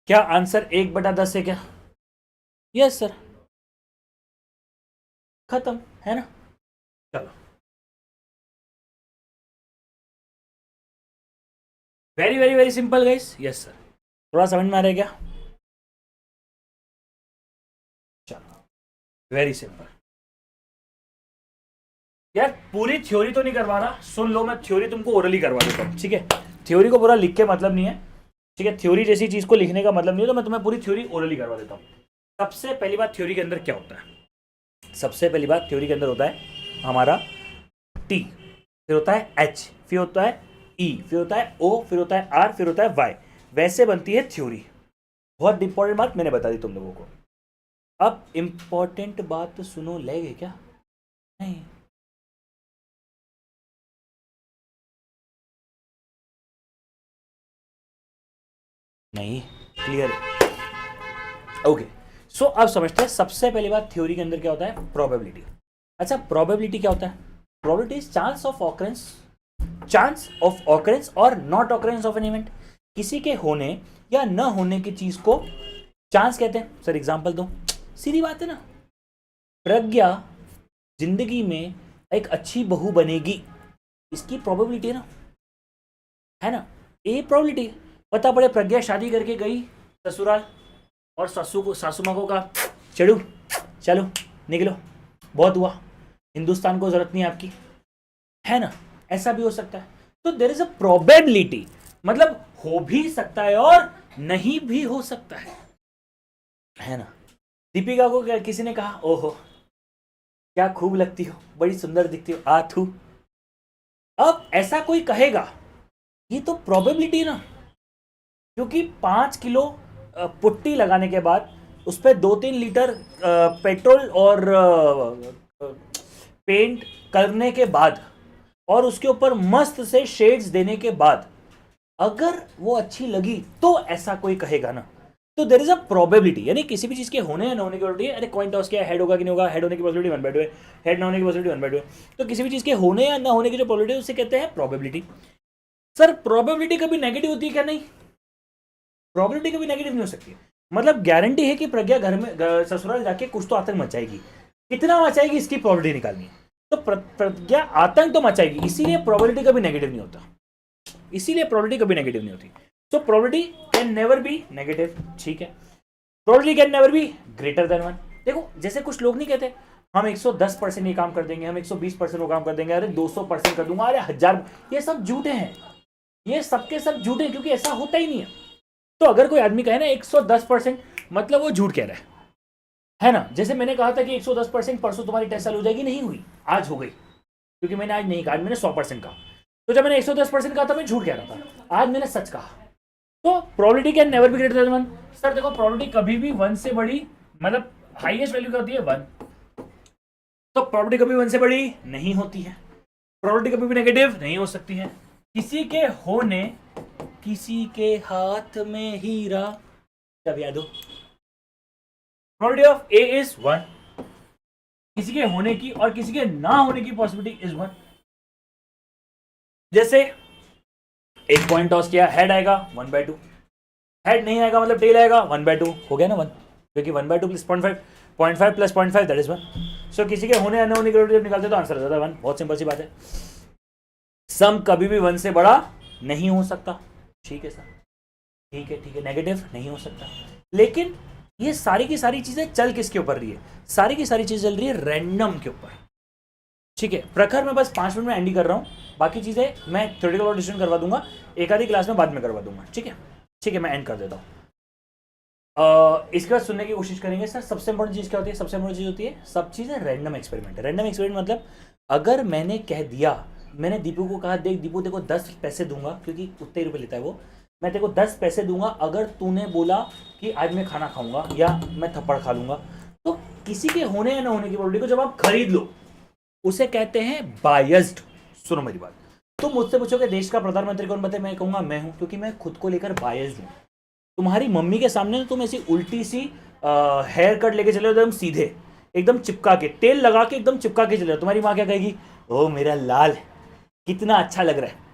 [SPEAKER 1] क्या आंसर 1/10 है क्या? यस सर, खत्म है ना। चलो, very very very simple guys. Yes sir, थोड़ा समझ में आ रहा है क्या? चलो, वेरी सिंपल। यार पूरी थ्योरी तो नहीं करवा रहा, सुन लो, मैं थ्योरी तुमको ओरली करवा देता हूँ, ठीक है। थ्योरी को पूरा लिख के मतलब नहीं है, ठीक है। थ्योरी जैसी चीज को लिखने का मतलब नहीं है, तो मैं तुम्हें पूरी थ्योरी ओरली करवा देता हूँ। सबसे पहली बात थ्योरी के अंदर क्या होता है? सबसे पहली बात थ्योरी के अंदर होता है हमारा टी, फिर होता है एच, फिर होता है ई, फिर होता है ओ, फिर होता है आर, फिर होता है वाई। वैसे बनती है थ्योरी। बहुत इंपॉर्टेंट बात मैंने बता दी तुम लोगों को। अब इंपॉर्टेंट बात सुनो, ले गए क्या? नहीं, नहीं, क्लियर। ओके, सो अब समझते हैं। सबसे पहली बात थ्योरी के अंदर क्या होता है? प्रोबेबिलिटी। अच्छा, प्रोबेबिलिटी क्या होता है? Probability is chance of occurrence और not occurrence of an event. किसी के होने या न होने की चीज को चांस कहते हैं। सर एग्जांपल दो, सीधी बात है ना। प्रज्ञा जिंदगी में एक अच्छी बहू बनेगी, इसकी प्रोबेबिलिटी है ना, है ना। ए प्रोबेबिलिटी। पता पड़े प्रज्ञा शादी करके गई ससुराल और सासू माँ को कहा चलो चलो निकलो, बहुत हुआ, हिंदुस्तान को जरूरत नहीं है आपकी, है ना। ऐसा भी हो सकता है। तो देयर इज अ प्रोबेबिलिटी, मतलब हो भी सकता है और नहीं भी हो सकता है ना। दीपिका को किसी ने कहा ओहो क्या खूब लगती हो, बड़ी सुंदर दिखती हो, आथू। अब ऐसा कोई कहेगा, ये तो प्रोबेबिलिटी ना, क्योंकि 5 किलो पुट्टी लगाने के बाद उस पर 2-3 लीटर पेट्रोल और पेंट करने के बाद और उसके ऊपर मस्त से शेड्स देने के बाद अगर वो अच्छी लगी तो ऐसा कोई कहेगा ना। तो देयर इज अ प्रोबेबिलिटी, यानी किसी भी चीज के होने या ना होने की प्रोबेबिलिटी। अरे कॉइन टॉस क्या, हेड होगा कि नहीं होगा, हेड होने की प्रोबेबिलिटी 1/2 है, हेड ना होने की प्रोबेबिलिटी 1/2 है। तो किसी भी चीज के होने या ना होने की जो प्रोबेबिलिटी है उसे कहते हैं प्रोबेबिलिटी। सर प्रोबेबिलिटी कभी नेगेटिव होती है क्या? नहीं, प्रोबेबिलिटी कभी नेगेटिव नहीं हो सकती। मतलब गारंटी है कि प्रज्ञा घर में ससुराल जाके कुछ तो आतंक मचाएगी, कितना मचाएगी इसकी प्रोबेबिलिटी निकालनी है। तो प्रज्ञा आतंक तो मचाएगी, इसीलिए प्रोबेबिलिटी कभी नेगेटिव नहीं होता, इसीलिए प्रोबेबिलिटी कभी नेगेटिव नहीं होती। तो probability can never be negative, ठीक है। Probability can never be greater than 1। देखो जैसे कुछ लोग नहीं कहते हम 110% ये काम कर देंगे, हम 120% वो काम कर देंगे, अरे 200% कर दूंगा, अरे 1000, ये सब झूठे हैं, ये सबके सब झूठे हैं, क्योंकि ऐसा होता ही नहीं है। तो अगर कोई आदमी कहे ना 110%, मतलब वो झूठ कह रहा है ना। जैसे मैंने कहा था कि 110% परसों तुम्हारी टेस्ट चालू हो जाएगी, नहीं हुई, आज हो गई, क्योंकि मैंने आज नहीं कहा, आज मैंने 100% कहा। तो जब मैंने 110% कहा था मैं झूठ कह रहा था, आज मैंने सच कहा। तो probability can never be greater than 1। Sir देखो प्रोबेबिलिटी कभी भी 1 से बड़ी, मतलब हाईएस्ट वैल्यू क्या होती है 1, तो प्रोबेबिलिटी कभी 1 से बड़ी नहीं होती है। प्रोबेबिलिटी कभी भी नेगेटिव नहीं हो सकती है। किसी के होने, किसी के हाथ में हीरा, जब याद हो, प्रोबेबिलिटी ऑफ ए इज 1, किसी के होने की और किसी के ना होने की पॉसिबिलिटी इज 1। जैसे एक पॉइंट टॉस किया, हेड आएगा 1/2, हेड नहीं आएगा मतलब टेल आएगा 1/2, हो गया ना 1, क्योंकि 1/2 प्लस 0.5 प्लस 0.5 दैट इज 1। सो किसी के होने या ना होने की जब निकालते तो आंसर आ जाता है 1। बहुत सिंपल सी बात है। सम कभी भी 1 से बड़ा नहीं हो सकता, ठीक है सर, ठीक है, नेगेटिव नहीं हो सकता। लेकिन ये सारी की सारी चीजें चल किसके ऊपर रही है? सारी की सारी चीजें चल रही है रैंडम के ऊपर, ठीक है। प्रखर में बस 5 मिनट में एंड ही कर रहा हूँ, बाकी चीजें मैं थ्योरेटिकल और डिस्कशन करवा दूंगा, एक आधी क्लास में बाद में करवा दूंगा, ठीक है, ठीक है। मैं एंड कर देता हूँ। इसके बाद सुनने की कोशिश करेंगे। सर सबसे इंपॉर्टेंट चीज क्या होती है? सबसे इंपॉर्टेंट चीज होती है, सब चीजें रैंडम एक्सपेरिमेंट है। रैंडम एक्सपेरिमेंट मतलब अगर मैंने कह दिया, मैंने दीपू को कहा देख दीपू देखो 10 पैसे दूंगा, क्योंकि उतने रुपए लेता है वो, मैं तेरे को 10 पैसे दूंगा अगर तूने बोला कि आज मैं खाना खाऊंगा या मैं थप्पड़ खा लूंगा। तो किसी के होने या ना होने की प्रोबेबिलिटी को जब आप खरीद लो उसे कहते हैं बायस्ड। सुनो मेरी बात, तुम मुझसे पूछोगे देश का प्रधानमंत्री कौन बनता है, मैं कहूंगा मैं हूं, क्योंकि मैं खुद को लेकर बायस्ड हूं। तुम्हारी मम्मी के सामने तुम ऐसी उल्टी सी हेयर कट लेके चले एकदम सीधे, एकदम चिपका के, तेल लगा के एकदम चिपका के चले, तुम्हारी माँ क्या कहेगी, ओ मेरा लाल कितना अच्छा लग रहा है।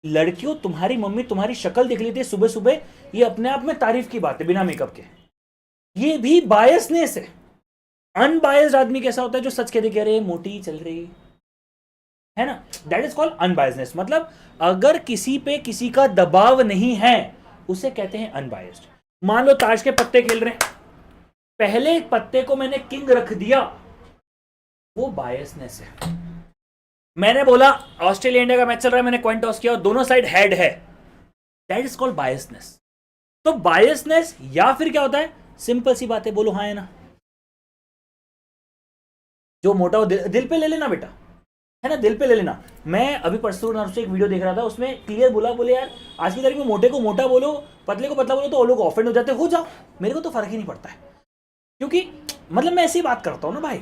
[SPEAKER 1] लड़कियों, तुम्हारी मम्मी तुम्हारी शक्ल देख लेती है सुबह सुबह, ये अपने आप में तारीफ की बात है बिना मेकअप के। ये भी बायसनेस है। अनबायस्ड आदमी कैसा होता है, जो सच कहते, कह रहे मोटी चल रही है ना, दैट इज कॉल्ड अनबायस्डनेस। मतलब अगर किसी पे किसी का दबाव नहीं है उसे कहते हैं अनबायस्ड। मान लो ताश के पत्ते खेल रहे हैं, पहले पत्ते को मैंने किंग रख दिया, वो बायसनेस है। मैंने बोला ऑस्ट्रेलिया इंडिया का मैच चल रहा है, मैंने कॉइन टॉस किया और दोनों साइड हेड है, दैट इज कॉल्ड बायसनेस। तो बायसनेस या फिर क्या होता है, सिंपल सी बात है, बोलो हाँ है ना। जो मोटा हो दिल पे ले लेना बेटा, है ना, दिल पे ले लेना। मैं अभी परसों से एक वीडियो देख रहा था, उसमें क्लियर बोला, बोले यार आज की तारीख में मोटे को मोटा बोलो, पतले को पतला बोलो तो लोग ऑफेंड हो जाते, हो जाओ, मेरे को तो फर्क ही नहीं पड़ता है। क्योंकि मतलब मैं ऐसी बात करता हूँ ना भाई,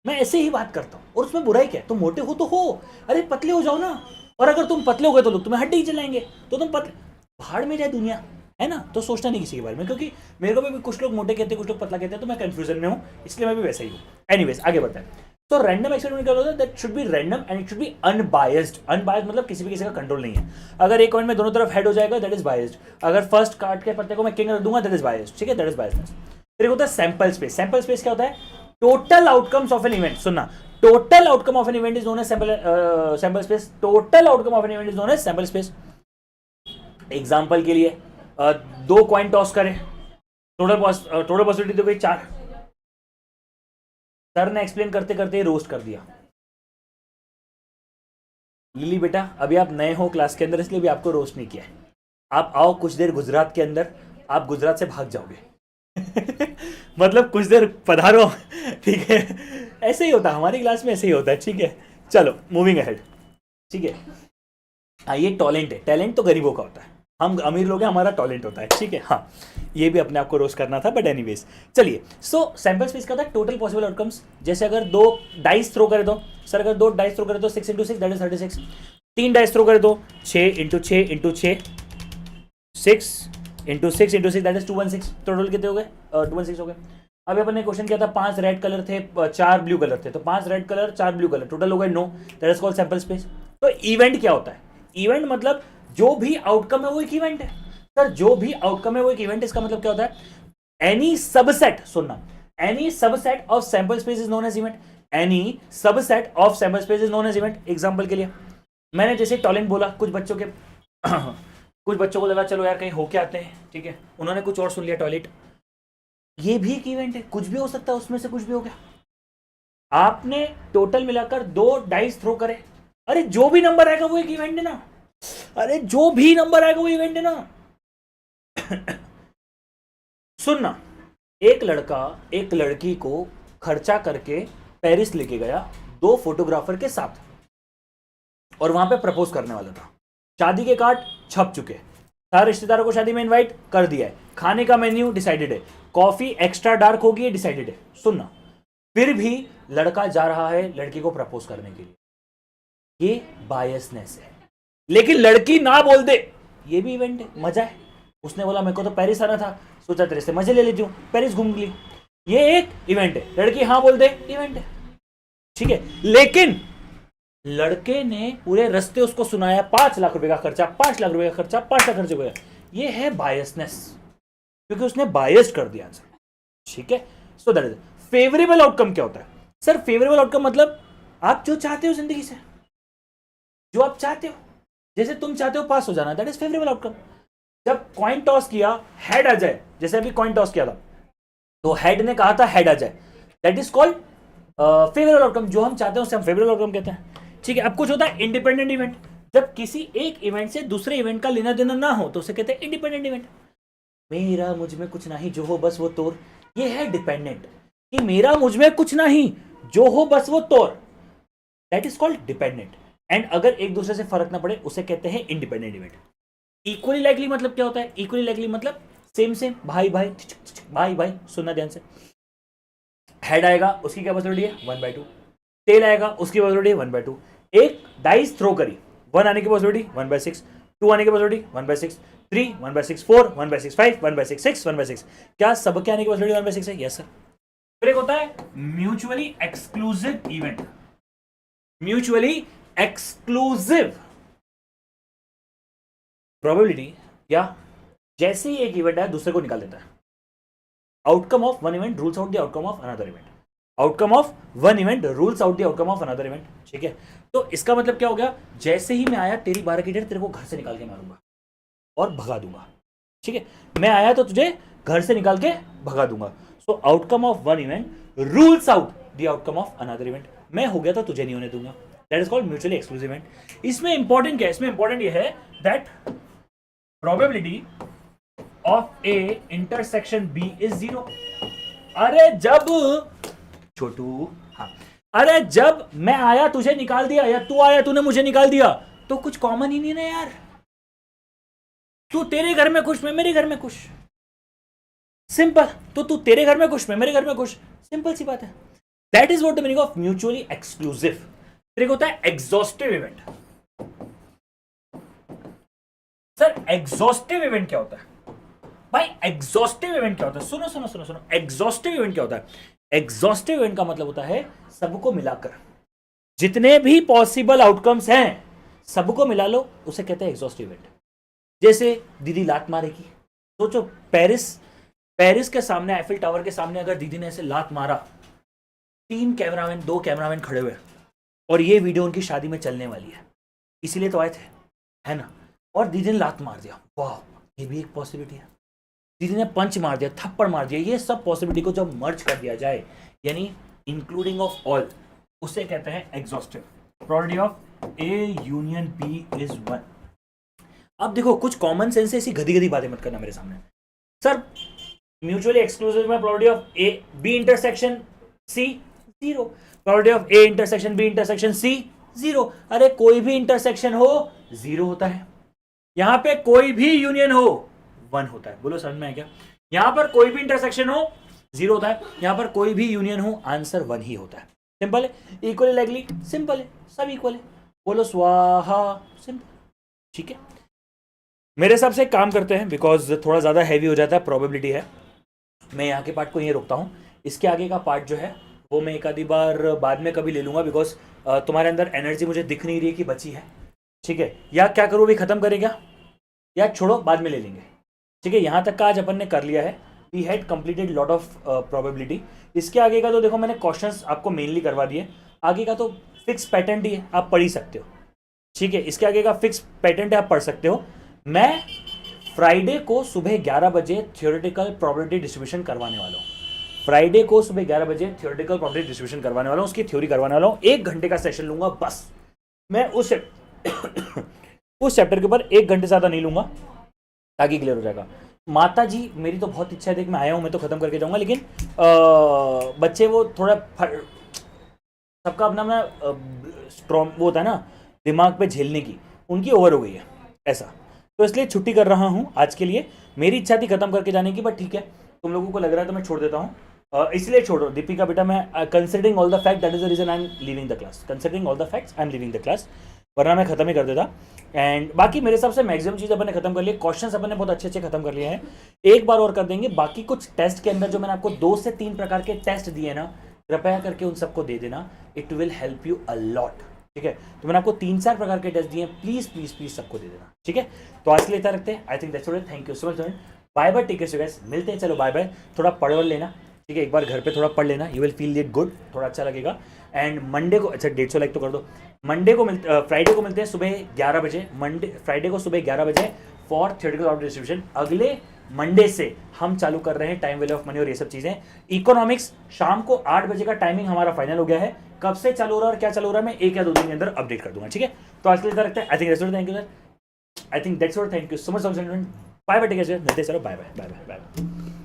[SPEAKER 1] मैं ऐसे ही बात करता हूँ, और उसमें बुराई क्या है, तुम मोटे हो तो हो, अरे पतले हो जाओ ना। और अगर तुम पतले हो गए तो लोग तुम्हें हड्डी ही चलाएंगे, तो तुम पतले, भाड़ में जाए दुनिया, है ना। तो सोचना नहीं किसी के बारे में, क्योंकि मेरे को भी कुछ लोग मोटे कहते हैं, कुछ लोग पतला कहते हैं, तो मैं कंफ्यूजन में हूँ, इसलिए मैं भी वैसा ही हूँ। एनीवेज आगे बढ़ते हैं। तो रैंडम एक्सपेरिमेंट क्या होता है, that should be random and it should be unbiased. Unbiased मतलब किसी भी किसी का कंट्रोल नहीं है। अगर एक कॉइन में दोनों तरफ हेड हो जाएगा, दैट इज बायस्ड। अगर फर्स्ट कार्ड के पत्ते को मैं किंग रख दूंगा, दैट इज बायस्ड, ठीक है, दैट इज बायस्डनेस। फिर होता है सैंपल स्पेस। सैंपल स्पेस क्या होता है, total outcomes of an event. सुनना, total outcome of an event is known as sample space. Total outcome of an event is known as sample space. Example के लिए दो कॉइन टॉस करें, total possibility तो कोई 4। सर ने explain करते करते रोस्ट कर दिया। लिली बेटा अभी आप नए हो क्लास के अंदर, इसलिए भी आपको रोस्ट नहीं किया है। आप आओ कुछ देर गुजरात के अंदर, आप गुजरात से भाग जाओगे मतलब कुछ देर पधारो ठीक है, ऐसे ही होता है हमारी क्लास में, ऐसे ही होता है, ठीक है। चलो मूविंग अहेड, ठीक है। हाँ ये टैलेंट है, टैलेंट तो गरीबों का होता है, हम अमीर लोग हैं, हमारा टैलेंट होता है, ठीक है। हाँ ये भी अपने आप को रोस्ट करना था, बट एनीवेज चलिए। सो सैंपल स्पेस का था टोटल पॉसिबल आउटकम्स। जैसे अगर 2 डाइस थ्रो करे तो, सर अगर 2 डाइस थ्रो करे तो 6 × 6 दैट इज 36। 3 डाइस थ्रो करे तो 6 × 6 × 6 6 × 6 × 6 दैट इज 216। टोटल कितने हो गए, 216 हो गए। अभी अपन ने क्वेश्चन किया था 5 रेड कलर थे 4 ब्लू कलर थे, तो 5 red colour 4 blue colour, total हो गए 9, that is called sample space. तो इवेंट क्या होता है, इवेंट मतलब जो भी आउटकम है वो एक इवेंट है। सर जो भी आउटकम है वो एक इवेंट, इसका मतलब क्या होता है, एनी सबसेट, सुनना, any subset of sample space is known as event. Any subset of sample space is known as event. Example के लिए मैंने जैसे टैलेंट बोला, कुछ बच्चों के कुछ बच्चों को लगा चलो यार कहीं होके आते हैं, ठीक है, उन्होंने कुछ और सुन लिया टॉयलेट, ये भी एक इवेंट है, कुछ भी हो सकता है उसमें से, कुछ भी हो गया। आपने टोटल मिलाकर 2 डाइस थ्रो करे, अरे जो भी नंबर आएगा वो एक इवेंट है ना, अरे जो भी नंबर आएगा वो इवेंट है ना सुनना, एक लड़का एक लड़की को खर्चा करके पेरिस लेके गया 2 फोटोग्राफर के साथ, और वहां पे प्रपोज करने वाला था। शादी के कार्ड छप चुके, सारे रिश्तेदारों को शादी में इनवाइट कर दिया है, खाने का मेन्यू डिसाइडेड है, कॉफी एक्स्ट्रा डार्क होगी ये डिसाइडेड है। सुनना, फिर भी लड़का जा रहा है लड़की को प्रपोज करने के लिए, ये बायसनेस है। लेकिन लड़की ना बोल दे, ये भी इवेंट है, मजा है। उसने बोला मेरे को तो पेरिस आना था, सोचा तेरे से मजे ले लेती हूँ, पेरिस घूम ली, ये एक इवेंट है। लड़की हाँ बोल दे, इवेंट है, ठीक है। लेकिन लड़के ने पूरे रास्ते उसको सुनाया 5 लाख रुपए का खर्चा, 5 लाख रुपए का खर्चा, 5 लाख खर्च हो गया, ये है बायसनेस, क्योंकि उसने बायस्ड कर दिया आंसर, ठीक है। So that is favourable outcome. क्या होता है सर फेवरेबल आउटकम, मतलब आप जो चाहते हो जिंदगी से, जो आप चाहते हो, जैसे तुम चाहते हो पास हो जाना, दैट इज फेवरेबल आउटकम। जब कॉइन टॉस किया हेड आ जाए, जैसे अभी कॉइन टॉस किया था तो हेड ने कहा था हेड आ जाए, that is called favourable outcome. जो हम चाहते हैं उसे हम फेवरेबल आउटकम कहते हैं, ठीक है। अब कुछ होता है इंडिपेंडेंट इवेंट, जब किसी एक इवेंट से दूसरे इवेंट का लेना देना ना हो तो उसे कहते हैं इंडिपेंडेंट इवेंट। मेरा मुझ में कुछ नहीं जो हो बस वो तोर, ये है डिपेंडेंट, कि मेरा मुझ में कुछ नहीं जो हो बस वो तोर, that is called dependent. And अगर एक दूसरे से फर्क ना पड़े उसे कहते हैं इंडिपेंडेंट इवेंट। इक्वली लाइकली मतलब क्या होता है, इक्वली लाइकली मतलब सेम सेम, भाई भाई भाई भाई। सुनना ध्यान से, हेड आएगा उसकी क्या पॉसिबिलिटी है 1/2, टेल आएगा उसकी पॉसिबिलिटी है 1/2। एक डाइस थ्रो करी, 1 आने की पॉसिबिलिटी 1/6, 2 आने की पॉसिबिलिटी 1/6, 3 1/6, 4 1/6, 5 1/6, 6 1/6। क्या सबके आने की पॉसिबिलिटी 1/6 है? Yes sir. फिर एक होता है mutually exclusive event. Mutually exclusive probability या जैसे ही एक इवेंट है दूसरे को निकाल देता है। Outcome of one event rules out the outcome of another event. Outcome of one event rules out the outcome of another event. ठीक है, तो इसका मतलब क्या हो गया, जैसे ही मैं आया तेरी 12 की डेट तेरे को घर से निकाल के मारूंगा और भगा दूंगा। ठीक है, मैं आया तो तुझे घर से निकाल के भगा दूंगा। So outcome of one event rules out the outcome of another event. मैं हो गया तो तुझे नहीं होने दूंगा। That is called mutually exclusive event. इसमें इंपॉर्टेंट क्या है? इसमें इंपॉर्टेंट ये है that probability of A intersection B is 0। अरे जब छोटू, हाँ, अरे जब मैं आया तुझे निकाल दिया या तू आया तूने मुझे निकाल दिया तो कुछ कॉमन ही नहीं ना यार। तू तेरे घर में खुश, मैं मेरे घर में खुश, सिंपल। तो तू तेरे घर में खुश, मैं मेरे घर में खुश, सिंपल सी बात है। That is what the meaning of mutually exclusive. फिर एक होता है exhaustive event. Sir exhaustive event क्या होता है? भाई एग्जॉस्टिव इवेंट क्या होता है? सुनो सुनो सुनो सुनो, एग्जॉस्टिव इवेंट क्या होता है? एग्जॉस्टिव इवेंट का मतलब होता है सबको मिलाकर जितने भी पॉसिबल आउटकम्स हैं सबको मिला लो, उसे कहते हैं एग्जॉस्टिव इवेंट। जैसे दीदी लात मारेगी, सोचो पेरिस के सामने, एफिल टावर के सामने अगर दीदी ने ऐसे लात मारा, 2 कैमरामैन खड़े हुए और ये वीडियो उनकी शादी में चलने वाली है, इसीलिए तो आए थे, है ना, और दीदी ने लात मार दिया, वाह, ये भी एक पॉसिबिलिटी है। दीदी ने पंच मार दिया, थप्पड़ मार दिया, ये सब पॉसिबिलिटी को जब मर्ज कर दिया जाए, यानी इंक्लूडिंग ऑफ ऑल, उसे कहते हैं exhaustive. Probability of A union B is 1। अब देखो, कुछ कॉमन सेंस है, ऐसी गधी बातें मत करना मेरे सामने। सर म्यूचुअली एक्सक्लूसिव में probability of A B intersection C 0, probability of A intersection B intersection C 0। अरे कोई भी इंटरसेक्शन हो 0 होता है, यहां पे कोई भी यूनियन हो 1 होता है। बोलो समझ में है क्या? यहां पर कोई भी इंटरसेक्शन हो 0 होता है, यहां पर कोई भी यूनियन हो आंसर 1 ही होता है। सिंपल है, इक्वली लाइकली, सिंपल है, सब इक्वल है। बोलो स्वाहा, सिंपल। ठीक है, मेरे हिसाब से काम करते हैं, बिकॉज थोड़ा ज्यादा हैवी हो जाता है, प्रोबेबिलिटी है। मैं यहाँ के पार्ट को यहीं रोकता हूँ, इसके आगे का पार्ट जो है वो मैं एक आधी बार बाद में कभी ले लूंगा, बिकॉज तुम्हारे अंदर एनर्जी मुझे दिख नहीं रही कि बची है। ठीक है, या क्या करूँ, अभी खत्म करेगा या छोड़ो बाद में ले लेंगे। ठीक है, यहाँ तक का आज अपन ने कर लिया है। We had completed lot of probability. इसके आगे का तो देखो मैंने क्वेश्चंस आपको मेनली करवा दिए, आगे का तो फिक्स पैटर्न ही है, आप पढ़ ही सकते हो। ठीक है, इसके आगे का फिक्स पैटर्न है, आप पढ़ सकते हो। मैं फ्राइडे को सुबह 11 बजे थियोरेटिकल प्रोबेबिलिटी डिस्ट्रीब्यूशन करवाने वाला हूँ। फ्राइडे को सुबह 11 बजे थियोरेटिकल प्रोबेबिलिटी डिस्ट्रीब्यूशन करवाने वाला हूँ, उसकी थ्योरी करवाने वाला हूँ। 1 घंटे का सेशन लूंगा बस। मैं उस चैप्टर के ऊपर 1 घंटे से ज़्यादा नहीं लूंगा, ताकि क्लियर हो जाएगा। माता जी, मेरी तो बहुत इच्छा है, देख मैं आया हूँ, मैं तो खत्म करके जाऊंगा, लेकिन बच्चे वो थोड़ा सबका अपना स्ट्रॉन्ग वो होता है ना दिमाग पे झेलने की, उनकी ओवर हो गई है ऐसा, तो इसलिए छुट्टी कर रहा हूँ आज के लिए। मेरी इच्छा थी खत्म करके जाने की, बट ठीक है, तुम लोगों को लग रहा है तो मैं छोड़ देता हूँ, इसलिए छोड़ रहा हूँ। दीपिका बेटा, मैं considering all the fact, that is the reason I am leaving the class. Considering all the facts I am leaving the class, वरना मैं खत्म ही कर देता। एंड बाकी मेरे हिसाब से मैक्सिमम चीज़ अपन ने खत्म कर ली, क्वेश्चंस अपन ने बहुत अच्छे खत्म कर लिए हैं। एक बार और कर देंगे, बाकी कुछ टेस्ट के अंदर जो मैंने आपको 2 से 3 प्रकार के टेस्ट दिए ना, कृपया करके उन सबको दे देना, it will help you a lot. ठीक है, तो मैंने आपको 3-4 प्रकार के टेस्ट दिए हैं, प्लीज प्लीज प्लीज सबको दे देना। ठीक है, तो आज के लिए इतना रखते हैं। I think that's all. Thank you so much, bye bye, take care guys, मिलते हैं, चलो बाय बाय। थोड़ा पढ़ लेना, ठीक है, एक बार घर पे थोड़ा पढ़ लेना, you will feel it good, थोड़ा अच्छा लगेगा। एंड मंडे को, अच्छा 150 लाइक तो कर दो। मंडे को फ्राइडे को मिलते हैं सुबह 11 बजे, फ्राइडे को सुबह 11 बजे फॉर थियोरेटिकल प्रोबेबिलिटी डिस्ट्रीब्यूशन। अगले मंडे से हम चालू कर रहे हैं टाइम वैल्यू ऑफ मनी और ये सब चीजें। इकोनॉमिक्स शाम को 8 बजे का टाइमिंग हमारा फाइनल हो गया है, कब से चालू हो रहा है और क्या चालू हो रहा है मैं 1 या 2 दिन के अंदर अपडेट कर दूंगा। ठीक है, तो आज के लिए रखते हैं। I think that's all, thank you sir, I think that's all, thank you so much, bye bye, take care, मिलते हैं, चलो bye bye bye bye bye.